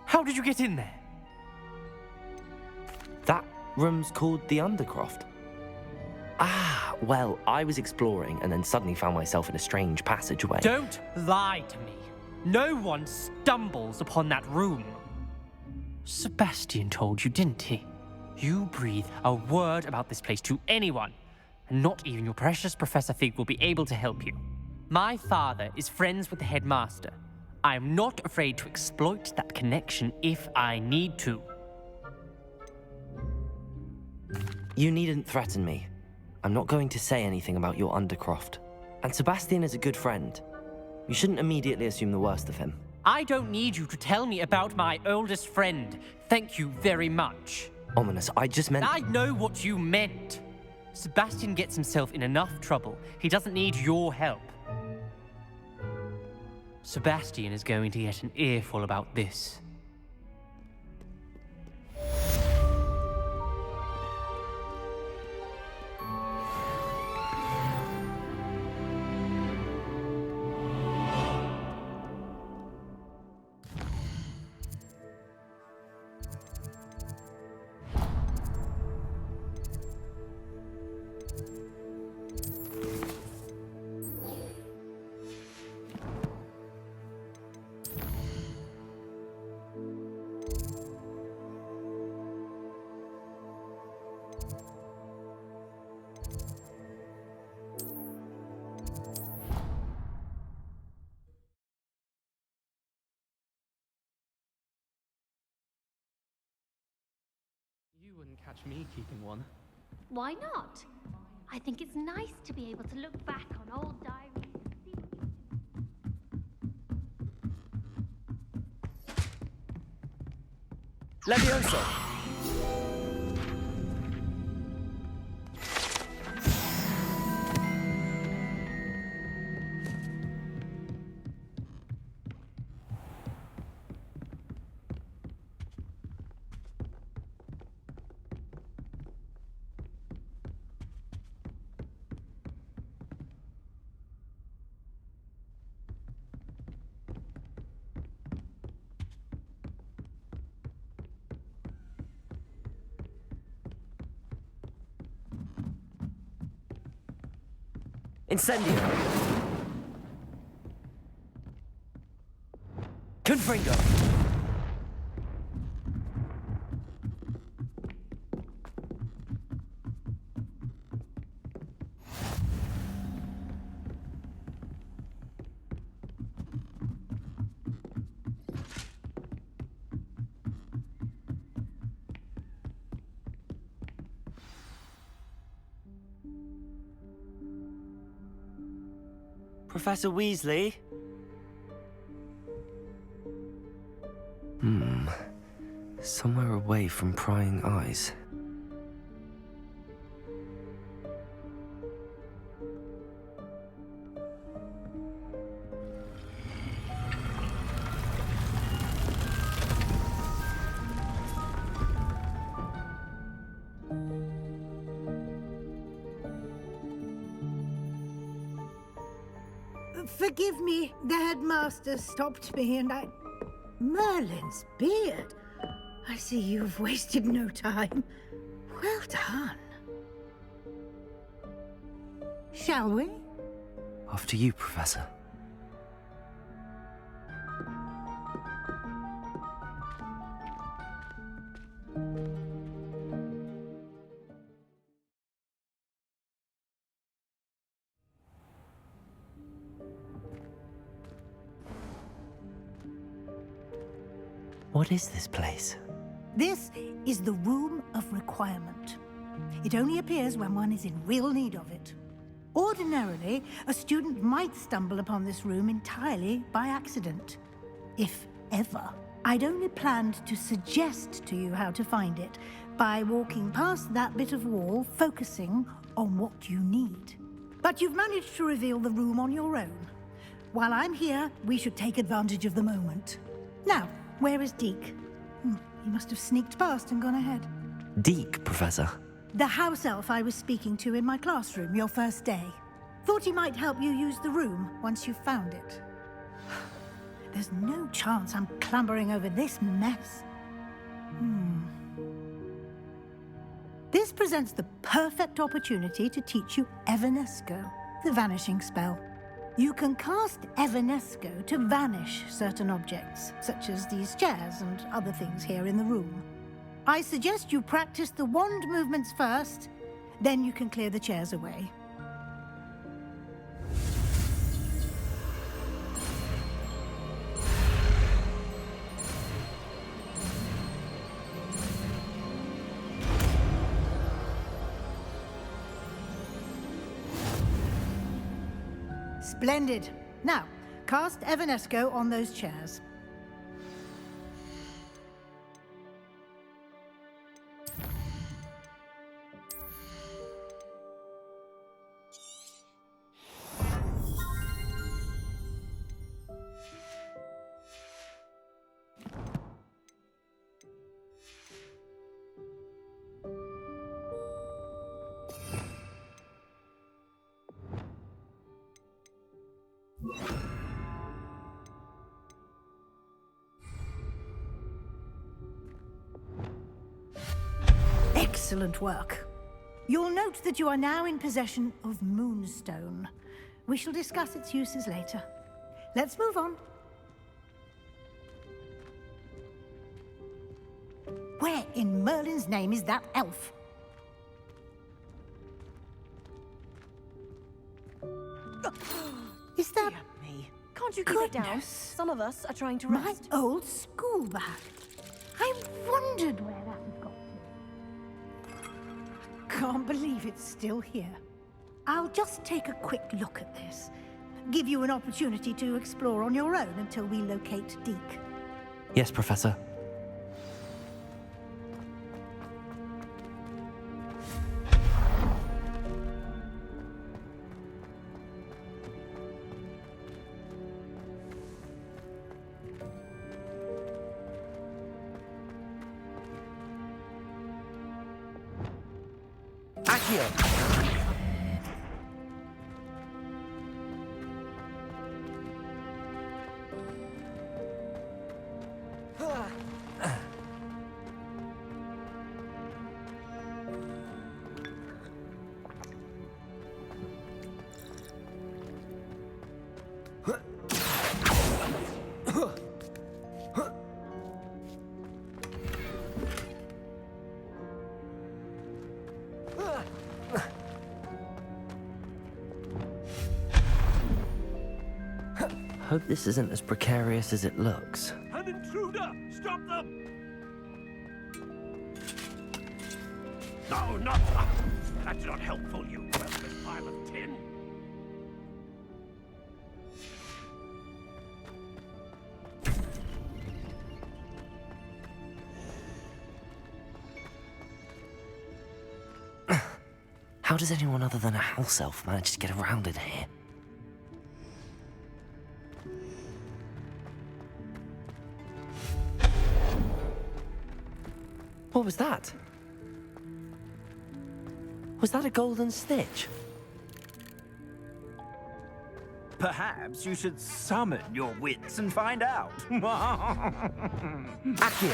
How did you get in there? That room's called the Undercroft. Ah, well, I was exploring and then suddenly found myself in a strange passageway. Don't lie to me. No one stumbles upon that room. Sebastian told you, didn't he? You breathe a word about this place to anyone, and not even your precious Professor Fig will be able to help you. My father is friends with the headmaster. I am not afraid to exploit that connection if I need to. You needn't threaten me. I'm not going to say anything about your Undercroft. And Sebastian is a good friend. You shouldn't immediately assume the worst of him. I don't need you to tell me about my oldest friend. Thank you very much. Ominous, I just meant... I know what you meant. Sebastian gets himself in enough trouble. He doesn't need your help. Sebastian is going to get an earful about this. You wouldn't catch me keeping one. Why not? I think it's nice to be able to look back on old diaries and see what Levioso! Incendio! Confringo! Professor Weasley? Somewhere away from prying eyes. Forgive me, the headmaster stopped me and I... Merlin's beard. I see you've wasted no time. Well done. Shall we? After you, Professor. What is this place? This is the Room of Requirement. It only appears when one is in real need of it. Ordinarily, a student might stumble upon this room entirely by accident. If ever. I'd only planned to suggest to you how to find it by walking past that bit of wall, focusing on what you need. But you've managed to reveal the room on your own. While I'm here, we should take advantage of the moment. Now, where is Deke? He must have sneaked past and gone ahead. Deke, Professor. The house elf I was speaking to in my classroom your first day. Thought he might help you use the room once you've found it. There's no chance I'm clambering over this mess. This presents the perfect opportunity to teach you Evanesco, the vanishing spell. You can cast Evanesco to vanish certain objects, such as these chairs and other things here in the room. I suggest you practice the wand movements first, then you can clear the chairs away. Splendid. Now, cast Evanesco on those chairs. Excellent work. You'll note that you are now in possession of Moonstone. We shall discuss its uses later. Let's move on. Where in Merlin's name is that elf? Is that... me. Can't you keep it down? Some of us are trying to rest. My old school bag. I wondered where that had got to. Can't believe it's still here. I'll just take a quick look at this. Give you an opportunity to explore on your own until we locate Deke. Yes, Professor. Hope this isn't as precarious as it looks. An intruder! Stop them! No, not that! That's not helpful, you worthless pile of tin! How does anyone other than a house elf manage to get around in here? What was that? Was that a golden snitch? Perhaps you should summon your wits and find out. Accio!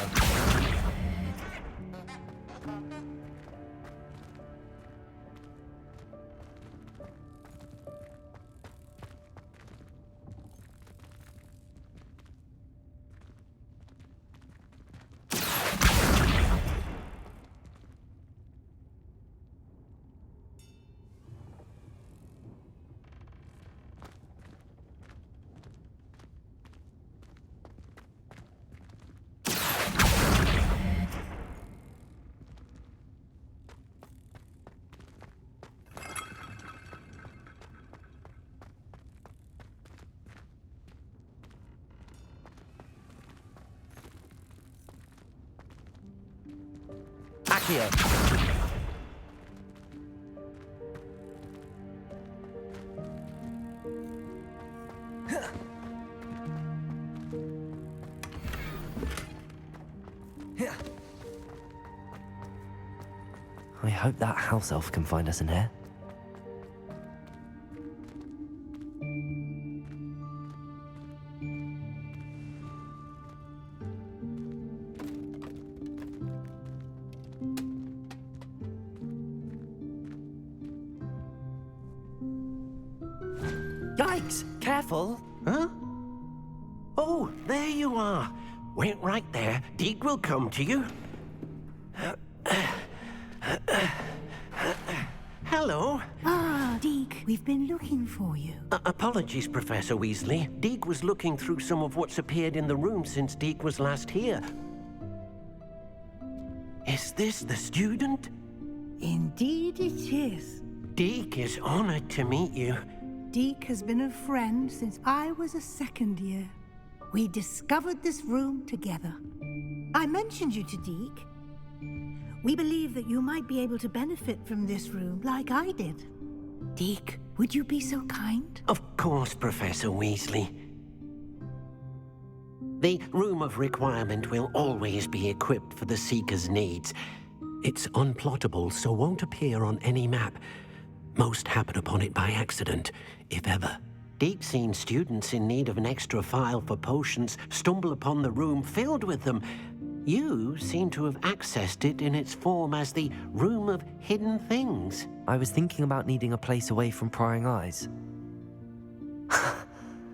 Accio! I hope that house elf can find us in here. Yikes! Careful! Huh? Oh, there you are. Wait right there. Deke will come to you. Hello. Ah, Deke, we've been looking for you. Apologies, Professor Weasley. Deke was looking through some of what's appeared in the room since Deke was last here. Is this the student? Indeed it is. Deke is honored to meet you. Deke has been a friend since I was a second year. We discovered this room together. I mentioned you to Deke. We believe that you might be able to benefit from this room like I did. Deke, would you be so kind? Of course, Professor Weasley. The Room of Requirement will always be equipped for the Seeker's needs. It's unplottable, so won't appear on any map. Most happen upon it by accident, if ever. Deke's seen students in need of an extra file for potions stumble upon the room filled with them. You seem to have accessed it in its form as the Room of Hidden Things. I was thinking about needing a place away from prying eyes.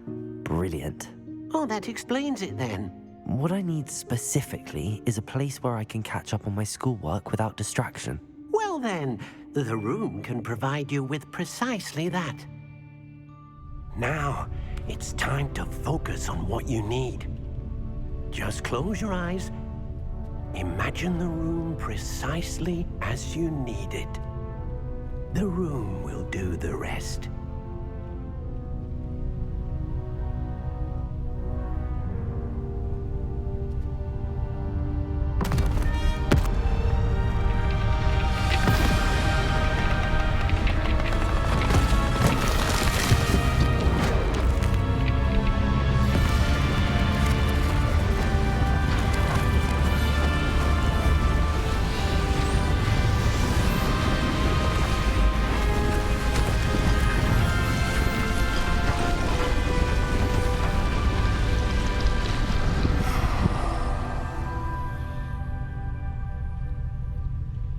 Brilliant. Oh, that explains it then. What I need specifically is a place where I can catch up on my schoolwork without distraction. Well then, the room can provide you with precisely that. Now, it's time to focus on what you need. Just close your eyes. Imagine the room precisely as you need it. The room will do the rest.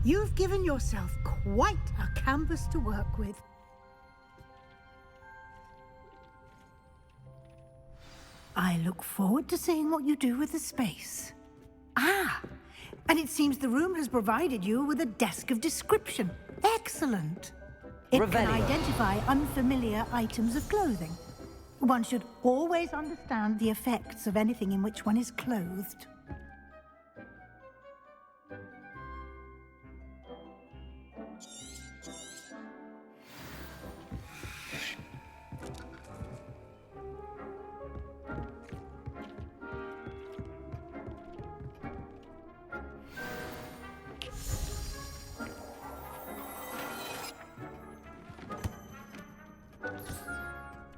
You've given yourself quite a canvas to work with. I look forward to seeing what you do with the space. Ah, and it seems the room has provided you with a desk of description. Excellent. It can identify unfamiliar items of clothing. One should always understand the effects of anything in which one is clothed.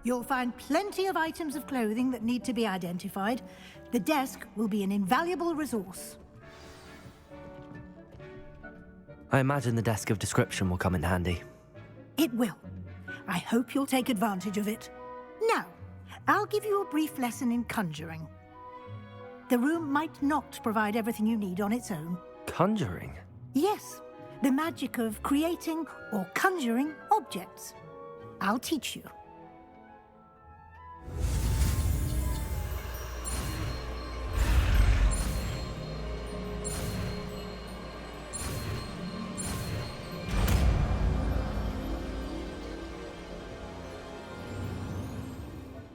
You'll find plenty of items of clothing that need to be identified. The desk will be an invaluable resource. I imagine the desk of description will come in handy. It will. I hope you'll take advantage of it. Now, I'll give you a brief lesson in conjuring. The room might not provide everything you need on its own. Conjuring? Yes, the magic of creating or conjuring objects. I'll teach you.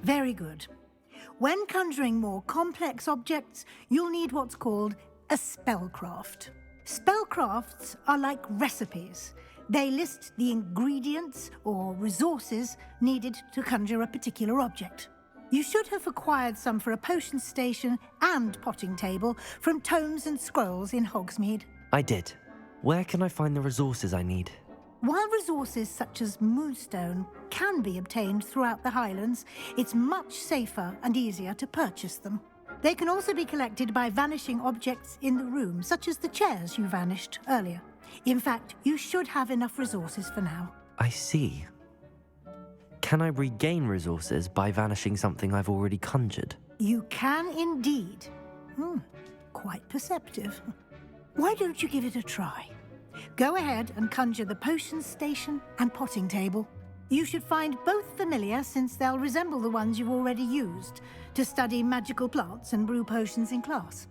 Very good. When conjuring more complex objects, you'll need what's called a spellcraft. Spellcrafts are like recipes. They list the ingredients or resources needed to conjure a particular object. You should have acquired some for a potion station and potting table from tomes and scrolls in Hogsmeade. I did. Where can I find the resources I need? While resources such as moonstone can be obtained throughout the Highlands, it's much safer and easier to purchase them. They can also be collected by vanishing objects in the room, such as the chairs you vanished earlier. In fact, you should have enough resources for now. I see. Can I regain resources by vanishing something I've already conjured? You can indeed. Quite perceptive. Why don't you give it a try? Go ahead and conjure the potion station and potting table. You should find both familiar, since they'll resemble the ones you've already used to study magical plants and brew potions in class.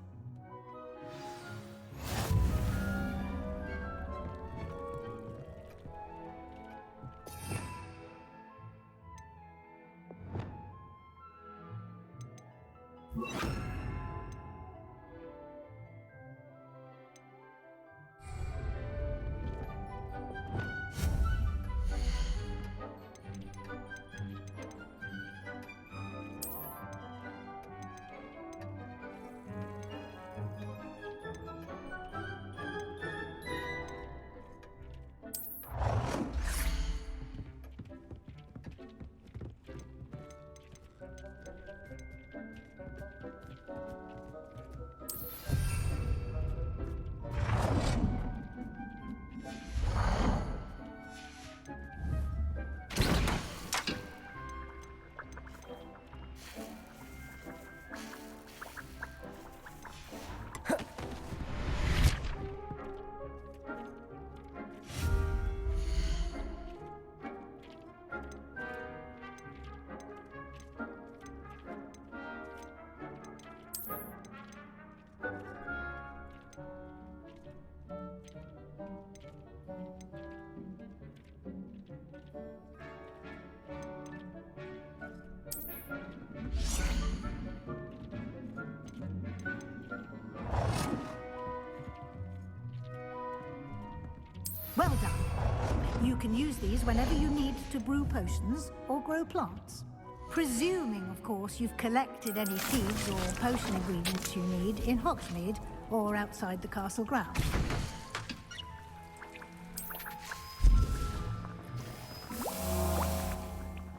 Well done. You can use these whenever you need to brew potions or grow plants. Presuming, of course, you've collected any seeds or potion ingredients you need in Hogsmeade or outside the castle grounds.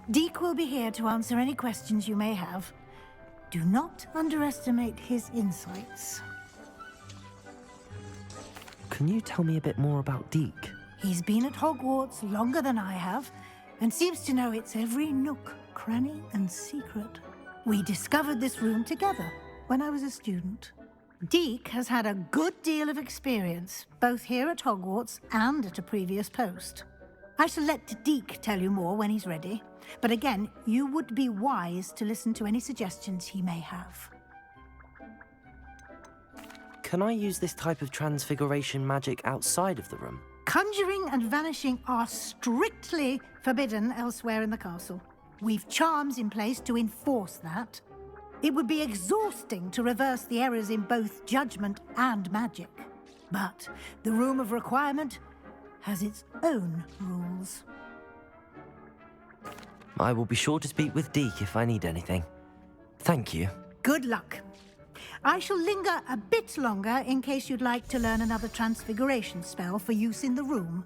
Deek will be here to answer any questions you may have. Do not underestimate his insights. Can you tell me a bit more about Deek? He's been at Hogwarts longer than I have, and seems to know its every nook, cranny, and secret. We discovered this room together when I was a student. Deek has had a good deal of experience, both here at Hogwarts and at a previous post. I shall let Deek tell you more when he's ready, but again, you would be wise to listen to any suggestions he may have. Can I use this type of transfiguration magic outside of the room? Conjuring and vanishing are strictly forbidden elsewhere in the castle. We've charms in place to enforce that. It would be exhausting to reverse the errors in both judgment and magic. But the Room of Requirement has its own rules. I will be sure to speak with Deek if I need anything. Thank you. Good luck. I shall linger a bit longer in case you'd like to learn another transfiguration spell for use in the room.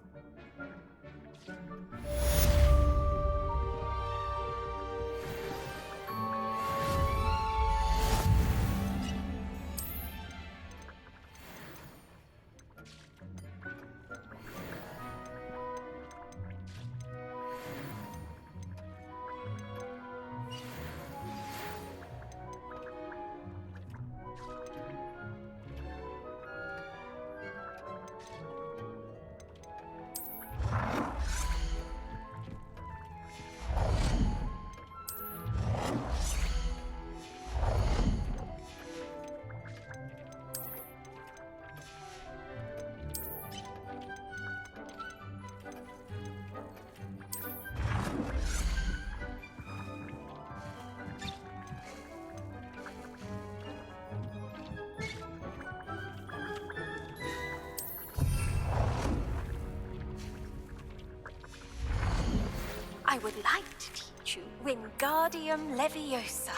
would like to teach you Wingardium Leviosa.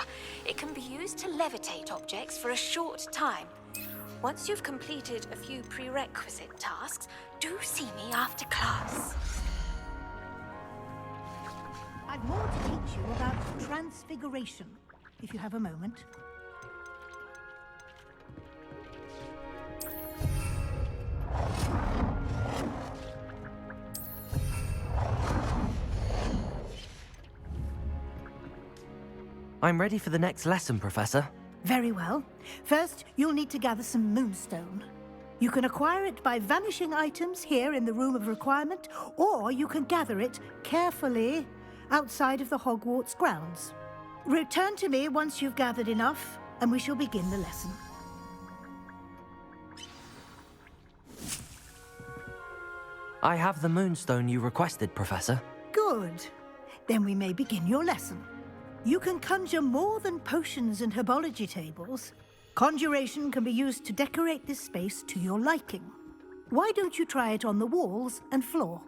It can be used to levitate objects for a short time. Once you've completed a few prerequisite tasks, do see me after class. I've more to teach you about transfiguration, if you have a moment. I'm ready for the next lesson, Professor. Very well. First, you'll need to gather some moonstone. You can acquire it by vanishing items here in the Room of Requirement, or you can gather it carefully outside of the Hogwarts grounds. Return to me once you've gathered enough, and we shall begin the lesson. I have the moonstone you requested, Professor. Good. Then we may begin your lesson. You can conjure more than potions and herbology tables. Conjuration can be used to decorate this space to your liking. Why don't you try it on the walls and floor?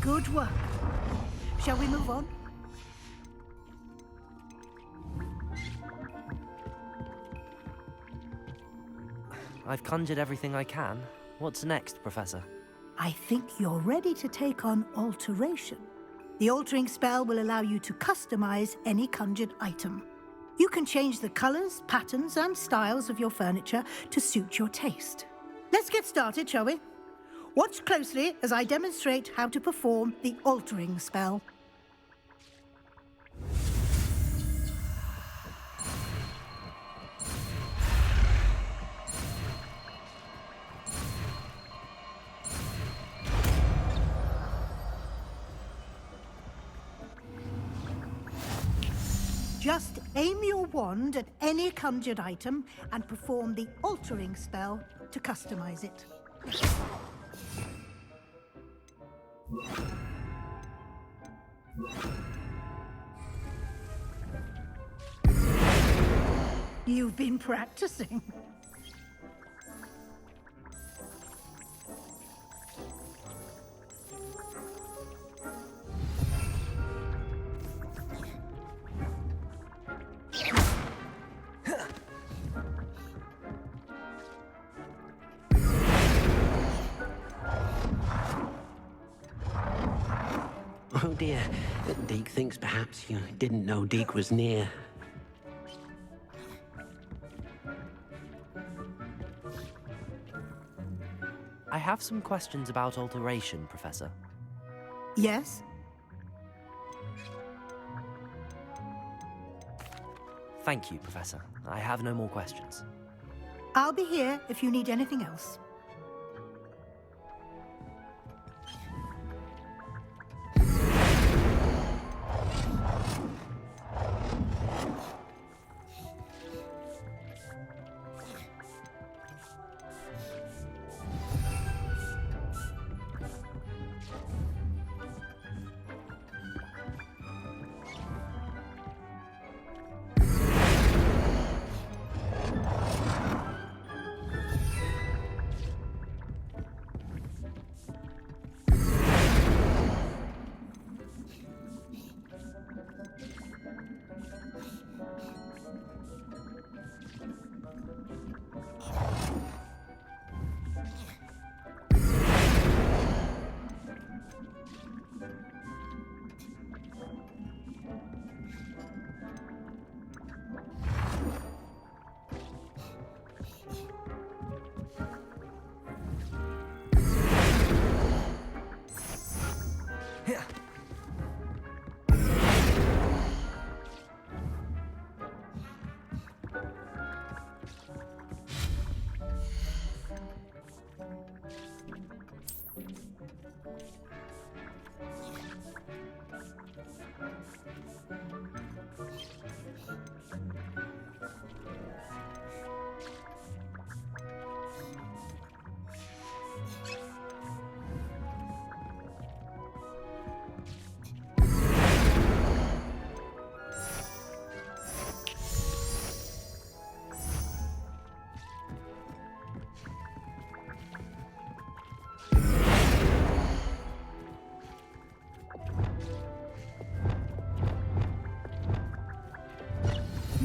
Good work. Shall we move on? I've conjured everything I can. What's next, Professor? I think you're ready to take on alteration. The altering spell will allow you to customize any conjured item. You can change the colors, patterns, and styles of your furniture to suit your taste. Let's get started, shall we? Watch closely as I demonstrate how to perform the altering spell. Just aim your wand at any conjured item and perform the altering spell to customize it. You've been practicing. Oh dear, Deke thinks perhaps you didn't know Deke was near. I have some questions about alteration, Professor. Yes? Thank you, Professor. I have no more questions. I'll be here if you need anything else.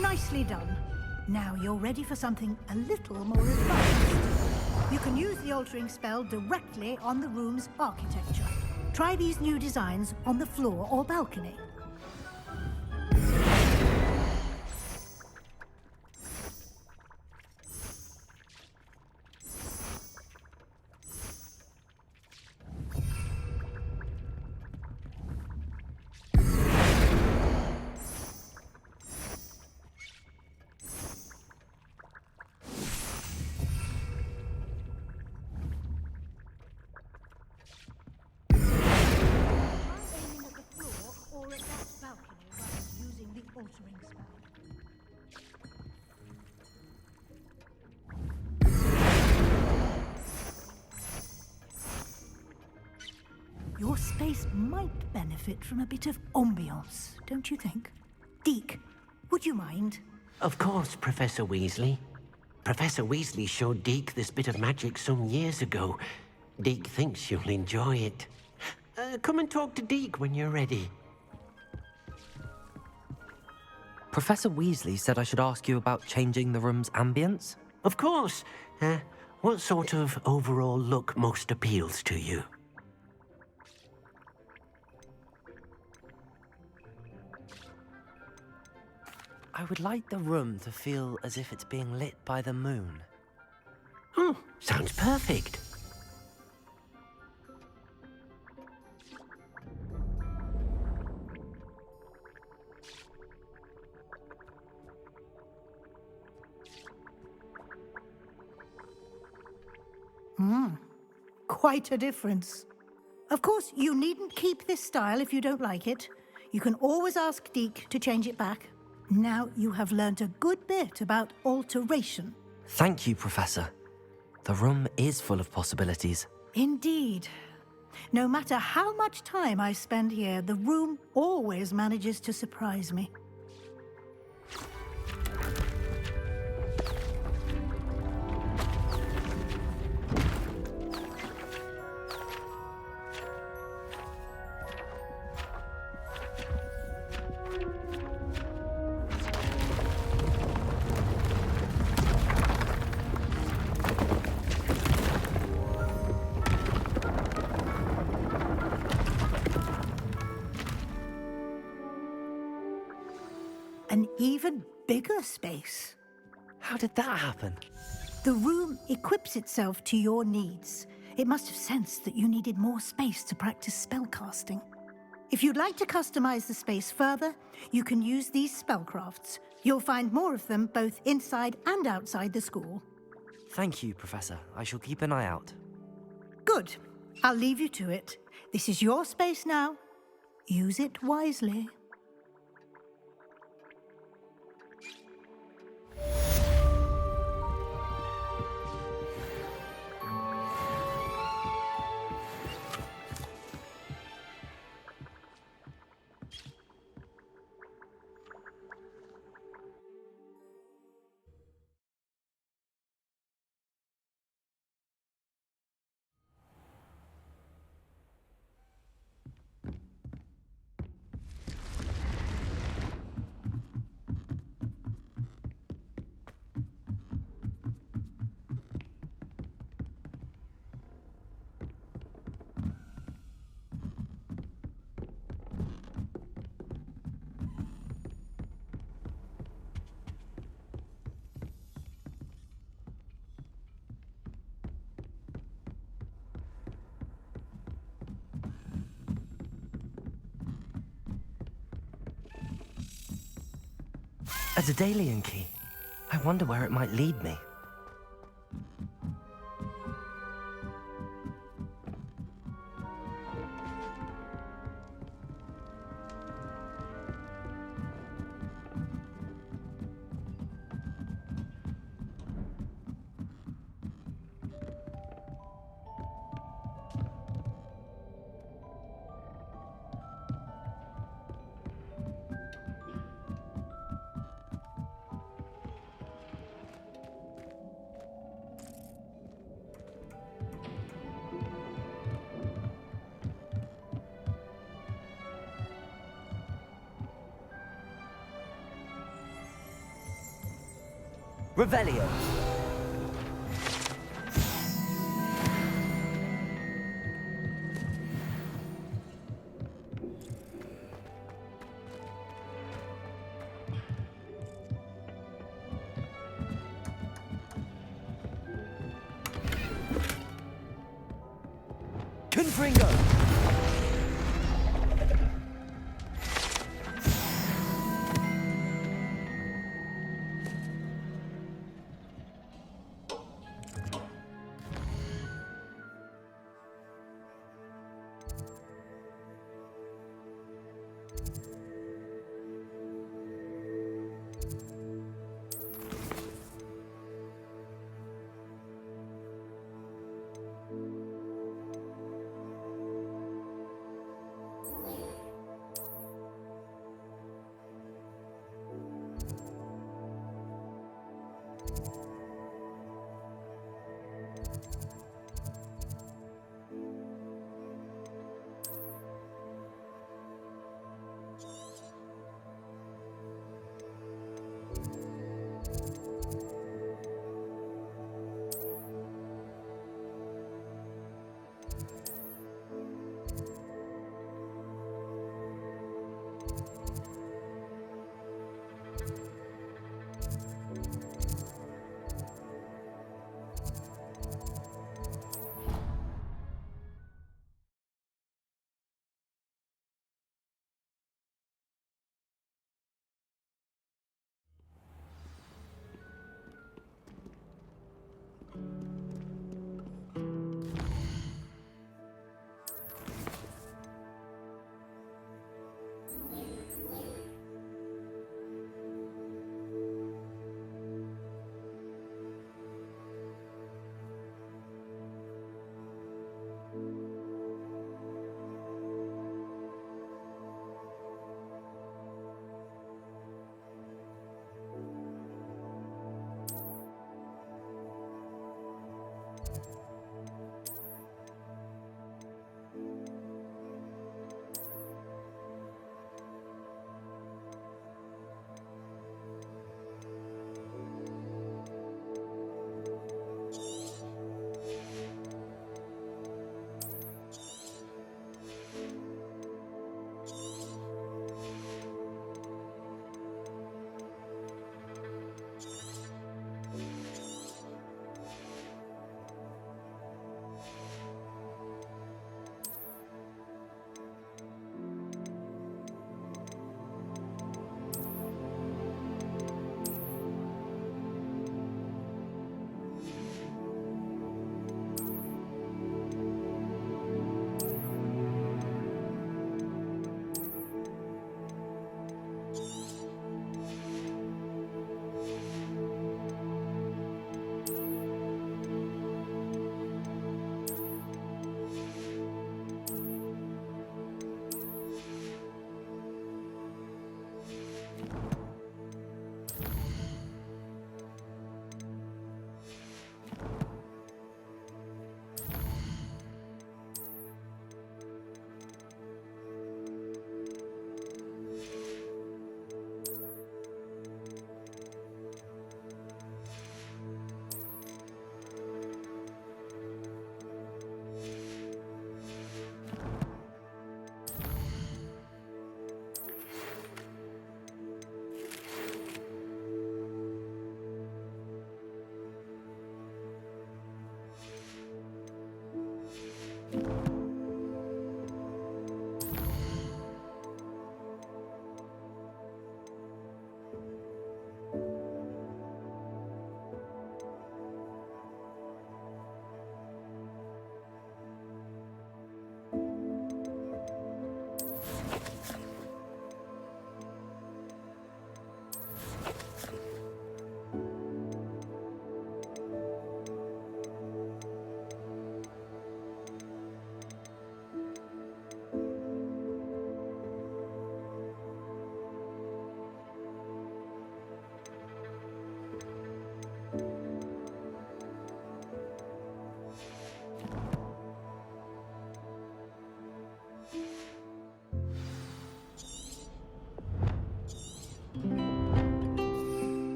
Nicely done. Now you're ready for something a little more advanced. You can use the altering spell directly on the room's architecture. Try these new designs on the floor or balcony. Altering spell. Your space might benefit from a bit of ambiance, don't you think? Deke, would you mind? Of course, Professor Weasley. Professor Weasley showed Deke this bit of magic some years ago. Deke thinks you'll enjoy it. Come and talk to Deke when you're ready. Professor Weasley said I should ask you about changing the room's ambience? Of course. What sort of overall look most appeals to you? I would like the room to feel as if it's being lit by the moon. Oh, sounds perfect. Quite a difference. Of course, you needn't keep this style if you don't like it. You can always ask Deke to change it back. Now you have learnt a good bit about alteration. Thank you, Professor. The room is full of possibilities. Indeed. No matter how much time I spend here, the room always manages to surprise me. An even bigger space. How did that happen? The room equips itself to your needs. It must have sensed that you needed more space to practice spellcasting. If you'd like to customize the space further, you can use these spellcrafts. You'll find more of them both inside and outside the school. Thank you, Professor. I shall keep an eye out. Good. I'll leave you to it. This is your space now. Use it wisely. A Daedalian key. I wonder where it might lead me. Revelio. Confringo.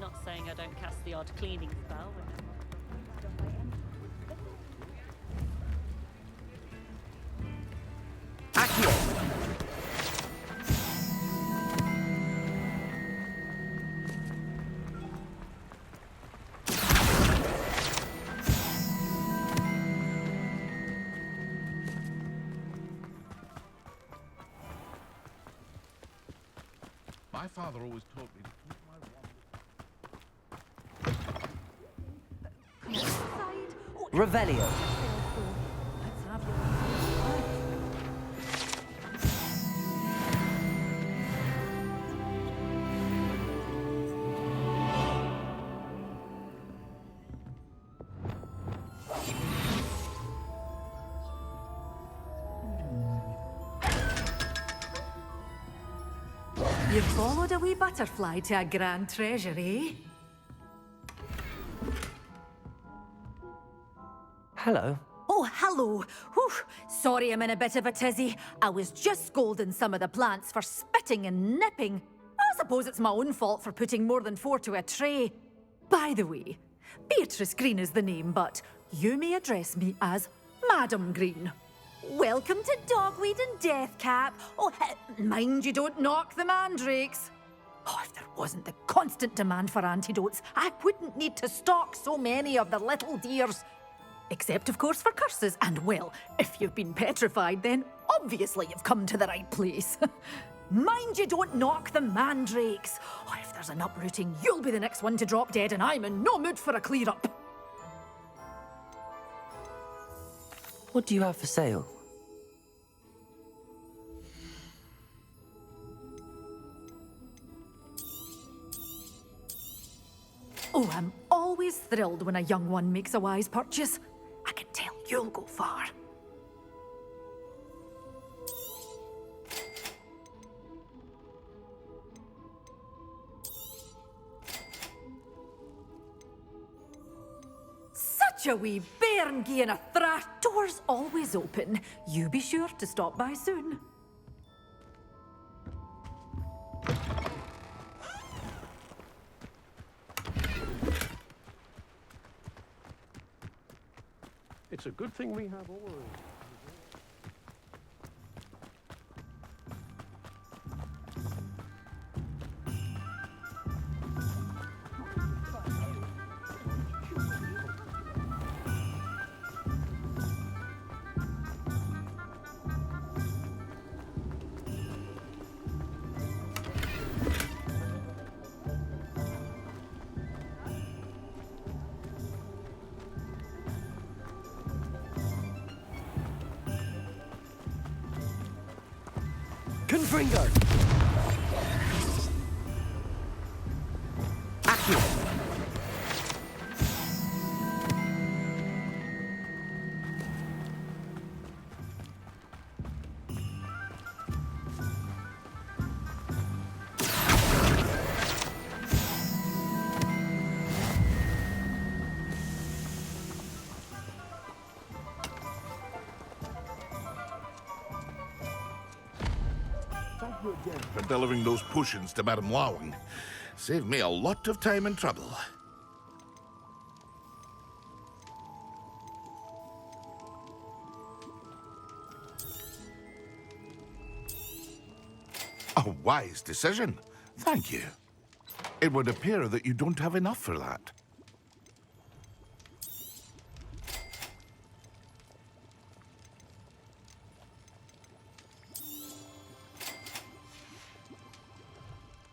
Not saying I don't cast the odd cleaning spell when My father always taught me to keep my wand. Revelio. You followed a wee butterfly to a grand treasure, eh? Hello. Oh, hello. Whew. Sorry I'm in a bit of a tizzy. I was just scolding some of the plants for spitting and nipping. I suppose it's my own fault for putting more than 4 to a tray. By the way, Beatrice Green is the name, but you may address me as Madam Green. Welcome to Dogweed and Deathcap. Oh, mind you don't knock the mandrakes. Oh, if there wasn't the constant demand for antidotes, I wouldn't need to stock so many of the little dears. Except, of course, for curses. And, well, if you've been petrified, then obviously you've come to the right place. Mind you don't knock the mandrakes. Oh, if there's an uprooting, you'll be the next one to drop dead, and I'm in no mood for a clear-up. What do you have for sale? Oh, I'm always thrilled when a young one makes a wise purchase. I can tell you'll go far. Such a wee bairn gieing a thrash. Door's always open. You be sure to stop by soon. It's a good thing we have oars. Confringo! Accio! For delivering those potions to Madame Lawing. Saved me a lot of time and trouble. A wise decision. Thank you. It would appear that you don't have enough for that.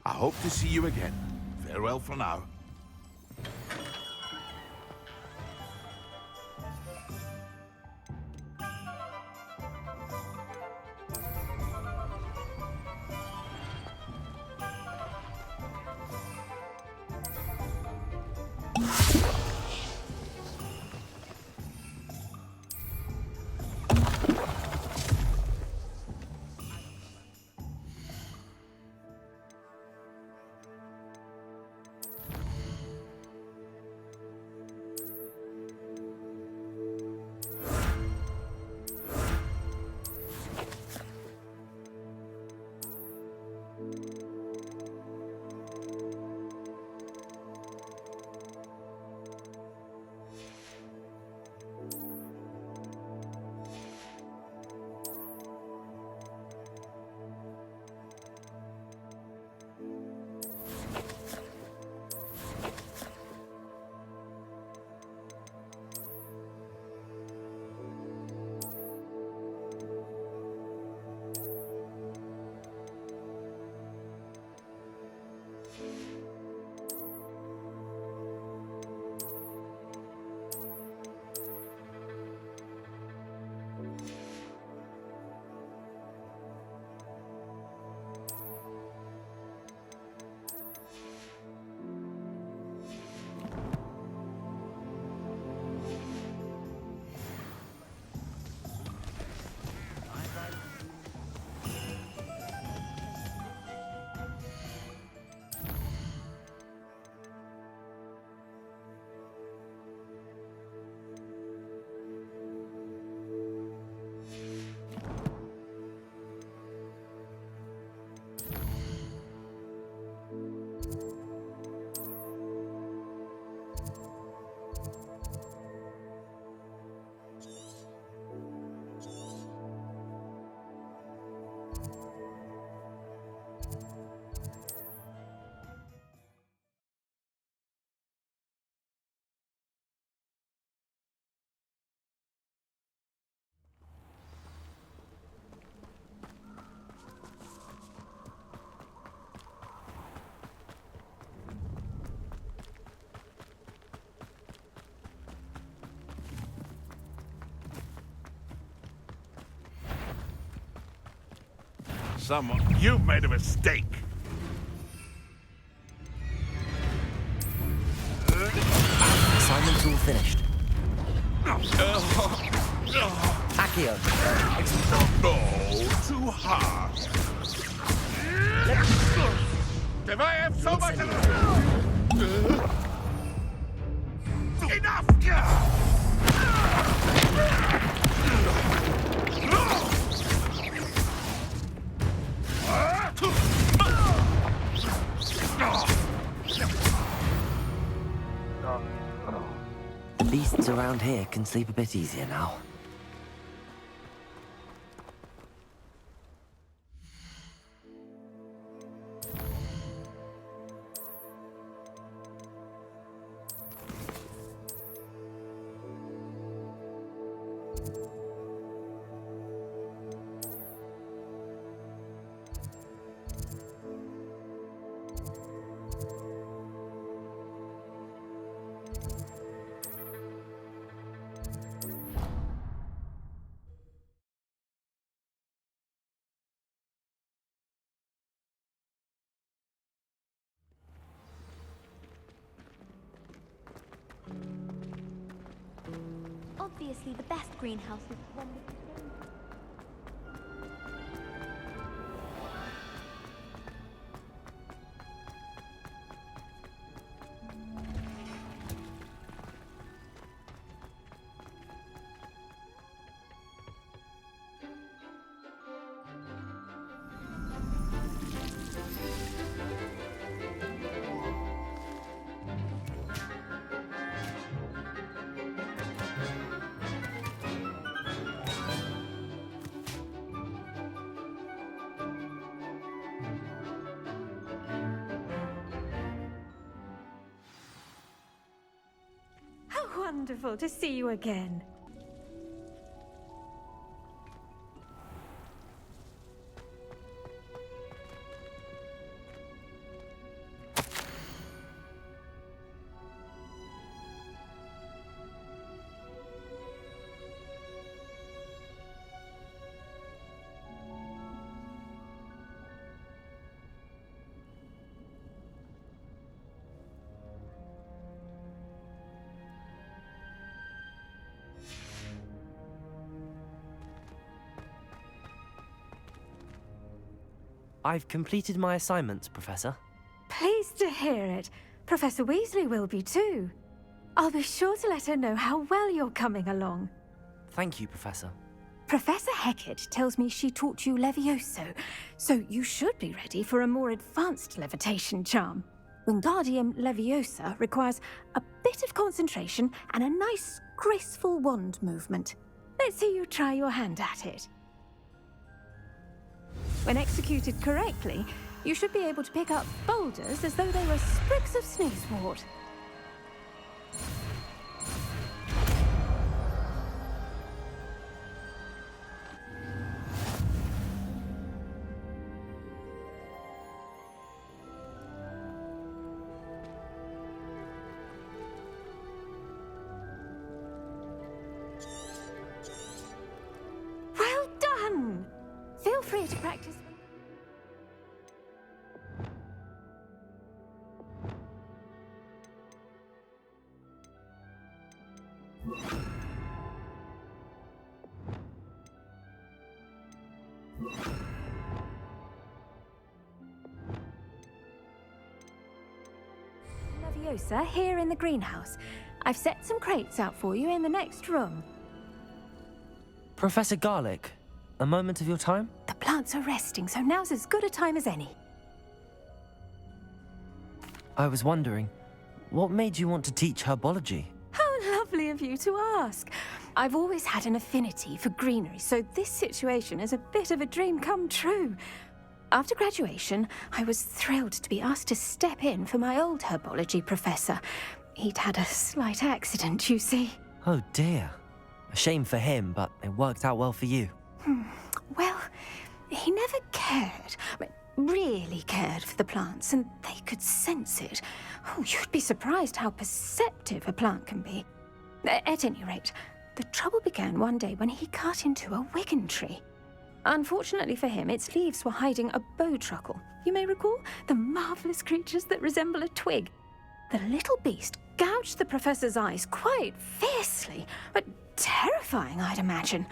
I hope to see you again. Farewell for now. You've made a mistake. Assignment's all finished. Accio. No, too hard. If I have so much enough! The beasts around here can sleep a bit easier now. Obviously, the best greenhouse is the one with the Wonderful to see you again. I've completed my assignments, Professor. Pleased to hear it. Professor Weasley will be too. I'll be sure to let her know how well you're coming along. Thank you, Professor. Professor Hecat tells me she taught you Levioso, so you should be ready for a more advanced levitation charm. Wingardium Leviosa requires a bit of concentration and a nice, graceful wand movement. Let's see you try your hand at it. When executed correctly, you should be able to pick up boulders as though they were sprigs of sneezewort. Well done! Feel free to practice. Leviosa here in the greenhouse. I've set some crates out for you in the next room. Professor Garlick, a moment of your time? The plants are resting, so now's as good a time as any. I was wondering, what made you want to teach herbology? How lovely of you to ask. I've always had an affinity for greenery, so this situation is a bit of a dream come true. After graduation, I was thrilled to be asked to step in for my old herbology professor. He'd had a slight accident, you see. Oh dear. A shame for him, but it worked out well for you. Well, he never cared, really cared for the plants, and they could sense it. Oh, you'd be surprised how perceptive a plant can be. At any rate, the trouble began one day when he cut into a wigan tree. Unfortunately for him, its leaves were hiding a bowtruckle. You may recall the marvelous creatures that resemble a twig. The little beast gouged the professor's eyes quite fiercely, but terrifying, I'd imagine.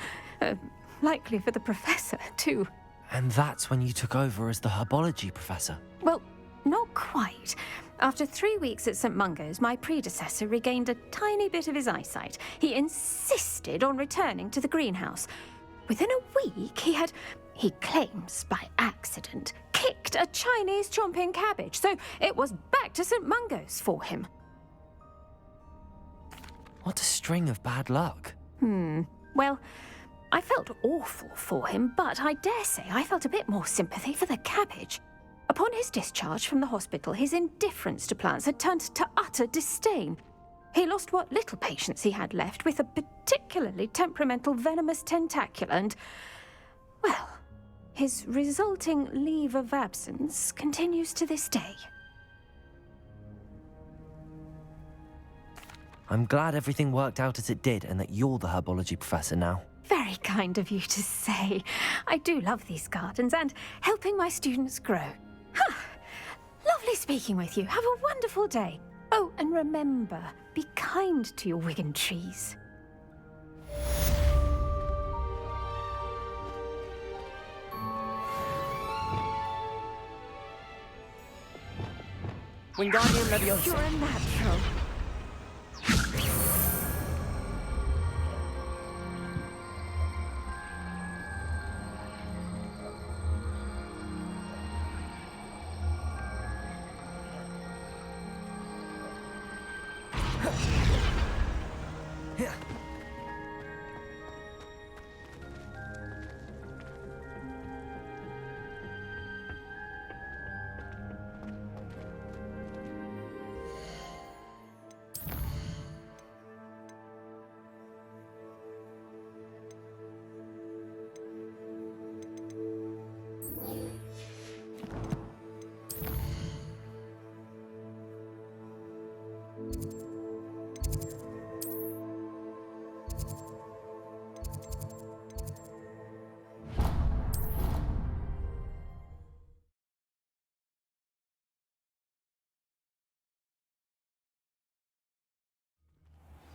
Likely for the professor, too. And that's when you took over as the herbology professor? Well, not quite. After 3 weeks at St. Mungo's, my predecessor regained a tiny bit of his eyesight. He insisted on returning to the greenhouse. Within a week, he claims by accident, kicked a Chinese chomping cabbage, so it was back to St. Mungo's for him. What a string of bad luck. Well, I felt awful for him, but I dare say I felt a bit more sympathy for the cabbage. Upon his discharge from the hospital, his indifference to plants had turned to utter disdain. He lost what little patience he had left with a particularly temperamental venomous tentacula and, well, his resulting leave of absence continues to this day. I'm glad everything worked out as it did and that you're the herbology professor now. Very kind of you to say. I do love these gardens and helping my students grow. Lovely speaking with you. Have a wonderful day. Oh, and remember, be kind to your Wigan trees. Wingardium Leviosa. You're a natural.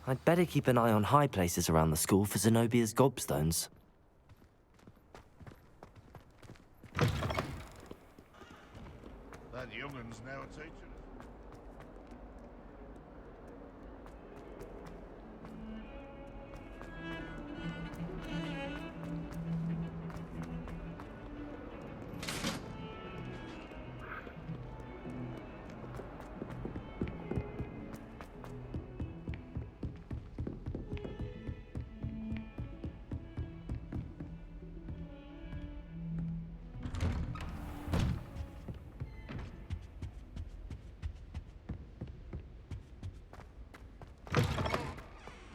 I'd better keep an eye on high places around the school for Zenobia's gobstones. That youngun's now a teacher.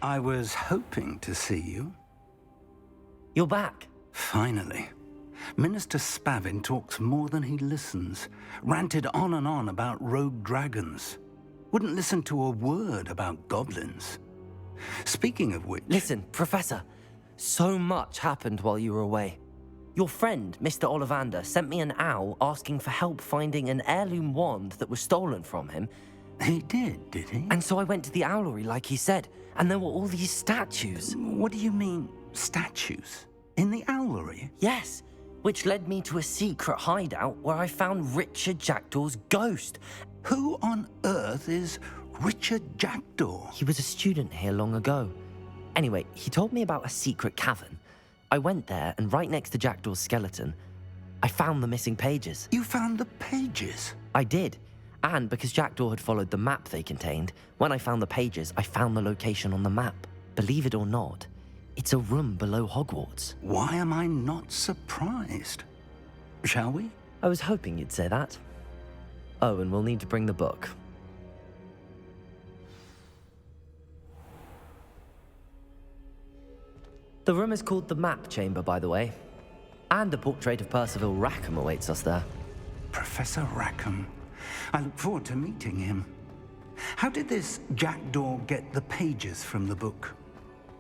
I was hoping to see you. You're back. Finally. Minister Spavin talks more than he listens. Ranted on and on about rogue dragons. Wouldn't listen to a word about goblins. Speaking of which... Listen, Professor. So much happened while you were away. Your friend, Mr. Ollivander, sent me an owl asking for help finding an heirloom wand that was stolen from him. He did he? And so I went to the owlery like he said, and there were all these statues. What do you mean, statues? In the owlery? Yes, which led me to a secret hideout where I found Richard Jackdaw's ghost. Who on earth is Richard Jackdaw? He was a student here long ago. Anyway, he told me about a secret cavern. I went there, and right next to Jackdaw's skeleton, I found the missing pages. You found the pages? I did. And because Jackdaw had followed the map they contained, when I found the pages, I found the location on the map. Believe it or not, it's a room below Hogwarts. Why am I not surprised? Shall we? I was hoping you'd say that. Oh, and we'll need to bring the book. The room is called the Map Chamber, by the way. And a portrait of Percival Rackham awaits us there. Professor Rackham. I look forward to meeting him. How did this Jackdaw get the pages from the book?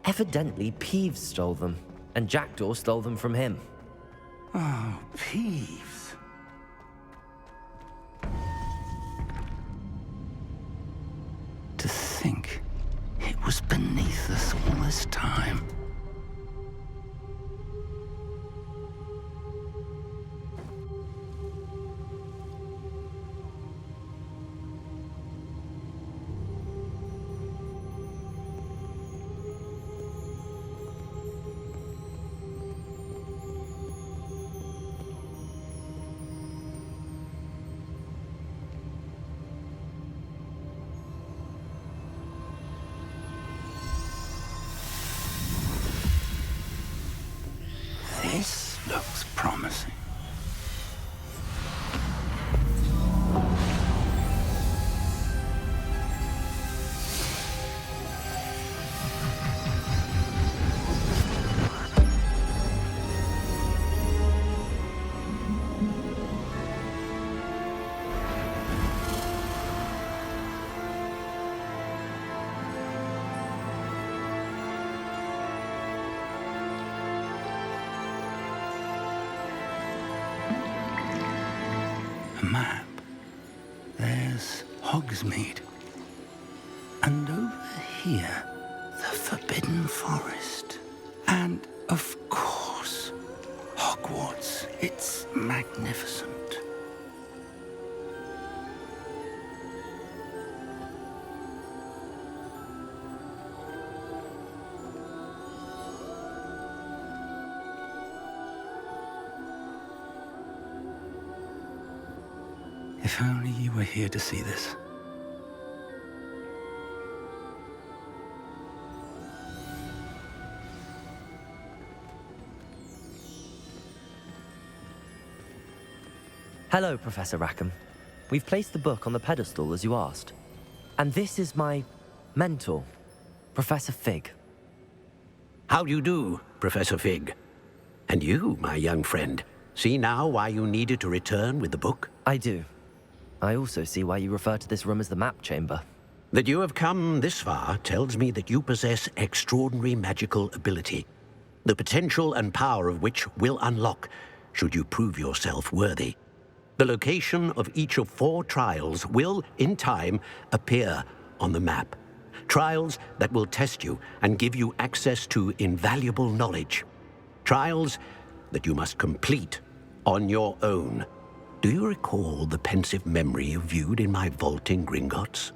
Evidently, Ps5 stole them, and Jackdaw stole them from him. Oh, Peeves. To think it was beneath us all this time. This looks promising. A map. There's Hogsmeade. And over here, the Forbidden Forest. And, of course, Hogwarts. It's magnificent. If only you were here to see this. Hello, Professor Rackham. We've placed the book on the pedestal as you asked. And this is my mentor, Professor Fig. How do you do, Professor Fig? And you, my young friend, see now why you needed to return with the book? I do. I also see why you refer to this room as the map chamber. That you have come this far tells me that you possess extraordinary magical ability, the potential and power of which will unlock should you prove yourself worthy. The location of each of 4 trials will, in time, appear on the map. Trials that will test you and give you access to invaluable knowledge. Trials that you must complete on your own. Do you recall the pensive memory you viewed in my vault in Gringotts?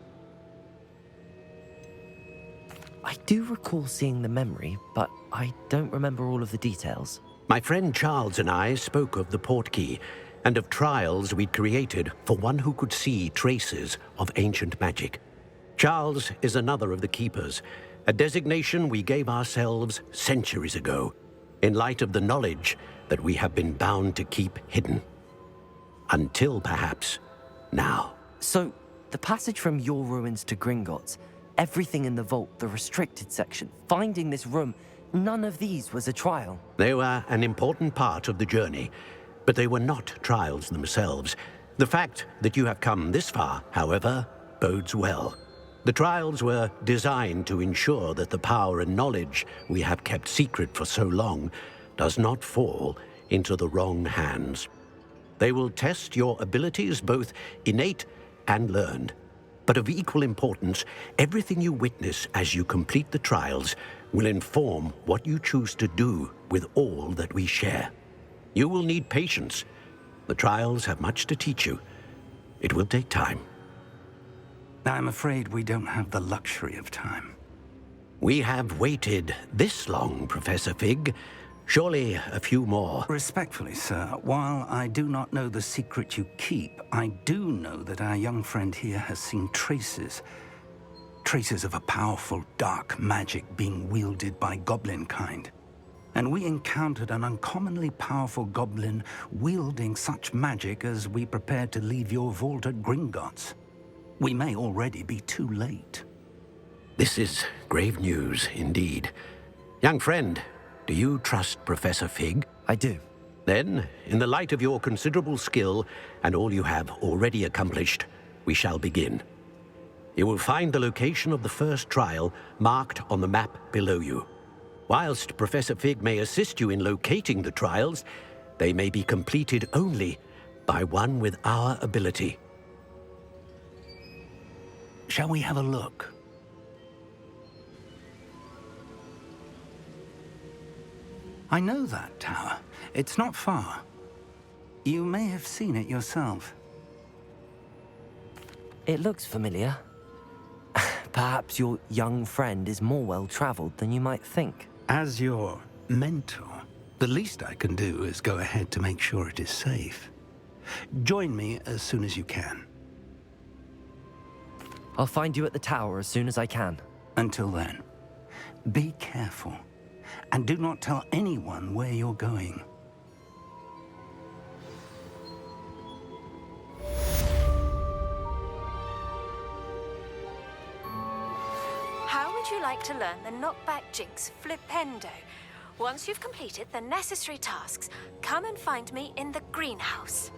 I do recall seeing the memory, but I don't remember all of the details. My friend Charles and I spoke of the portkey and of trials we'd created for one who could see traces of ancient magic. Charles is another of the keepers, a designation we gave ourselves centuries ago, in light of the knowledge that we have been bound to keep hidden. Until, perhaps, now. So, the passage from your ruins to Gringotts, everything in the vault, the restricted section, finding this room, none of these was a trial. They were an important part of the journey, but they were not trials themselves. The fact that you have come this far, however, bodes well. The trials were designed to ensure that the power and knowledge we have kept secret for so long does not fall into the wrong hands. They will test your abilities, both innate and learned. But of equal importance, everything you witness as you complete the trials will inform what you choose to do with all that we share. You will need patience. The trials have much to teach you. It will take time. I'm afraid we don't have the luxury of time. We have waited this long, Professor Fig. Surely a few more. Respectfully, sir, while I do not know the secret you keep, I do know that our young friend here has seen traces of a powerful dark magic being wielded by goblin kind. And we encountered an uncommonly powerful goblin wielding such magic as we prepared to leave your vault at Gringotts. We may already be too late. This is grave news indeed. Young friend, do you trust Professor Fig? I do. Then, in the light of your considerable skill and all you have already accomplished, we shall begin. You will find the location of the first trial marked on the map below you. Whilst Professor Fig may assist you in locating the trials, They may be completed only by one with our ability. Shall we have a look? I know that tower. It's not far. You may have seen it yourself. It looks familiar. Perhaps your young friend is more well-traveled than you might think. As your mentor, the least I can do is go ahead to make sure it is safe. Join me as soon as you can. I'll find you at the tower as soon as I can. Until then, be careful, and do not tell anyone where you're going. How would you like to learn the knockback jinx flipendo? Once you've completed the necessary tasks, come and find me in the greenhouse.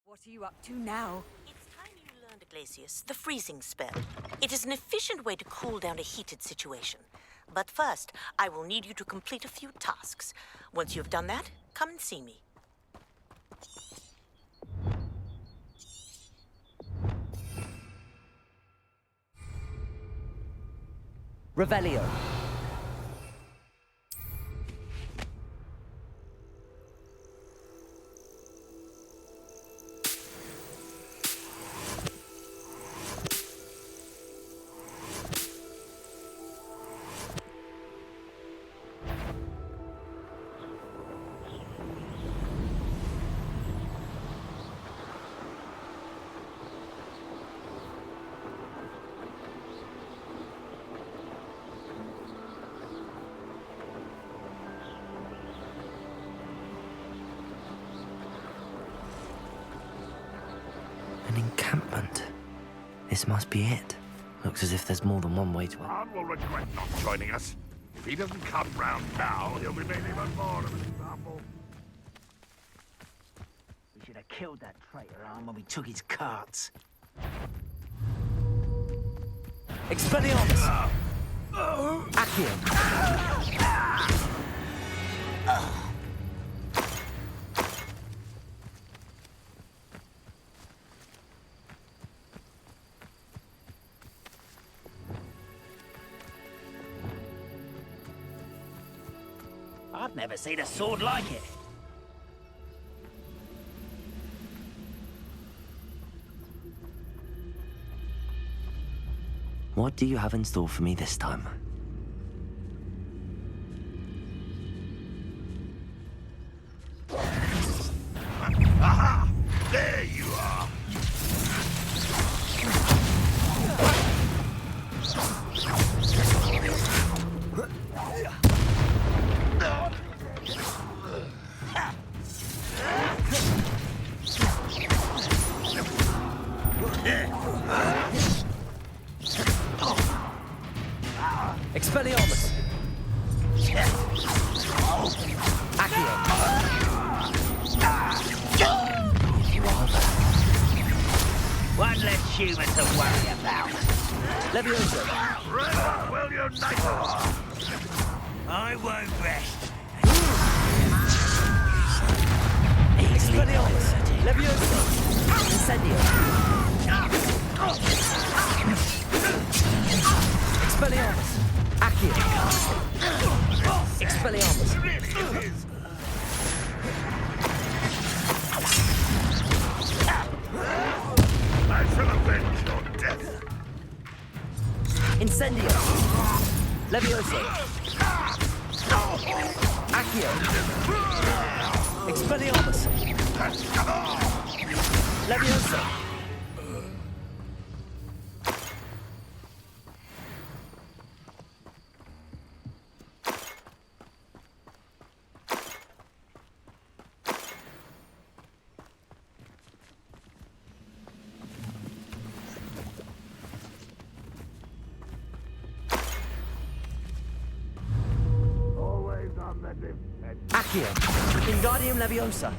What are you up to now? It's time you learned, Glacius, the freezing spell. It is an efficient way to cool down a heated situation. But first, I will need you to complete a few tasks. Once you've done that, come and see me. Revelio. Encampment. This must be it. Looks as if there's more than one way to... Arn will regret not joining us. If he doesn't come round now, he'll be made even more of an example. We should have killed that traitor Arn when we took his carts. Expelliarmus! Accio! I've never seen a sword like it. What do you have in store for me this time? Aha! There you are! Expelliarmus! Accio! One less human to worry about. Leviosa! Rest, will you, Nighthawk? I won't rest. Expelliarmus! Leviosa! Incendio! Expelliarmus! Accio! Expelliarmus! I shall avenge your death. Incendio! Leviosa! Accio! Expelliarmus! Leviosa! Accio! Wingardium Leviosa!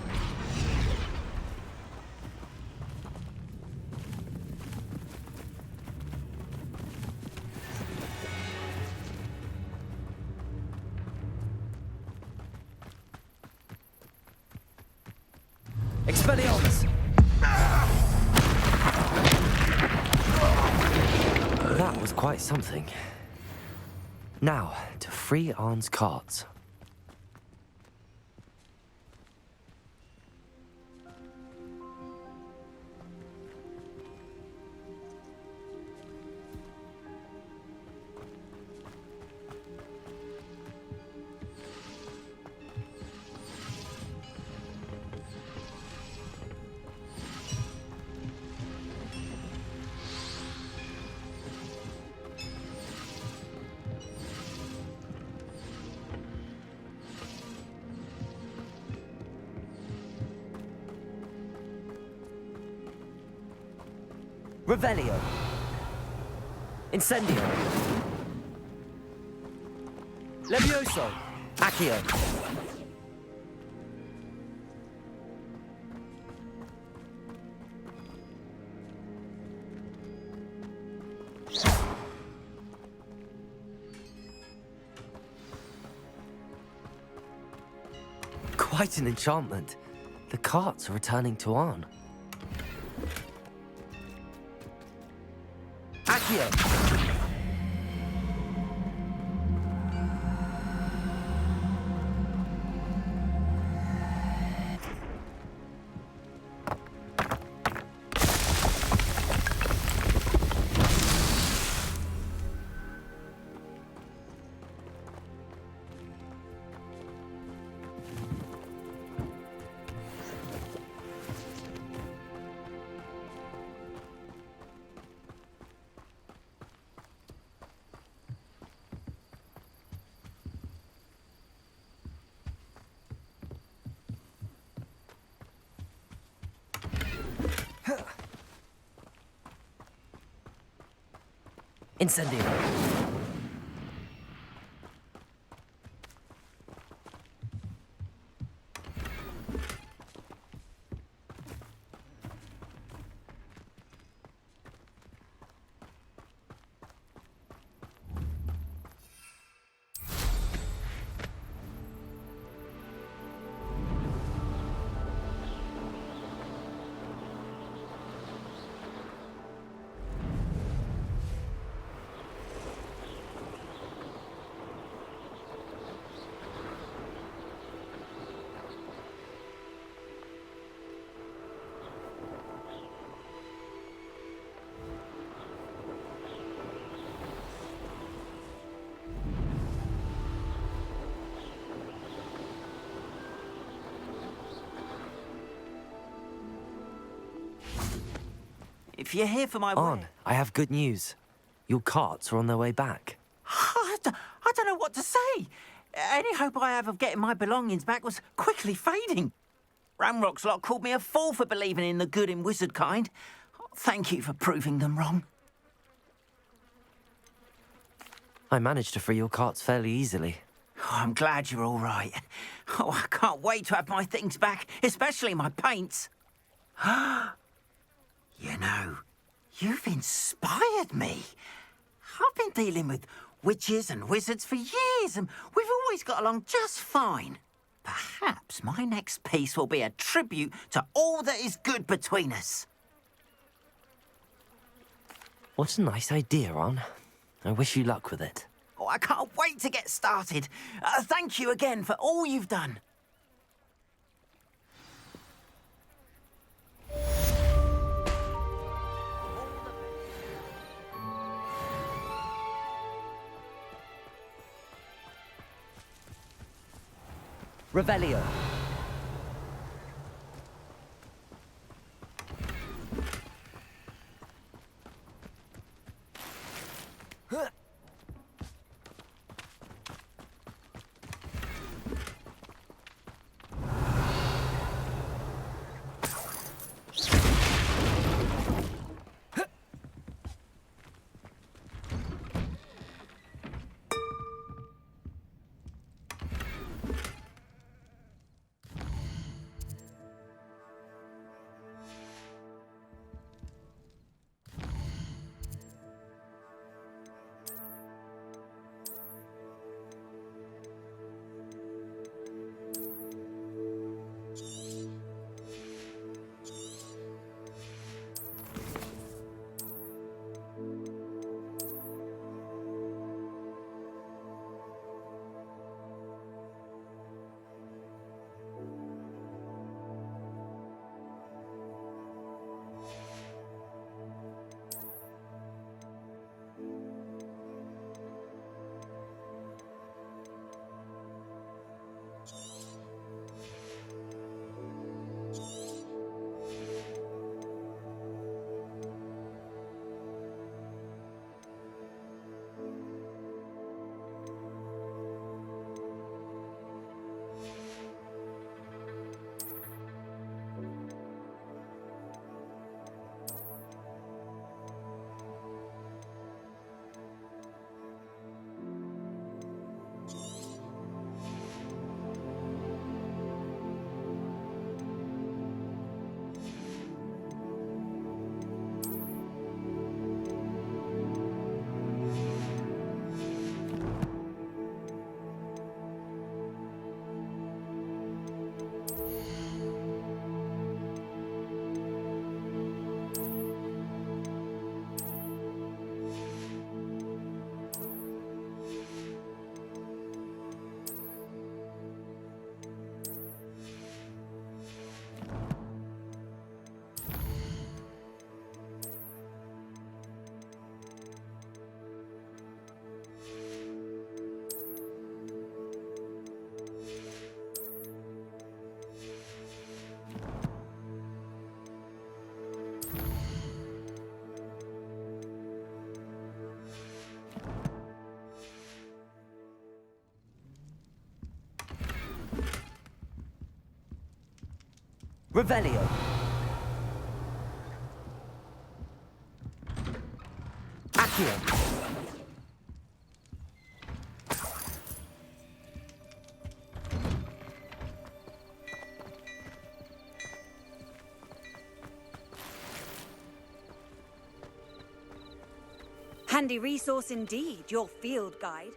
Expelliarmus! That was quite something. Now, to free Arn's carts. Revelio. Incendio. Levioso. Accio. Quite an enchantment. The carts are returning to Arn. Accio! Incendio. If you're here for my... Arn, I have good news. Your carts are on their way back. I don't know what to say. Any hope I have of getting my belongings back was quickly fading. Ramrock's lot called me a fool for believing in the good in wizard kind. Thank you for proving them wrong. I managed to free your carts fairly easily. Oh, I'm glad you're all right. Oh, I can't wait to have my things back, especially my paints. You know, you've inspired me. I've been dealing with witches and wizards for years, and we've always got along just fine. Perhaps my next piece will be a tribute to all that is good between us. What a nice idea, Arn. I wish you luck with it. Oh, I can't wait to get started. Thank you again for all you've done. Revelio. Revelio. Accio. Handy resource indeed, your field guide.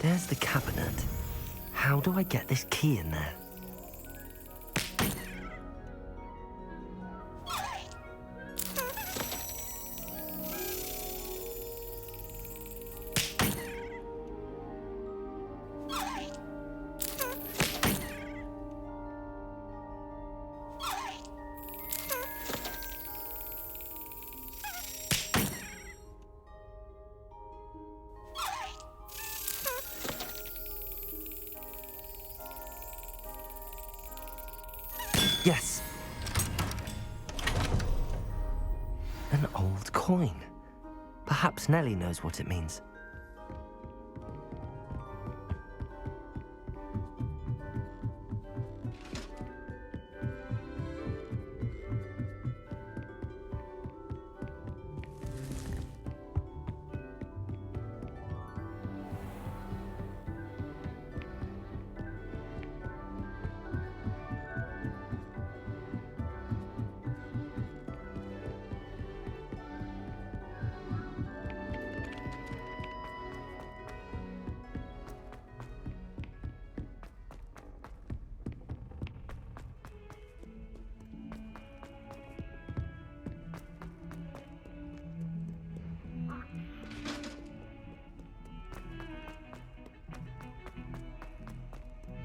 There's the cabinet. How do I get this key in there? Yes. An old coin. Perhaps Nellie knows what it means.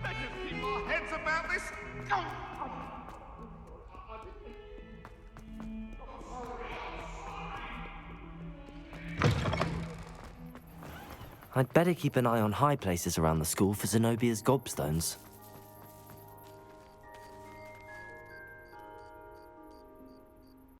Let us keep our heads about this. I'd better keep an eye on high places around the school for Zenobia's gobstones.